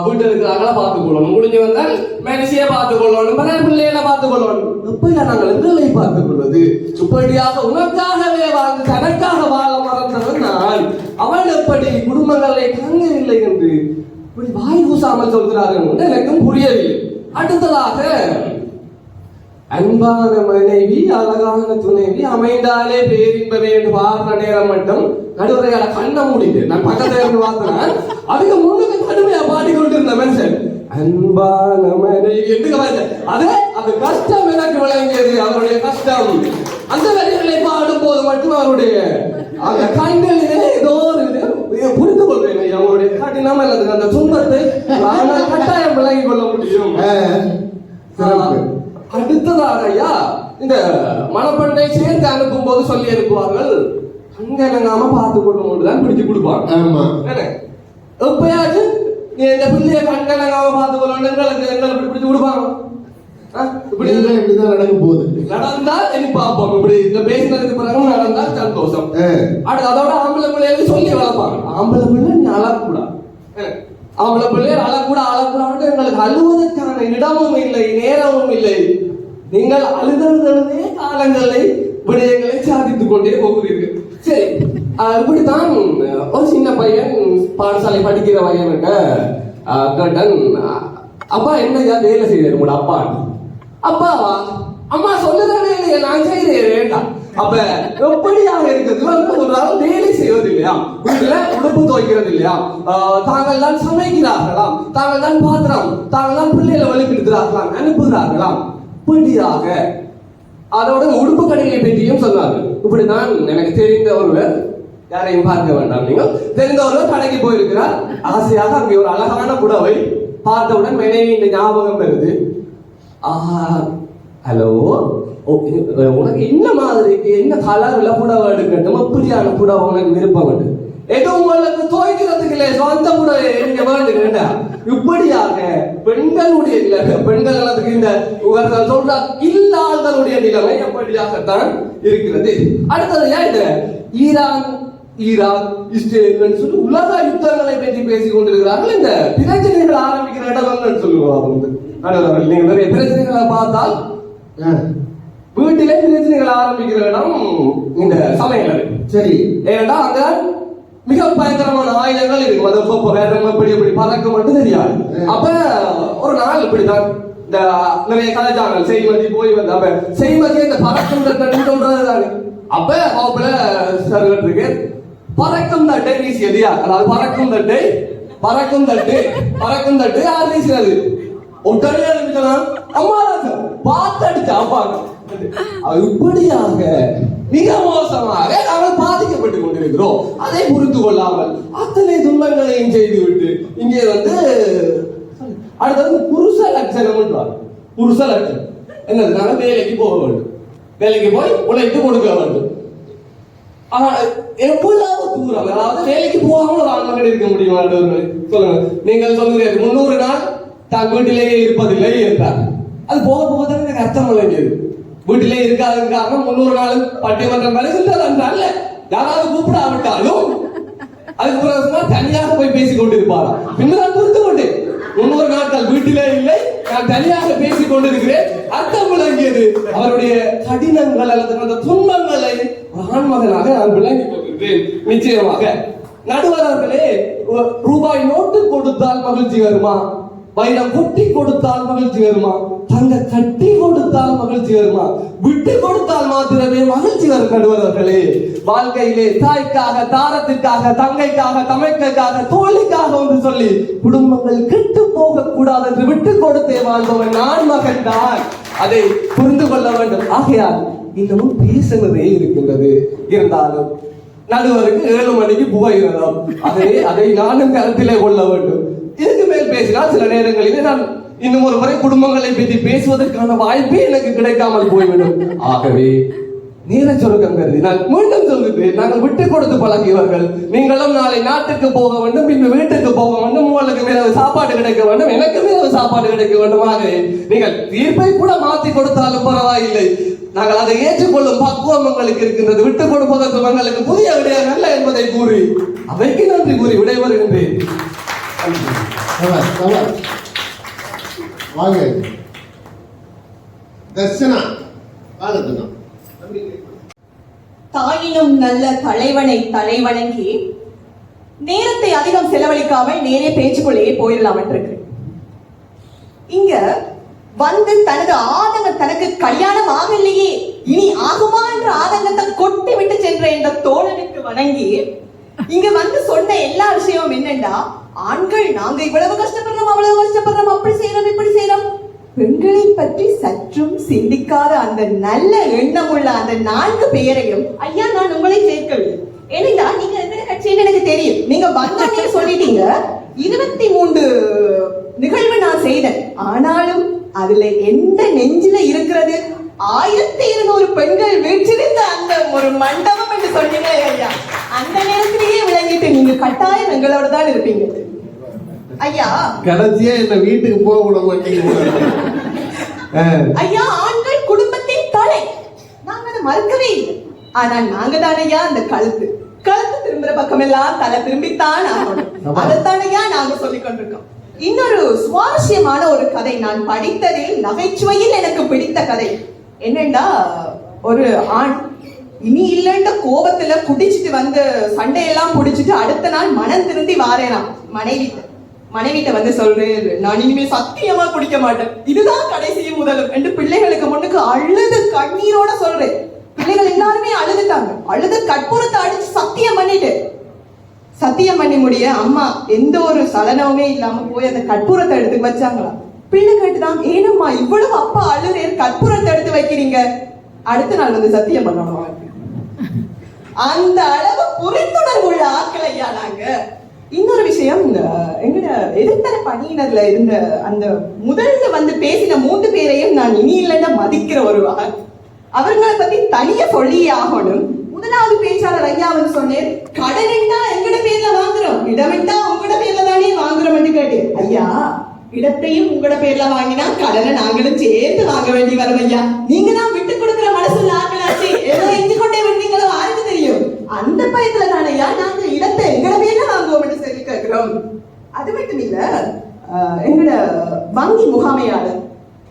வீட்டில் இருக்கிற அகலை பார்த்துக் கொள்ளணும், முடிஞ்சு வந்தால் மனுஷியை பார்த்துக் கொள்ளணும், பிள்ளைகளை பார்த்துக் கொள்ளணும். எப்படியா நாங்கள் எங்களை பார்த்துக் கொள்வது? இப்படியாக உனக்காகவே வாழ்ந்து தனக்காக வாழ மறந்தவன் நான். அவன் எப்படி குடும்பங்களை தாங்கவில்லை என்று இப்படி வாய் கூசாமல் சொல்கிறார்கள் என்று எனக்கும் புரியவில்லை. அடுத்ததாக அன்பான மனைவி அழகான துணைவி அமைந்தாலே பேரின்பமே என்று பாடுற நேரம் மட்டும் நடுவரையால கண்ண மூடிட்டு நான் பக்கத்துல இருந்து பார்த்தேன். அதுக்கு முன்னுக்கு கடுமையா பாடிக்கொண்டிருந்த மனுஷன் அன்பான மனைவி என்று அதே அது கஷ்டம் எனக்கு விளங்கியது. அவருடைய கஷ்டம் அந்த வரிகளை பாடும் போது மட்டும் அவருடைய அந்த கண்களிலே ஏதோ புரிந்து கொள்வேன். அவருடைய கடினம் அல்லது அந்த துன்பத்தை கட்டாயம் விளங்கிக் கொள்ள முடியும். அடுத்ததாக ஐயா இந்த மணப்பெண்ணை சேர்த்து அனுப்பும் போது சொல்லி அனுப்புவார்கள் அங்கனங்காம பார்த்து கொண்டு தான் பிடிச்சு கொடுப்பாங்க. எப்பயாச்சும் நீ இந்த பிள்ளைய கண்கலங்காம பார்த்து கொள்ளணும் எங்களுக்கு பிடிச்சு கொடுப்பாங்க.
இப்படிதான் நடக்கும் போது
நடந்தால் எனக்கு பார்ப்போம். இப்படி இந்த பேசினதுக்கு பிறகு நடந்தால் சந்தோஷம். அதோட ஆம்பளை பிள்ளைகளுக்கு சொல்லி வளர்ப்பாங்க ஆம்பளை பிள்ளை நீ அழக்கூடாது, ஆம்பளை பிள்ளைகள் அழக்கூடாது. எங்களுக்கு அழுவதற்கான இடமும் இல்லை நேரமும் இல்லை. நீங்கள் அழுதே காலங்களை விடயங்களை சாதித்துக் கொண்டே போகிறீர்கள். சரி, இப்படித்தான் ஒரு சின்ன பையன் பாடசாலை படிக்கிற பையன் கேட்டன், அப்பா என்னையா வேலை செய்யறது உங்களோட அப்பா? அப்பாவா? அம்மா சொல்லுற வேலையை நான் செய்யறேன். அப்ப எப்படியாக இருக்கிறது? வேலை செய்வது இல்லையா, வீட்டுல உடுப்பு துவைக்கிறது இல்லையா, தாங்கள் தான் சமைக்கிறார்களாம், தாங்கள் தான் பாத்திரம், தாங்கள் தான் பிள்ளைகளை வழிபடுத்துகிறார்களாம், அனுப்புகிறார்களாம். இப்படியாக அதோட உடுப்பு கடைகளை பற்றியும் சொன்னார்கள். இப்படிதான் எனக்கு தெரிந்த ஒருவர், யாரையும் பார்க்க வேண்டாம், நீங்கள் தெரிந்த ஒருவர் கடைக்கு போயிருக்கிறார். ஆசையாக அங்கே ஒரு அழகான புடவை பார்த்தவுடன் மனைவியின் ஞாபகம் வருது. ஹலோ, உனக்கு என்ன மாதிரி என்ன கலர்ல புடவை எடுக்கட்டும், அப்படியான புடவை உனக்கு விருப்பம் உண்டு, ஏதோ உங்களுக்கு துவைக்கிறதுக்கு இல்லை சொந்த புடவை நீங்க வேண்டுங்க. இப்படியாக பெண்களுடைய பெண்களுக்கு இந்த சொல்ற இல்லாதவர்களுடைய நிலைமை எப்படியாகத்தான் இருக்கிறது. அடுத்தது இந்த ஈரான் இஸ்ரேல் சொல்லி உலக யுத்தங்களை பற்றி பேசிக் கொண்டிருக்கிறார்கள். இந்த பிரச்சனைகள் ஆரம்பிக்கிற இடம் சொல்லுவாங்க. நீங்க நிறைய பிரச்சனைகளை பார்த்தால் வீட்டிலே பிரச்சனைகள் ஆரம்பிக்கிற இடம் இந்த சமையல். சரி, ஏன்னா அங்க மிக பயங்கரமான ஆயுதங்கள் இருக்கு. எப்படி எப்படி பறக்க மட்டும் தெரியாது. அப்ப ஒரு நாள் இப்படிதான் இந்த நிறைய கலைச்சாங்கள் செய்மதி போய் வந்து அப்ப செய்மதி இந்த பறக்கும் சொல்றதுதானே. அப்ப அவப்புல இருக்கு பறக்கும் தட்டை வீசியது யார்? அதாவது பறக்கும் தட்டு யார் வீசினது? உடனே அம்மாதான் பார்த்து அடிச்சா அப்பாங்க. இப்படியாக மிக மோசமாக நாங்கள் பாதிக்கப்பட்டுக் கொண்டிருக்கிறோம். அதை புரிந்து கொள்ளாமல் அத்தனை துன்பங்களையும் செய்துவிட்டு இங்கே வந்து அடுத்தது புருஷ லட்சணம். புருஷ லட்சணம் என்னது? நாங்கள் வேலைக்கு போக வேண்டும், வேலைக்கு போய் உழைத்து கொடுக்க வேண்டும். எவ்வளவு தூரம், அதாவது வேலைக்கு போகாம ஒரு ஆண்மகன் இருக்க முடியுமா? சொல்லுங்க. நீங்கள் சொல்லுகிறீர்கள் 300 நாள் தான் வீட்டிலேயே இருப்பதில்லை என்றார். அது போக போக தான் எனக்கு அர்த்தம் விளங்கியது. வீட்டிலே இருக்காத காரணம் 300 நாள் பட்டிமன்றம் வருகின்றது என்றால் யாராவது கூப்பிடாவிட்டாலும் அதுக்கு தனியாக போய் பேசிக் கொண்டிருப்பாரா? பின்னர் புரிந்து கொண்டு 300 நாட்கள் வீட்டிலே இல்லை, நான் தனியாக பேசிக் கொண்டிருக்கிறேன். அர்த்தம் விளங்கியது. அவருடைய கடினங்கள் அல்லது அந்த துன்பங்களை ஆண்மகனாக நான் விளங்கிக் கொண்டிருக்கிறேன். நிச்சயமாக நடுவர்களே, ரூபாய் நோட்டு கொடுத்தால் மகிழ்ச்சி வருமா? வைரம் கொட்டி கொடுத்தால் மகிழ்ச்சி வருமா? தங்க கட்டி கொடுத்தால் மகிழ்ச்சி வருமா? விட்டு கொடுத்தால் மாத்திரமே மகிழ்ச்சி வரும். நடுவர்களே, வாழ்க்கையிலே தாய்க்காக, தாரத்திற்காக, தங்கைக்காக, தமைக்காக, தோழிக்காக என்று சொல்லி குடும்பங்கள் கெட்டு போக கூடாது என்று விட்டு கொடுத்தே வாழ்பவன் நான் மகன் தான். அதை புரிந்து கொள்ள வேண்டும். ஆகையால் இன்னமும் பேசுவதே இருக்கின்றது. இருந்தாலும் நடுவருக்கு 7 மணிக்கு புகையிறோம். அதை நானும் கருத்திலே கொள்ள வேண்டும். இதுக்கு மேல் பேசினால் சில நேரங்களில் நான் இன்னும் ஒரு முறை குடும்பங்களை பற்றி பேசுவதற்கான வாய்ப்பே எனக்கு கிடைக்காமல் போய்விடும். ஆகவே நேர சுருக்கம் கருதி நான் மீண்டும் சொல்கிறேன், நாங்கள் விட்டு கொடுத்து பழகியவர்கள். நீங்களும் நாளை நாட்டுக்கு போக வேண்டும், பின்பு வீட்டுக்கு போக வேண்டும், உங்களுக்கு மேல சாப்பாடு கிடைக்க வேண்டும், எனக்கு மேல சாப்பாடு கிடைக்க வேண்டும். ஆகவே நீங்கள் தீர்ப்பை கூட மாற்றி கொடுத்தாலும் பரவாயில்லை, நாங்கள் அதை ஏற்றுக்கொள்ளும் பக்குவம் உங்களுக்கு இருக்கின்றது. விட்டுக் கொடுப்பதற்கு உங்களுக்கு புதிய விடயம் அல்ல என்பதை கூறி அவைக்கு நன்றி கூறி விடைபெறுகின்றேன்.
வாங்க தர்சனா, வாங்க.
தாயினும் நல்ல தலைவனை தலைவணங்கி நேரத்தை அதிகம் செலவழிக்காமல் நேரே பேச்சுக்குள்ளேயே போயிடலாம் இருக்கு. இங்க வந்து தனது ஆதங்கம், தனக்கு கல்யாணம் ஆகலையே இனி ஆகுமா என்ற ஆதங்கத்தை கொட்டி விட்டு சென்ற இந்த தோழனுக்கு வணங்கி இங்க வந்து சொன்ன எல்லா விஷயமும் என்னன்னா, ஆண்கள் நாங்க இவ்வளவு கஷ்டப்படுறோம், அவ்வளவு கஷ்டப்படுறோம், அப்படி செய்யறோம், இப்படி செய்யறோம். பெண்களை பற்றி சற்றும் சிந்திக்காத அந்த நல்ல எண்ணம் உள்ள அந்த 4 பேரையும் ஐயா நான் உங்களை சேர்க்கவில்லை. ஏனென்றா நீங்க எந்த கட்சின்னு எனக்கு தெரியும். நீங்க வந்தோடனே சொல்லிட்டீங்க 23 நிகழ்வு நான் செய்தேன். ஆனாலும் அதுல எந்த நெஞ்சில இருக்கிறது 1200 பெண்கள் வீற்றிருந்த அந்த ஒரு மண்டபம் என்று சொன்னீங்க ஐயா. அந்த நேரத்திலேயே விளங்கிட்டு நீங்க கட்டாயம் எங்களோட தான் இருப்பீங்க ஐயா.
கடைசியா என்ன வீட்டுக்கு போக விட மாட்டீங்க
ஐயா. ஆண்கள் குடும்பத்தின் தலை, நாங்க அதை மறுக்கவே இல்லை. ஆனா நாங்க தானையா அந்த கழுத்து திரும்புற பக்கம் எல்லாம் தலை திரும்பித்தான் ஆகணும். அதைத்தானையா நாங்க சொல்லிக் கொண்டிருக்கோம். இன்னொரு சுவாரஸ்யமான ஒரு கதை நான் படித்ததில் நகைச்சுவையில் எனக்கு பிடித்த கதை என்னன்னா, ஒரு ஆண் இனி இல்லைன்ற கோபத்துல குடிச்சிட்டு வந்து சண்டையெல்லாம் புடிச்சிட்டு அடுத்த நாள் மனம் திருந்தி வாரேனாம் மனைவிட்ட வந்து சொல்றேன், நான் இனிமே சத்தியமா குடிக்க மாட்டேன், இதுதான் கடைசியும் முதலும் என்று பிள்ளைகளுக்கு முன்னுக்கு அழுது கண்ணீரோட சொல்றேன். பிள்ளைகள் எல்லாருமே அழுதுட்டாங்க. அழுது கற்பூரத்தை அடிச்சு சத்தியம் பண்ணி முடிய அம்மா எந்த ஒரு சலனமுமே இல்லாம போய் அந்த கற்பூரத்தை எடுத்து வச்சாங்களாம். பிள்ளை கேட்டுதான், ஏனம்மா இவ்வளவு அப்பா அழுறேன், கற்பூரத்தை எடுத்து வைக்கிறீங்க, அடுத்த நாள் வந்து சத்தியம் பண்ணணும். அந்த அளவு புரிந்துணர்வு உள்ள ஆட்கள் ஐயா நாங்க. இன்னொரு விஷயம், எங்கட எதிர்த்தரப்பு அணியினர்ல இருந்த அந்த முதல்ல வந்து பேசின 3 பேரையும் நான் இனி இல்லைன்னா மதிக்கிற ஒரு வகை. அவர்களை பத்தி தனியா சொல்லியே ஆகணும். முதலாவது பேச்சாளர் ஐயா வந்து சொன்னேன், கடனிட்டா எங்கட பேர்ல வாங்குறோம், இடமிட்டா உங்களோட பேர்ல தானே வாங்குறோம் கேட்டேன். ஐயா, இடத்தையும் உங்களோட பேர்ல வாங்கினா கடனை நாங்களும் சேர்த்து வாங்க வேண்டி வரும் ஐயா. நீங்க தான் விட்டு கொடுக்குற மனசுல ஆக்கலாச்சு, ஏதோ எஞ்சி கொண்டே விட்டீங்களோ யாருக்கு தெரியும். அந்த பயத்துல தானையா நாங்க இடத்தை எங்கட பேர்ல வாங்குவோம் என்று சொல்லி கேட்கிறோம். அது மட்டும் இல்ல, எங்கட வங்கி முகாமையாளர்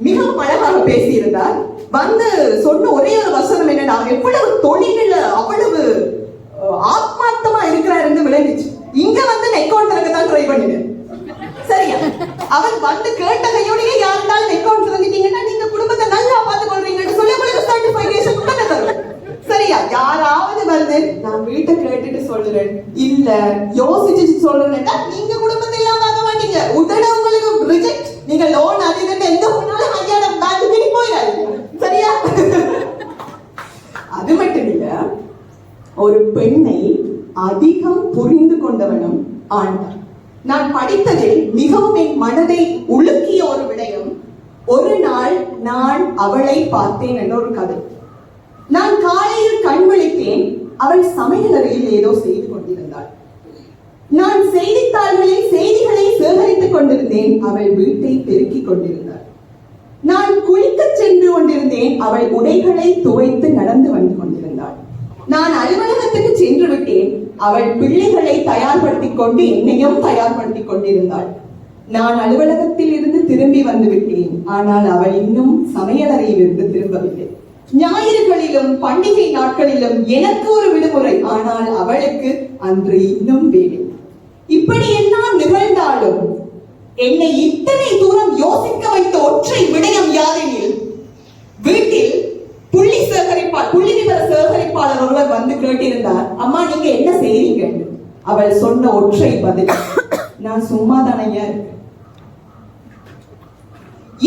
மிகவும் அழகாக பேசி இருந்தார். வந்து சொன்ன ஒரே ஒரு வசனம் என்னன்னா, எவ்வளவு தொழில அவ்வளவு ஆத்மார்த்தமா இருக்கிறாருன்னு விளங்கிச்சு. இங்க வந்து அக்கௌண்ட் திறக்கத்தான் ட்ரை பண்ணினேன். சரியா, அவர் வந்து கேட்ட கையோடய யாருந்தாலும் அக்கௌண்ட் திறந்துட்டீங்கன்னா நீங்க குடும்பத்தை நல்லா பார்த்துக் கொள்றீங்கன்னு சொல்லி உங்களுக்கு சர்டிபிகேஷன் உடனே தரும். சரியா, யாராவது வந்து நான் வீட்டை கேட்டுட்டு சொல்றேன் இல்ல யோசிச்சு சொல்றேன்னா நீங்க குடும்பத்தை எல்லாம் பார்க்க மாட்டீங்க, உடனே உங்களுக்கு ரிஜெக்ட். நீங்க லோன் அது இதுன்னு எந்த போனாலும் ஐயாட பேங்க்கு போயிடாதீங்க. சரியா, அது மட்டும் இல்ல, ஒரு பெண்ணை அதிகம் புரிந்து கொண்டவனும் ஆண்தான். நான் படித்ததில் மிகவும் என் மனதை உலுக்கிய ஒரு விடயம், ஒரு நாள் நான் அவளை பார்த்தேன் என்ற ஒரு கதை. நான் காலையில் கண் விழித்தேன், அவள் சமையலறையில் ஏதோ செய்து கொண்டிருந்தாள். நான் செய்தித்தாள்களில் செய்திகளை சேகரித்துக் கொண்டிருந்தேன், அவள் வீட்டை பெருக்கிக் கொண்டிருந்தாள். நான் குளிக்க சென்று கொண்டிருந்தேன், அவள் உடைகளை துவைத்து நடந்து வந்து கொண்டிருந்தாள். நான் அலுவலகத்துக்கு சென்று விட்டேன், அவள் பிள்ளைகளை தயார்படுத்திக் கொண்டு என்னையும் தயார்படுத்திக் கொண்டிருந்தாள். நான் அலுவலகத்தில் இருந்து திரும்பி வந்து விட்டேன், ஆனால் அவள் இன்னும் சமையலறையில் இருந்து திரும்பவில்லை. ஞாயிறுகளிலும் பண்டிகை நாட்களிலும் எனக்கு ஒரு விடுமுறை, ஆனால் அவளுக்கு அன்று இன்னும் வேலை. இப்படி எல்லாம் நிகழ்ந்தாலும் என்னை இத்தனை தூரம் யோசிக்க வைத்த ஒற்றை விடயம் யாரெனில், வீட்டில் புள்ளி விவர சேகரிப்பாளர் ஒருவர் வந்து கேட்டிருந்தார், அம்மா நீங்க என்ன செய்றீங்க? அவள் சொன்ன ஒற்றை பதில், நான் சும்மா தானையா இருக்கேன்.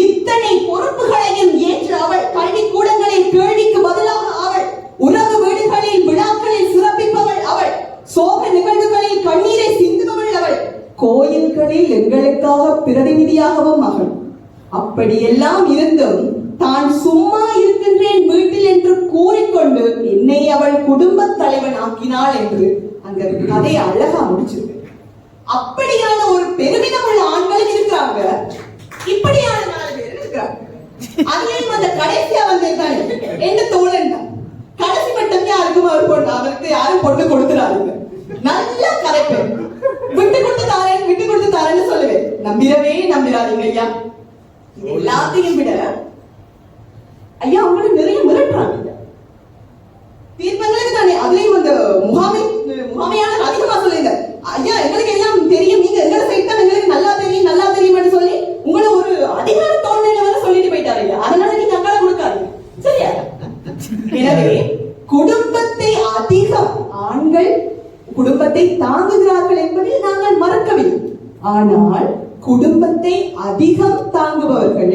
இத்தனை பொறுப்புகளையும் ஏற்று அவள் கல்விக்கூடங்களில் கேள்விக்கு பதிலாக அவள் உறவு வீடுகளில் விழாக்களில் சிறப்பிப்பவள் அவள், சோக நிகழ்வுகளில் கண்ணீரை சிந்துபவள் அவள், கோயில்களில் எங்களுக்காக பிரதிநிதியாகவும் அவள். அப்படியெல்லாம் இருந்தும் தான் சும்மா இருக்கின்றேன் வீட்டில் என்று கூறிக்கொண்டு என்னை அவள் குடும்ப தலைவன் ஆக்கினாள் என்று அங்க கதை அழகா முடிச்சிருக்கு. அப்படியான ஒரு பெருமிதம் உள்ள ஆண்கள் இருக்கிறாங்க, இப்படியான 4 பேர் இருக்கிறாங்க. அதுலயும் அந்த கடைசியா வந்திருக்காங்க என்ன தோழன் தான். கடைசி மட்டும் யாருக்கும் அவர் பொண்ணு, அவருக்கு யாரும் பொண்ணு கொடுத்துறாருங்க. நல்லா கரைப்பேன், விட்டு கொடுத்து தாரேன்னு சொல்லுவேன். நம்பிராதீங்க ஐயா. எல்லாத்தையும் விட ஐயா உங்களுக்கு நிறைய மிரட்டுறாங்க தீர்ப்பங்களுக்கு தானே. அதுலயும் அந்த முகாமையாளர் அதிகமா சொல்லுங்க, ஐயா எங்களுக்கு எல்லாம் தெரியும், நீங்க எங்களை சைட் தான் எங்களுக்கு நல்லா தெரியும் சொல்லி உங்களை ஒரு அதிகார தோல்வியில வந்து சொல்லிட்டு குடும்பத்தை தாங்குகிறார்கள் என்பதை நாங்கள் மறக்கவில்லை. ஆனால் குடும்பத்தை அதிகம் தாங்குபவர்கள்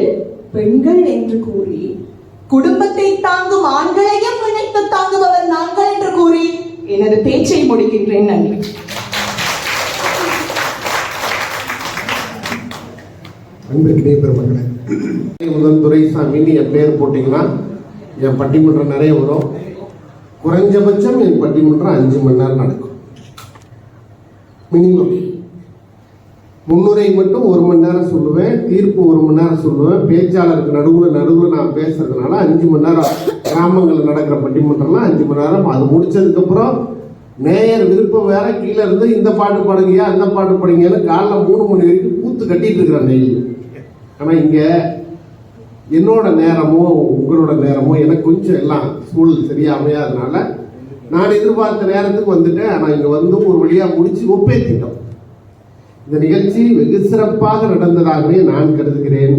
பெண்கள் என்று கூறி, குடும்பத்தை தாங்கும் ஆண்களையும் இணைத்து தாங்குபவர் நாங்கள் என்று கூறி எனது பேச்சை முடிக்கின்றேன். நன்றி.
அன்பிற்கிடையே பெருமக்களே, முதல் துரைசாமின்னு என் பேர் போட்டிங்கன்னா என் பட்டிமன்றம் நிறைய வரும். குறைஞ்சபட்சம் என் பட்டிமன்றம் 5 மணி நேரம் நடக்கும். மினிமம் முன்னுரை மட்டும் 1 மணி நேரம் சொல்லுவேன், தீர்ப்பு 1 மணி நேரம் சொல்லுவேன். பேச்சாளருக்கு நடுவில் நான் பேசுறதுனால 5 மணி நேரம். கிராமங்களில் நடக்கிற பட்டிமன்றம்லாம் 5 மணி நேரம். அது முடிச்சதுக்கப்புறம் நேயர் விருப்பம் வேற, கீழே இருந்து இந்த பாட்டு பாடுங்கயா அந்த பாட்டு பாடுங்கன்னு காலைல 3 மணி வரைக்கும் கூத்து கட்டிட்டு இருக்கிறேன் நெய்யில். ஆனால் இங்கே என்னோட நேரமோ உங்களோட நேரமோ எனக்கு கொஞ்சம் எல்லாம் சூழல் சரியா அமையாதனால நான் எதிர்பார்த்த நேரத்துக்கு வந்துட்டேன். ஆனால் இங்கே வந்து ஒரு வழியாக முடிச்சு ஒப்பேத்திட்டோம். இந்த நிகழ்ச்சி வெகு சிறப்பாக நடந்ததாகவே நான் கருதுகிறேன்.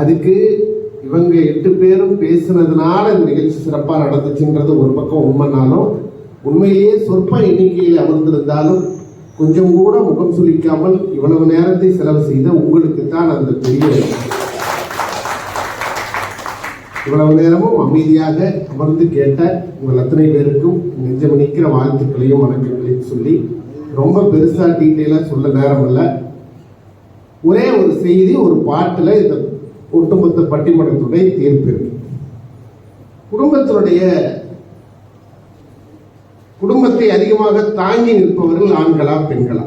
அதுக்கு இவங்க 8 பேரும் பேசுனதுனால இந்த நிகழ்ச்சி சிறப்பாக நடந்துச்சுன்றது ஒரு பக்கம் உண்மைனாலும், உண்மையிலேயே சொற்ப எண்ணிக்கையில் அமர்ந்திருந்தாலும் கொஞ்சம் கூட முகம் சுளிக்காமல் இவ்வளவு நேரத்தை செலவு செய்த உங்களுக்கு தான் அந்த பெரிய, இவ்வளவு நேரமும் அமைதியாக அமர்ந்து கேட்ட உங்கள் அத்தனை பேருக்கும் நெஞ்சமணிக்கிற வாழ்த்துக்களையும் வணக்கங்களையும் சொல்லி, ரொம்ப பெருசா டீட்டெயிலாக சொல்ல நேரம் இல்லை. ஒரே ஒரு செய்தி, ஒரு பாட்டில் இந்த ஒட்டுமொத்த பட்டிமன்றத்துடைய தீர்ப்பு இருக்கு. குடும்பத்தை அதிகமாக தாங்கி நிற்பவர்கள் ஆண்களா பெண்களா?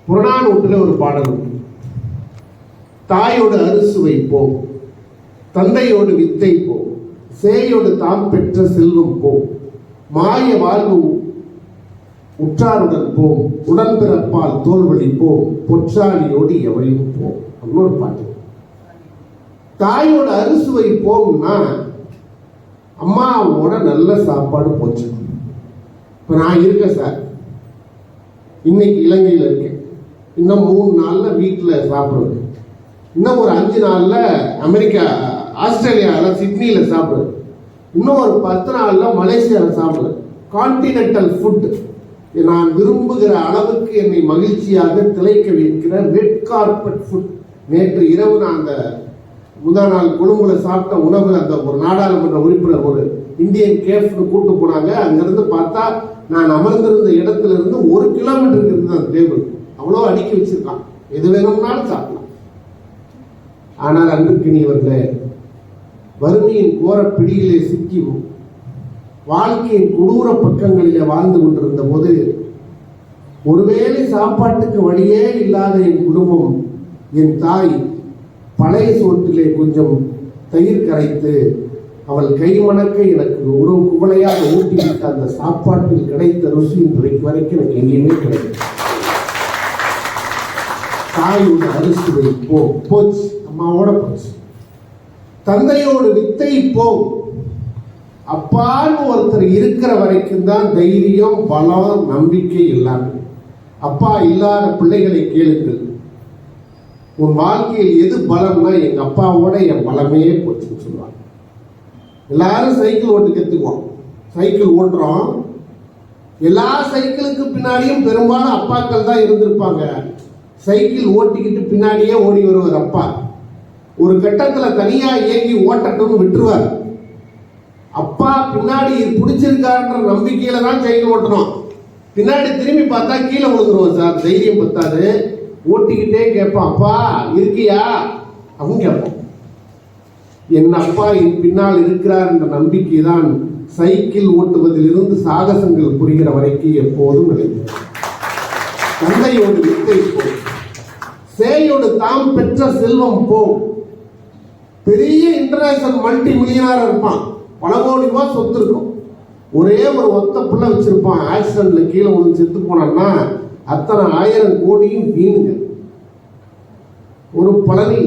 புறநானூற்றில் ஒரு பாடல் உண்டு. தாயோடு அறுசுவை போம், தந்தையோடு வித்தை போம், சேயோடு தாம் பெற்ற செல்வம் போம், மாய வாழ்வு உற்றாருடன் போம், உடன்பிறப்பால் தோல்வழி போம், பொற்றாலியோடு எவையும் போம். இன்னொரு பாட்டு. தாயோட அறுசுவை போம்னா அம்மாவோட நல்ல சாப்பாடு போச்சு. இப்போ நான் இருக்கேன் சார், இன்னைக்கு இலங்கையில் இருக்கேன், இன்னும் 3 நாளில் வீட்டில் சாப்பிடுவேன், இன்னும் ஒரு 5 நாளில் அமெரிக்கா ஆஸ்திரேலியாவில் சிட்னியில் சாப்பிடுவேன், இன்னும் ஒரு 10 நாளில் மலேசியாவில் சாப்பிடுவேன். கான்டினென்டல் ஃபுட் நான் விரும்புகிற அளவுக்கு என்னை மகிழ்ச்சியாக திளைக்க வைக்கிற ரெட் கார்பெட் ஃபுட். நேற்று இரவு நான் அந்த முதல் நாள் கொழும்புல சாப்பிட்ட உணவு, அந்த ஒரு நாடாளுமன்ற உறுப்பினர் ஒரு இந்தியன் கேஃப்னு கூட்டு போனாங்க. அங்கிருந்து பார்த்தா நான் அமர்ந்திருந்த இடத்துல இருந்து 1 கிலோமீட்டருக்கு இருந்து அந்த டேபிள் அவ்வளோ அடுக்கி வச்சிருக்கான். எது வேணும்னாலும் சாப்பிடலாம். ஆனால் அன்றுக்கினியவர்களே, வறுமையின் கோர பிடியிலே சிக்கி வாழ்க்கையின் கொடூர பக்கங்களிலே வாழ்ந்து கொண்டிருந்த போது, ஒருவேளை சாப்பாட்டுக்கு வழியே இல்லாத என் குடும்பம், என் தாய் பழைய சோற்றிலே கொஞ்சம் தயிர் கரைத்து அவள் கைமணக்க எனக்கு ஒரு குவளையாக ஊட்டிவிட்ட அந்த சாப்பாட்டில் கிடைத்த ருசி இன்றைக்கு வரைக்கும் எனக்கு எங்கேயுமே கிடைக்கும். தாயோட அரிசுவை போச்சு, அம்மாவோட போச்சு. தந்தையோடு வித்தை போம். அப்பான்னு ஒருத்தர் இருக்கிற வரைக்கும் தான் தைரியம், பலம், நம்பிக்கை எல்லாமே. அப்பா இல்லாத பிள்ளைகளை கேளுங்கள். உன் வாழ்க்கையில் எது பலம்னா, எங்க அப்பாவோட என் பலமே போச்சுன்னு சொல்லுவாங்க. எல்லாரும் சைக்கிள் ஓட்டு கத்துக்குவோம், சைக்கிள் ஓட்டுறோம். எல்லா சைக்கிளுக்கு பின்னாடியும் பெரும்பாலும் அப்பாக்கள் தான் இருந்திருப்பாங்க. சைக்கிள் ஓட்டிக்கிட்டு பின்னாடியே ஓடி வருவார் அப்பா. ஒரு கட்டத்துல தனியா இயங்கி ஓட்டட்டும்னு விட்டுருவார். அப்பா பின்னாடி பிடிச்சிருக்காருன்ற நம்பிக்கையில தான் சைக்கிள் ஓட்டணும். பின்னாடி திரும்பி பார்த்தா கீழே விழுந்துருவோம் சார், தைரியம் பத்தாது. ஓட்டிக்கிட்டே கேட்பான், அப்பா இருக்கியா அப்படின்னு கேட்போம். என் அப்பா என் பின்னால் இருக்கிறார் என்ற நம்பிக்கை தான் சைக்கிள் ஓட்டுவதில் இருந்து சாகசங்கள் புரிகிற வரைக்கும் எப்போதும் நிலைக்கும். தந்தையோடு வித்தை போம், சேயோடு தாம் பெற்ற செல்வம் போம். பெரிய இன்டர்நேஷனல் மல்டி மில்லியனாக இருப்பான், பல கோடி ரூபாய் சொத்து இருக்கும். ஒரே ஒரு ஒத்த பிள்ளை வச்சிருப்பான், ஆக்சிடென்ட்ல கீழே விழுந்து செத்து போனான்னா அத்தனை 1000 கோடியும் வீணுங்க. ஒரு பலனி.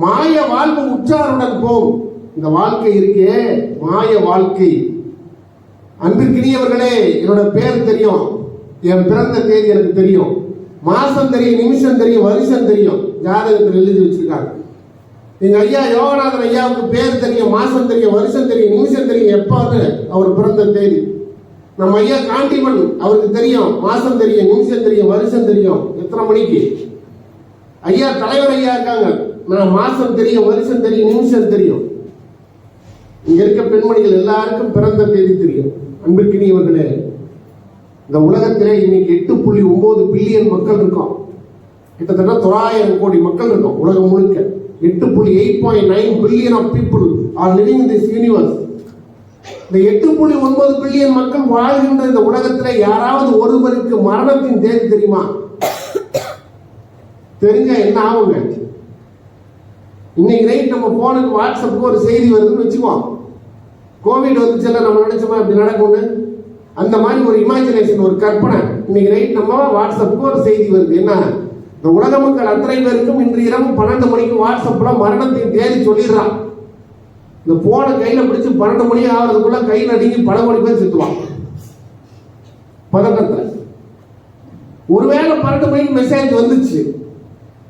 மாய வாழ்வு உற்றாருடன் போம். இந்த வாழ்க்கை இருக்கே மாய வாழ்க்கை. அன்பிற்கினியவர்களே, என்னோட பேர் தெரியும், என் பிறந்த தேதி எனக்கு தெரியும், மாசம் தெரியும், நிமிஷம் தெரியும், வருஷம் தெரியும், ஜாதகத்தில் எழுதி வச்சிருக்காங்க. எங்க ஐயா யோகநாதன் ஐயாவுக்கு பேர் தெரியும், மாசம் தெரியும், வருஷம் தெரியும், நிமிஷம் தெரியும், எப்ப அவர் பிறந்த தேதி. நம்ம ஐயா காண்டிமன் அவருக்கு தெரியும், மாசம் தெரியும், நிமிஷம் தெரியும், வருஷம் தெரியும், எத்தனை மணிக்கு. ஐயா தலைவர் ஐயா இருக்காங்க, நான் மாசம் தெரியும், வருஷம் தெரியும், நிமிஷம் தெரியும். இங்க இருக்க பெண்மணிகள் எல்லாருக்கும் பிறந்த தேதி தெரியும். அன்பிற்கினியவர்களே, இந்த உலகத்திலே இன்னைக்கு 8.9 பில்லியன் மக்கள் இருக்கோம். கிட்டத்தட்ட 900 கோடி மக்கள் இருக்கோம் உலகம் முழுக்க. 8.9 billion of people are living in this universe. இந்த 8.9 பில்லியன் மக்கள் வாழ்கின்ற இந்த உலகத்தில் யாராவது ஒருவருக்கு மரணத்தின் தேதி தெரியுமா? தெரிஞ்ச என்ன ஆகுங்க? இன்னைக்கு நைட் நம்ம போனுக்கு வாட்ஸ்அப்புக்கு ஒரு செய்தி வருதுன்னு வச்சுக்குவோம். கோவிட் வந்துச்சுல, நம்ம நினைச்சோமா அப்படி நடக்கும்னு? அந்த மாதிரி ஒரு இமேஜினேஷன், ஒரு கற்பனை. இன்னைக்கு நைட் நம்ம வாட்ஸ்அப்புக்கு ஒரு செய்தி வருது. என்ன? இந்த உலக மக்கள் அத்தனை பேருக்கும் இன்று இரவு 12 மணிக்கு வாட்ஸ்அப்ல மரணத்தின் தேதி சொல்லிடுறான். இந்த போனை கையில பிடிச்சு 12 மணி ஆகிறதுக்குள்ள கை நடுங்கி பல கோடி பேர் செத்துவான் பதக்கத்துல. ஒருவேளை 12 மணிக்கு மெசேஜ் வந்துச்சு,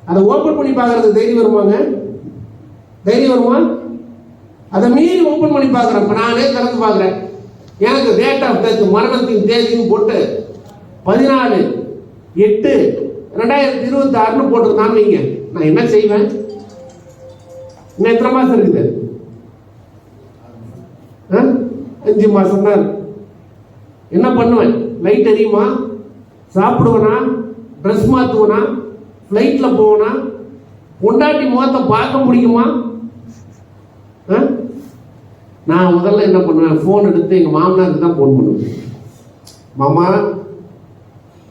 அதை ஓபன் பண்ணி பார்க்கறது தைரியம் வருமாங்க? தைரியம் வருமா? அதை மீறி ஓபன் பண்ணி பார்க்குறேன். இப்போ நானே திறந்து பார்க்குறேன், எனக்கு டேட் ஆஃப் டெத் மரணத்தின் தேதின்னு போட்டு 14/8/2026 போட்டிருந்தான்னு வைங்க, நான் என்ன செய்வேன்? இன்னும் எத்தனை மாசம் இருக்குது? 5 மாசம் தான். என்ன பண்ணுவேன்? லைட் எரியுமா? சாப்பிடுவேனா? ட்ரெஸ் மாற்றுவேனா? ஃப்ளைட்ல போவேனா? பொண்டாட்டி முகத்தை பார்க்க முடியுமா? நான் முதல்ல என்ன பண்ணுவேன்? ஃபோன் எடுத்து எங்கள் மாமனாருக்கு தான் ஃபோன் பண்ணுவேன். மாமா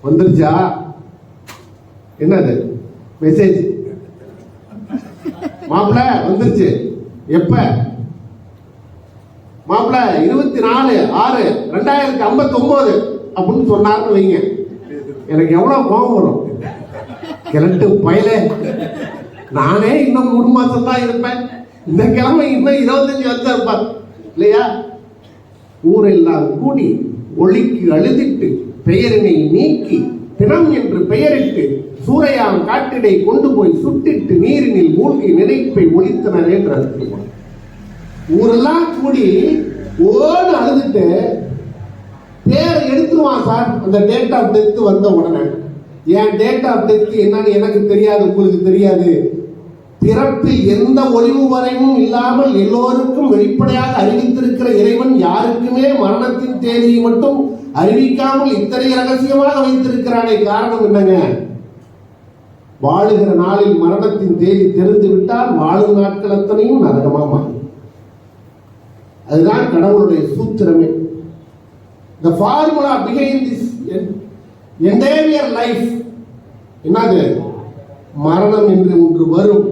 வந்துருச்சா? என்னது மெசேஜ்? மாப்பிள்ள வந்துருச்சு. எப்ப? மாப்பிள்ள 24/6/2059 அப்படின்னு சொன்னார்னு வைங்க, எனக்கு எவ்வளவு கோபம் வரும். கிழட்டு பயல, நானே இன்னும் 3 மாசம் தான் இருப்பேன், இந்த கிழமை இன்னும் 25 வருஷம் இருப்பார் இல்லையா? ஊரெல்லாம் கூடி ஒளிக்கு அழுதிட்டு பெயரினை நீக்கி தினம் என்று பெயரிட்டு சூறையாம் காட்டிடை கொண்டு போய் சுட்டிட்டு நீரினில் மூழ்கி நினைப்பை ஒழித்தனர் என்று ஊரெல்லாம் கூடி ஓடு அழுதுட்டு பேரை எடுத்துருவான் சார். அந்த டேட் ஆஃப் டெத் வந்த உடனே, என் டேட் ஆஃப் டெத் என்னன்னு எனக்கு தெரியாது, உங்களுக்கு தெரியாது. பிறப்பில் எந்த ஒளிவு வரையும் இல்லாமல் எல்லோருக்கும் வெளிப்படையாக அறிவித்திருக்கிற இறைவன் யாருக்குமே மரணத்தின் தேதியை மட்டும் அறிவிக்காமல் இத்தனை ரகசியமாக வைத்திருக்கிறானே. காரணம் என்னங்க? வாழுகிற நாளில் மரணத்தின் தேதி தெரிந்து விட்டால் வாழும் நாட்கள் அத்தனையும் நரகமா மாறும். அதுதான் கடவுளுடைய சூத்திரமே. The formula behind this entire life என்னது? மரணம் என்று ஒன்று வரும்,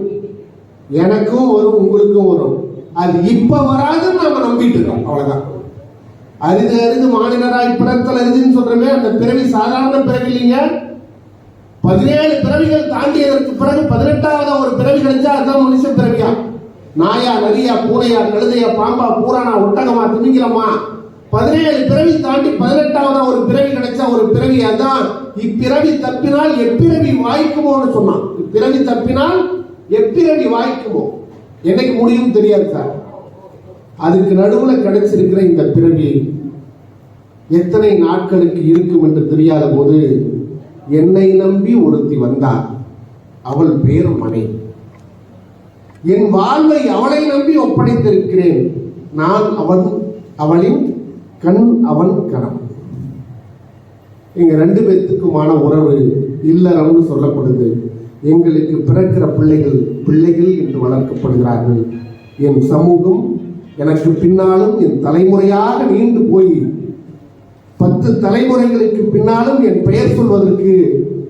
எனக்கும் வரும், உங்களுக்கும் வரும். அது இப்ப வராதுன்னு நாம நம்பிட்டு இருக்கோம், அவ்வளவுதான். அரிது அரிது மாநிலராய் பிறத்தல் அரிதுன்னு சொல்றமே, அந்த பிறவி சாதாரண பிறவி இல்லைங்க. 17 பிறவிகள் தாண்டியதற்கு பிறகு 18வது ஒரு பிறவி கிடைச்சா அதுதான் மனுஷ பிறவியா. நாயா, நரியா, பூனையா, கழுதையா, பாம்பா, பூரானா, ஒட்டகமா, திமிங்கிலமா, 17 பிறவி தாண்டி 18வது ஒரு பிறவி கிடைச்சா ஒரு பிறவி. அதான் இப்பிறவி தப்பினால் எப்பிறவி வாய்க்குமோன்னு சொன்னான். இப்பிறவி தப்பினால் எப்பிறவி வாய்க்குமோ, என்னைக்கு முடியும் தெரியாது சார். அதுக்கு நடுவில் கிடைச்சிருக்கிற இந்த பிறவி எத்தனை நாட்களுக்கு இருக்கும் என்று தெரியாத போது என்னை நம்பி ஒருத்தி வந்தார். அவள் பேர் மனை. என் வாழ்வை அவளை நம்பி ஒப்படைத்திருக்கிறேன். நான் அவளின் கண், அவன் கணம். எங்க 2 பேர்த்துக்குமான உறவு இல்லறம்னு சொல்லப்படுது. எங்களுக்கு பிறக்கிற பிள்ளைகள் என்று வளர்க்கப்படுகிறார்கள். என் சமூகம் எனக்கு பின்னாலும் என் தலைமுறையாக நீண்டு போய் 10 தலைமுறைகளுக்கு பின்னாலும் என் பெயர் சொல்வதற்கு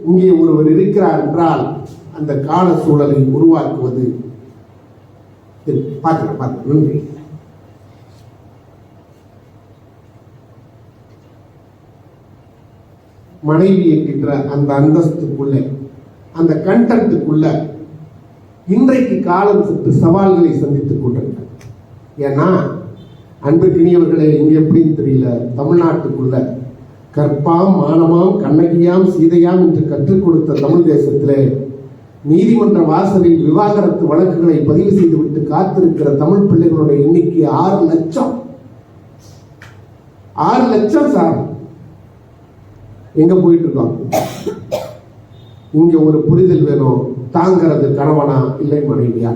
இங்கே ஒருவர் இருக்கிறார் என்றால் அந்த கால சூழலை உருவாக்குவது. பார்க்கிறேன். நன்றி. மனைவி என்கின்ற அந்த அந்தஸ்துக்குள்ள, அந்த கண்டென்ட்டுக்குள்ள இன்றைக்கு காலம் சற்று சவால்களை சந்தித்துக் கொண்டிருக்க. ஏன்னா அன்புக்கினியவர்களே, இங்க எப்படின்னு தெரியல, தமிழ்நாட்டுக்குள்ள கற்பாம், மானமாம், கண்ணகியாம், சீதையாம் என்று கற்றுக் கொடுத்த தமிழ் தேசத்திலே நீதிமன்ற வாசலில் விவாகரத்து வழக்குகளை பதிவு செய்துவிட்டு காத்திருக்கிற தமிழ் பிள்ளைகளுடைய எண்ணிக்கை 6 லட்சம். 6 லட்சம் சார். எங்க போயிட்டு இருக்கோம்? இங்க ஒரு புரிதல் வேணும். தாங்கிறது கணவனா இல்லை மனைவியா?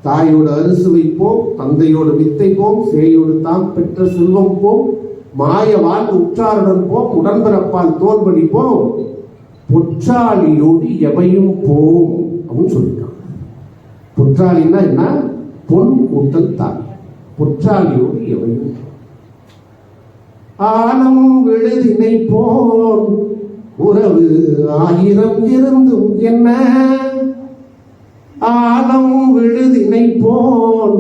தாயோடு அரிசி வைப்போம், தந்தையோடு வித்தை போம், சேயோடு தாம் பெற்ற செல்வம் போம், மாய வாழ்வு உற்றாருடன் போம், உடன்பிறப்பால் தோல் படிப்போம், பொற்றாளியோடு எவையும் போம் அப்படின்னு சொல்லியிருக்காங்க. பொற்றாளின்னா என்ன? பொன் கூட்டல் தாய். பொற்றாளியோடு எவையும். ஆலம் விழுதினை போல் உறவு 1000 இருந்தும் என்ன? ஆலம் விழுதினை போல்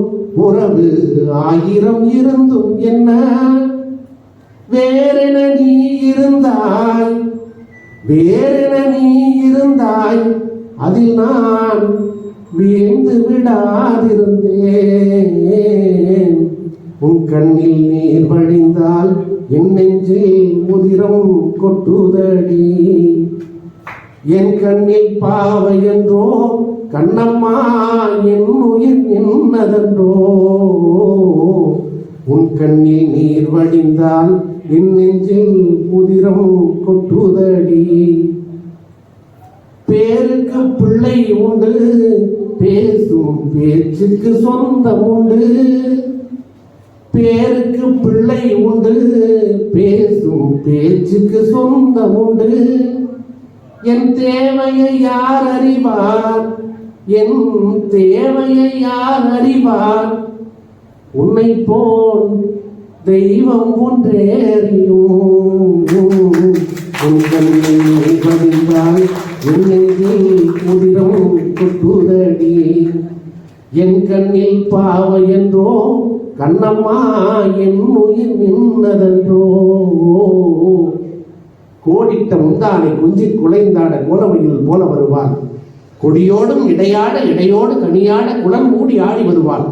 உறவு 1000 இருந்தும் என்ன? வேறென நீ இருந்தாய், வேறென நீ இருந்தாய், அதில் நான் வீழ்ந்து விடாதிருந்தேன். உன் கண்ணில் நீர் வழிந்தால் என் நெஞ்சில் உதிரம் கொட்டுதடி. என் கண்ணில் பாவை என்றோ கண்ணம்மா என் உயிர் என்னதென்றோ. உன் கண்ணில் நீர் வடிந்தால் என் நெஞ்சில் உதிரம் கொட்டுதடி. பேருக்கு பிள்ளை உண்டு, பேசும் பேச்சுக்கு சொந்தம் உண்டு. பேருக்கு பிள்ளை உண்டு, பேசும் பேச்சுக்கு சொந்தம் உண்டு. என் தேவையை யார் அறிவார், என் தேவையை யார் அறிவார், உன்னை போல் தெய்வம் ஒன்றே அறியும். உன் கண்ணில் பதிந்தால் என் நெஞ்சில் உதிரம் கொட்டுதடி. என் கண்ணில் பாவை என்றோ கண்ணம்மா என் உயிர் நின்றதென்றோ. கோடிட்ட முந்தானை குஞ்சி குலைந்தாட கோலமையில் போல வருவாள். கொடியோடும் இடையாட இடையோடு கனியாட குளம் மூடி ஆடி வருவாள்.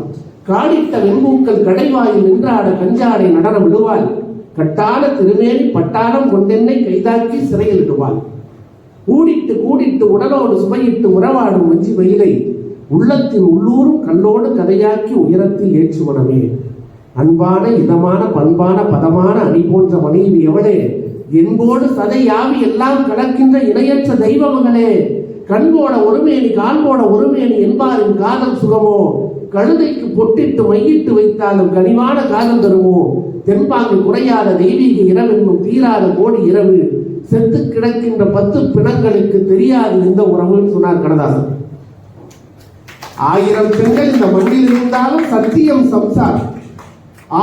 காடிட்ட வெண்பூக்கள் கடைவாயில் நின்றாட கஞ்சாடை நடனம் விடுவாள். கட்டான திருமேனி பட்டாளம் கொண்டென்னை கைதாக்கி சிறையில் இடுவாள். கூடிட்டு கூடிட்டு உடலோடு சுவையிட்டு உறவாடும் வஞ்சி மயிலை உள்ளத்தின் உள்ளூரும் கல்லோடு கதையாக்கி உயரத்தில் ஏற்றுவனமே. அன்பான இதமான பண்பான பதமான அணி போன்ற மனைவி எவளே, என்போடு சதை யாவி எல்லாம் கடக்கின்ற இணையற்ற தெய்வமகளே. கண்போட ஒருமேனி காண்போட ஒருமேனி என்பாரின் காதல் சுகமோ. கழுதைக்கு பொட்டிட்டு மையிட்டு வைத்தாலும் கனிவான காதல் தருமோ. தென்பாங்கு குறையாத தெய்வீக இரவென்னும் தீராத கோடி இரவு. செத்து கிடக்கின்ற 10 பிணங்களுக்கு தெரியாது இந்த உறவுன்னு சொன்னார் கண்ணதாசன். 1000 பெண்கள் இந்த மண்ணில் இருந்தாலும் சத்தியம் சம்சாரம்.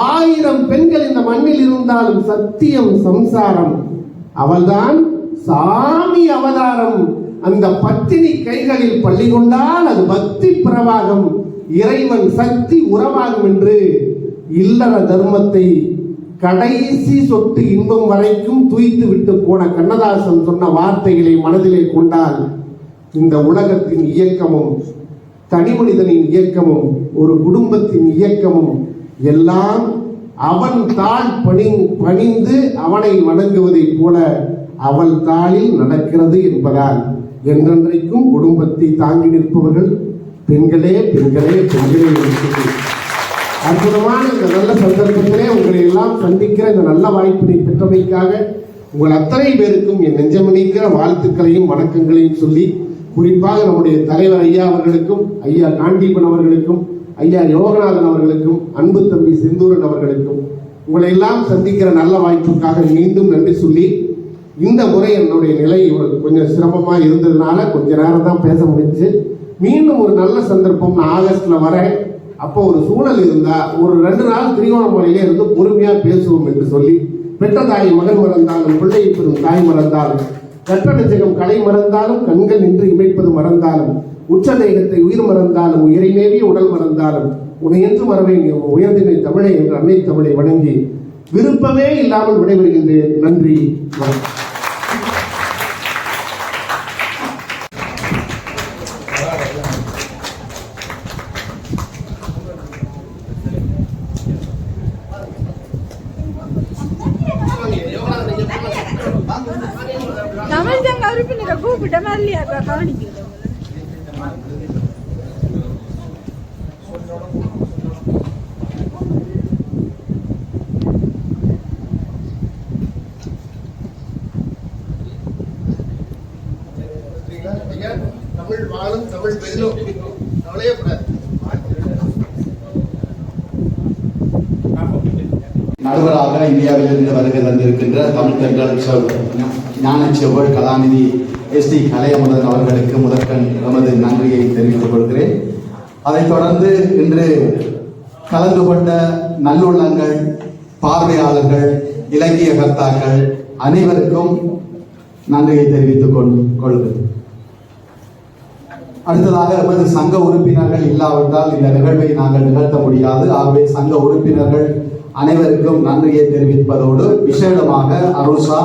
1000 பெண்கள் இந்த மண்ணில் இருந்தாலும் சத்தியம் சம்சாரம். அவள்தான் சாமி அவதாரம். அந்த பத்தினி கைகளில் பள்ளி கொண்டால் அது பக்தி பிரவாகம், இறைவன் சக்தி உறவாகும் என்று இல்லற தர்மத்தை கடைசி சொட்டு இன்பம் வரைக்கும் தூய்த்து விட்டு போன கண்ணதாசன் சொன்ன வார்த்தைகளை மனதிலே கொண்டால் இந்த உலகத்தின் இயக்கமும் தனி மனிதனின் இயக்கமும் ஒரு குடும்பத்தின் இயக்கமும் எல்லாம் அவன் தாள் பணிந்து அவனை வணங்குவதைப் போல அவள் தாளில் நடக்கிறது என்பதால் என்றென்றைக்கும் குடும்பத்தை தாங்கி நிற்பவர்கள் பெண்களே பெண்களே பெண்களே. அற்புதமான இந்த நல்ல சந்தர்ப்பத்திலே உங்களை எல்லாம் சந்திக்கிற இந்த நல்ல வாய்ப்பினை பெற்றமைக்காக உங்கள் அத்தனை பேருக்கும் என் நெஞ்சமணிக்கிற வாழ்த்துக்களையும் வணக்கங்களையும் சொல்லி, குறிப்பாக நம்முடைய தலைவர் ஐயா அவர்களுக்கும், ஐயா காண்டீபன் அவர்களுக்கும், ஐயா யோகநாதன் அவர்களுக்கும், அன்பு தம்பி செந்தூரன் அவர்களுக்கும் உங்களை எல்லாம் சந்திக்கிற நல்ல வாய்ப்புக்காக மீண்டும் நன்றி சொல்லி, இந்த முறை என்னுடைய நிலை கொஞ்சம் சிரமமா இருந்ததுனால கொஞ்ச நேரம் தான் பேச முடிஞ்சு. மீண்டும் ஒரு நல்ல சந்தர்ப்பம் நான் ஆகஸ்ட்ல வரேன். அப்போ ஒரு சூழல் இருந்தா ஒரு 2 நாள் திருவோணமலையிலே இருந்து பொறுமையா பேசுவோம் என்று சொல்லி, பெற்ற தாய் மகன் மறந்தாலும் பிள்ளையை பெறும் தாய் மறந்தாலும், கற்ற நெஞ்சகம் கலை மறந்தாலும் கண்கள் நின்று இமைப்பது மறந்தாலும், உச்ச தேகத்தை உயிர் மறந்தாலும் உயிரை மேவிய உடல் மறந்தாலும் உன்னை என்று மறவேன் உயர்ந்தினை தமிழை என்று அன்னை தமிழை வணங்கி விருப்பமே இல்லாமல் விடைபெறுகின்றேன். நன்றி, வணக்கம்.
தமிழ் சங்க உறுப்பினரை கூப்பிட்ட மாதிரியா கவனிக்கிறது.
வாழும் தமிழ் வெல்லும். கவலையப்படாது.
நடுவராக இந்தியாவிலிருந்து வருகை தந்திருக்கின்ற தமிழ் தென்றல் ஞானச்செவ்வாள் கலாநிதி எஸ்.டி. கலையமுதன் அவர்களுக்கு முதற்கண் எமது நன்றியை தெரிவித்துக் கொள்கிறேன். அதைத் தொடர்ந்து இன்று கலந்து கொண்ட நல்லுள்ளங்கள், பார்வையாளர்கள், இலக்கிய கர்த்தாக்கள் அனைவருக்கும் நன்றியை தெரிவித்துக் கொள்கிறேன். அடுத்ததாக எமது சங்க உறுப்பினர்கள் இல்லாவிட்டால் இந்த நிகழ்வை நாங்கள் நிகழ்த்த முடியாது. ஆகவே சங்க உறுப்பினர்கள் அனைவருக்கும் நன்றியை தெரிவிப்பதோடு விசேடமாக அருஷா,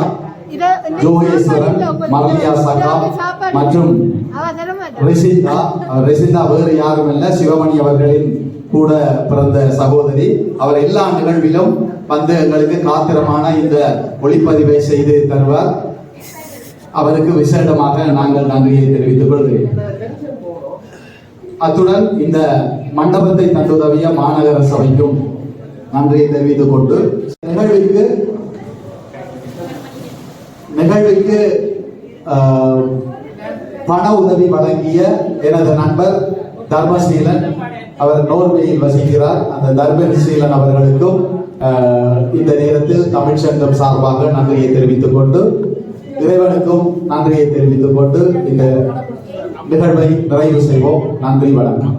ஜோகேஸ்வரன், மர்லியா சகா மற்றும் ரெசிந்தா வேறு யாரும் அல்ல, சிவமணி அவர்களின் கூட பிறந்த சகோதரி. அவர் எல்லா நிகழ்விலும் வந்து எங்களுக்கு காத்திரமான இந்த ஒளிப்பதிவை செய்து தருவார். அவருக்கு விசேடமாக நாங்கள் நன்றியை தெரிவித்துக் கொள்கிறேன். அத்துடன் இந்த மண்டபத்தை தந்துதவிய மாநகர சபைக்கும் நன்றியை தெரிவித்துக் கொண்டு நிகழ்வுக்கு பண உதவி வழங்கிய எனது நண்பர் தர்மசீலன், அவர் நோர்வேயில் வசிக்கிறார். அந்த தர்மசீலன் அவர்களுக்கும் இந்த நேரத்தில் தமிழ் சங்கம் சார்பாக நன்றியை தெரிவித்துக் கொண்டு, இறைவனுக்கும் நன்றியை தெரிவித்துக் கொண்டு இந்த நிகழ்வை நிறைவு செய்வோம். நன்றி, வணக்கம்.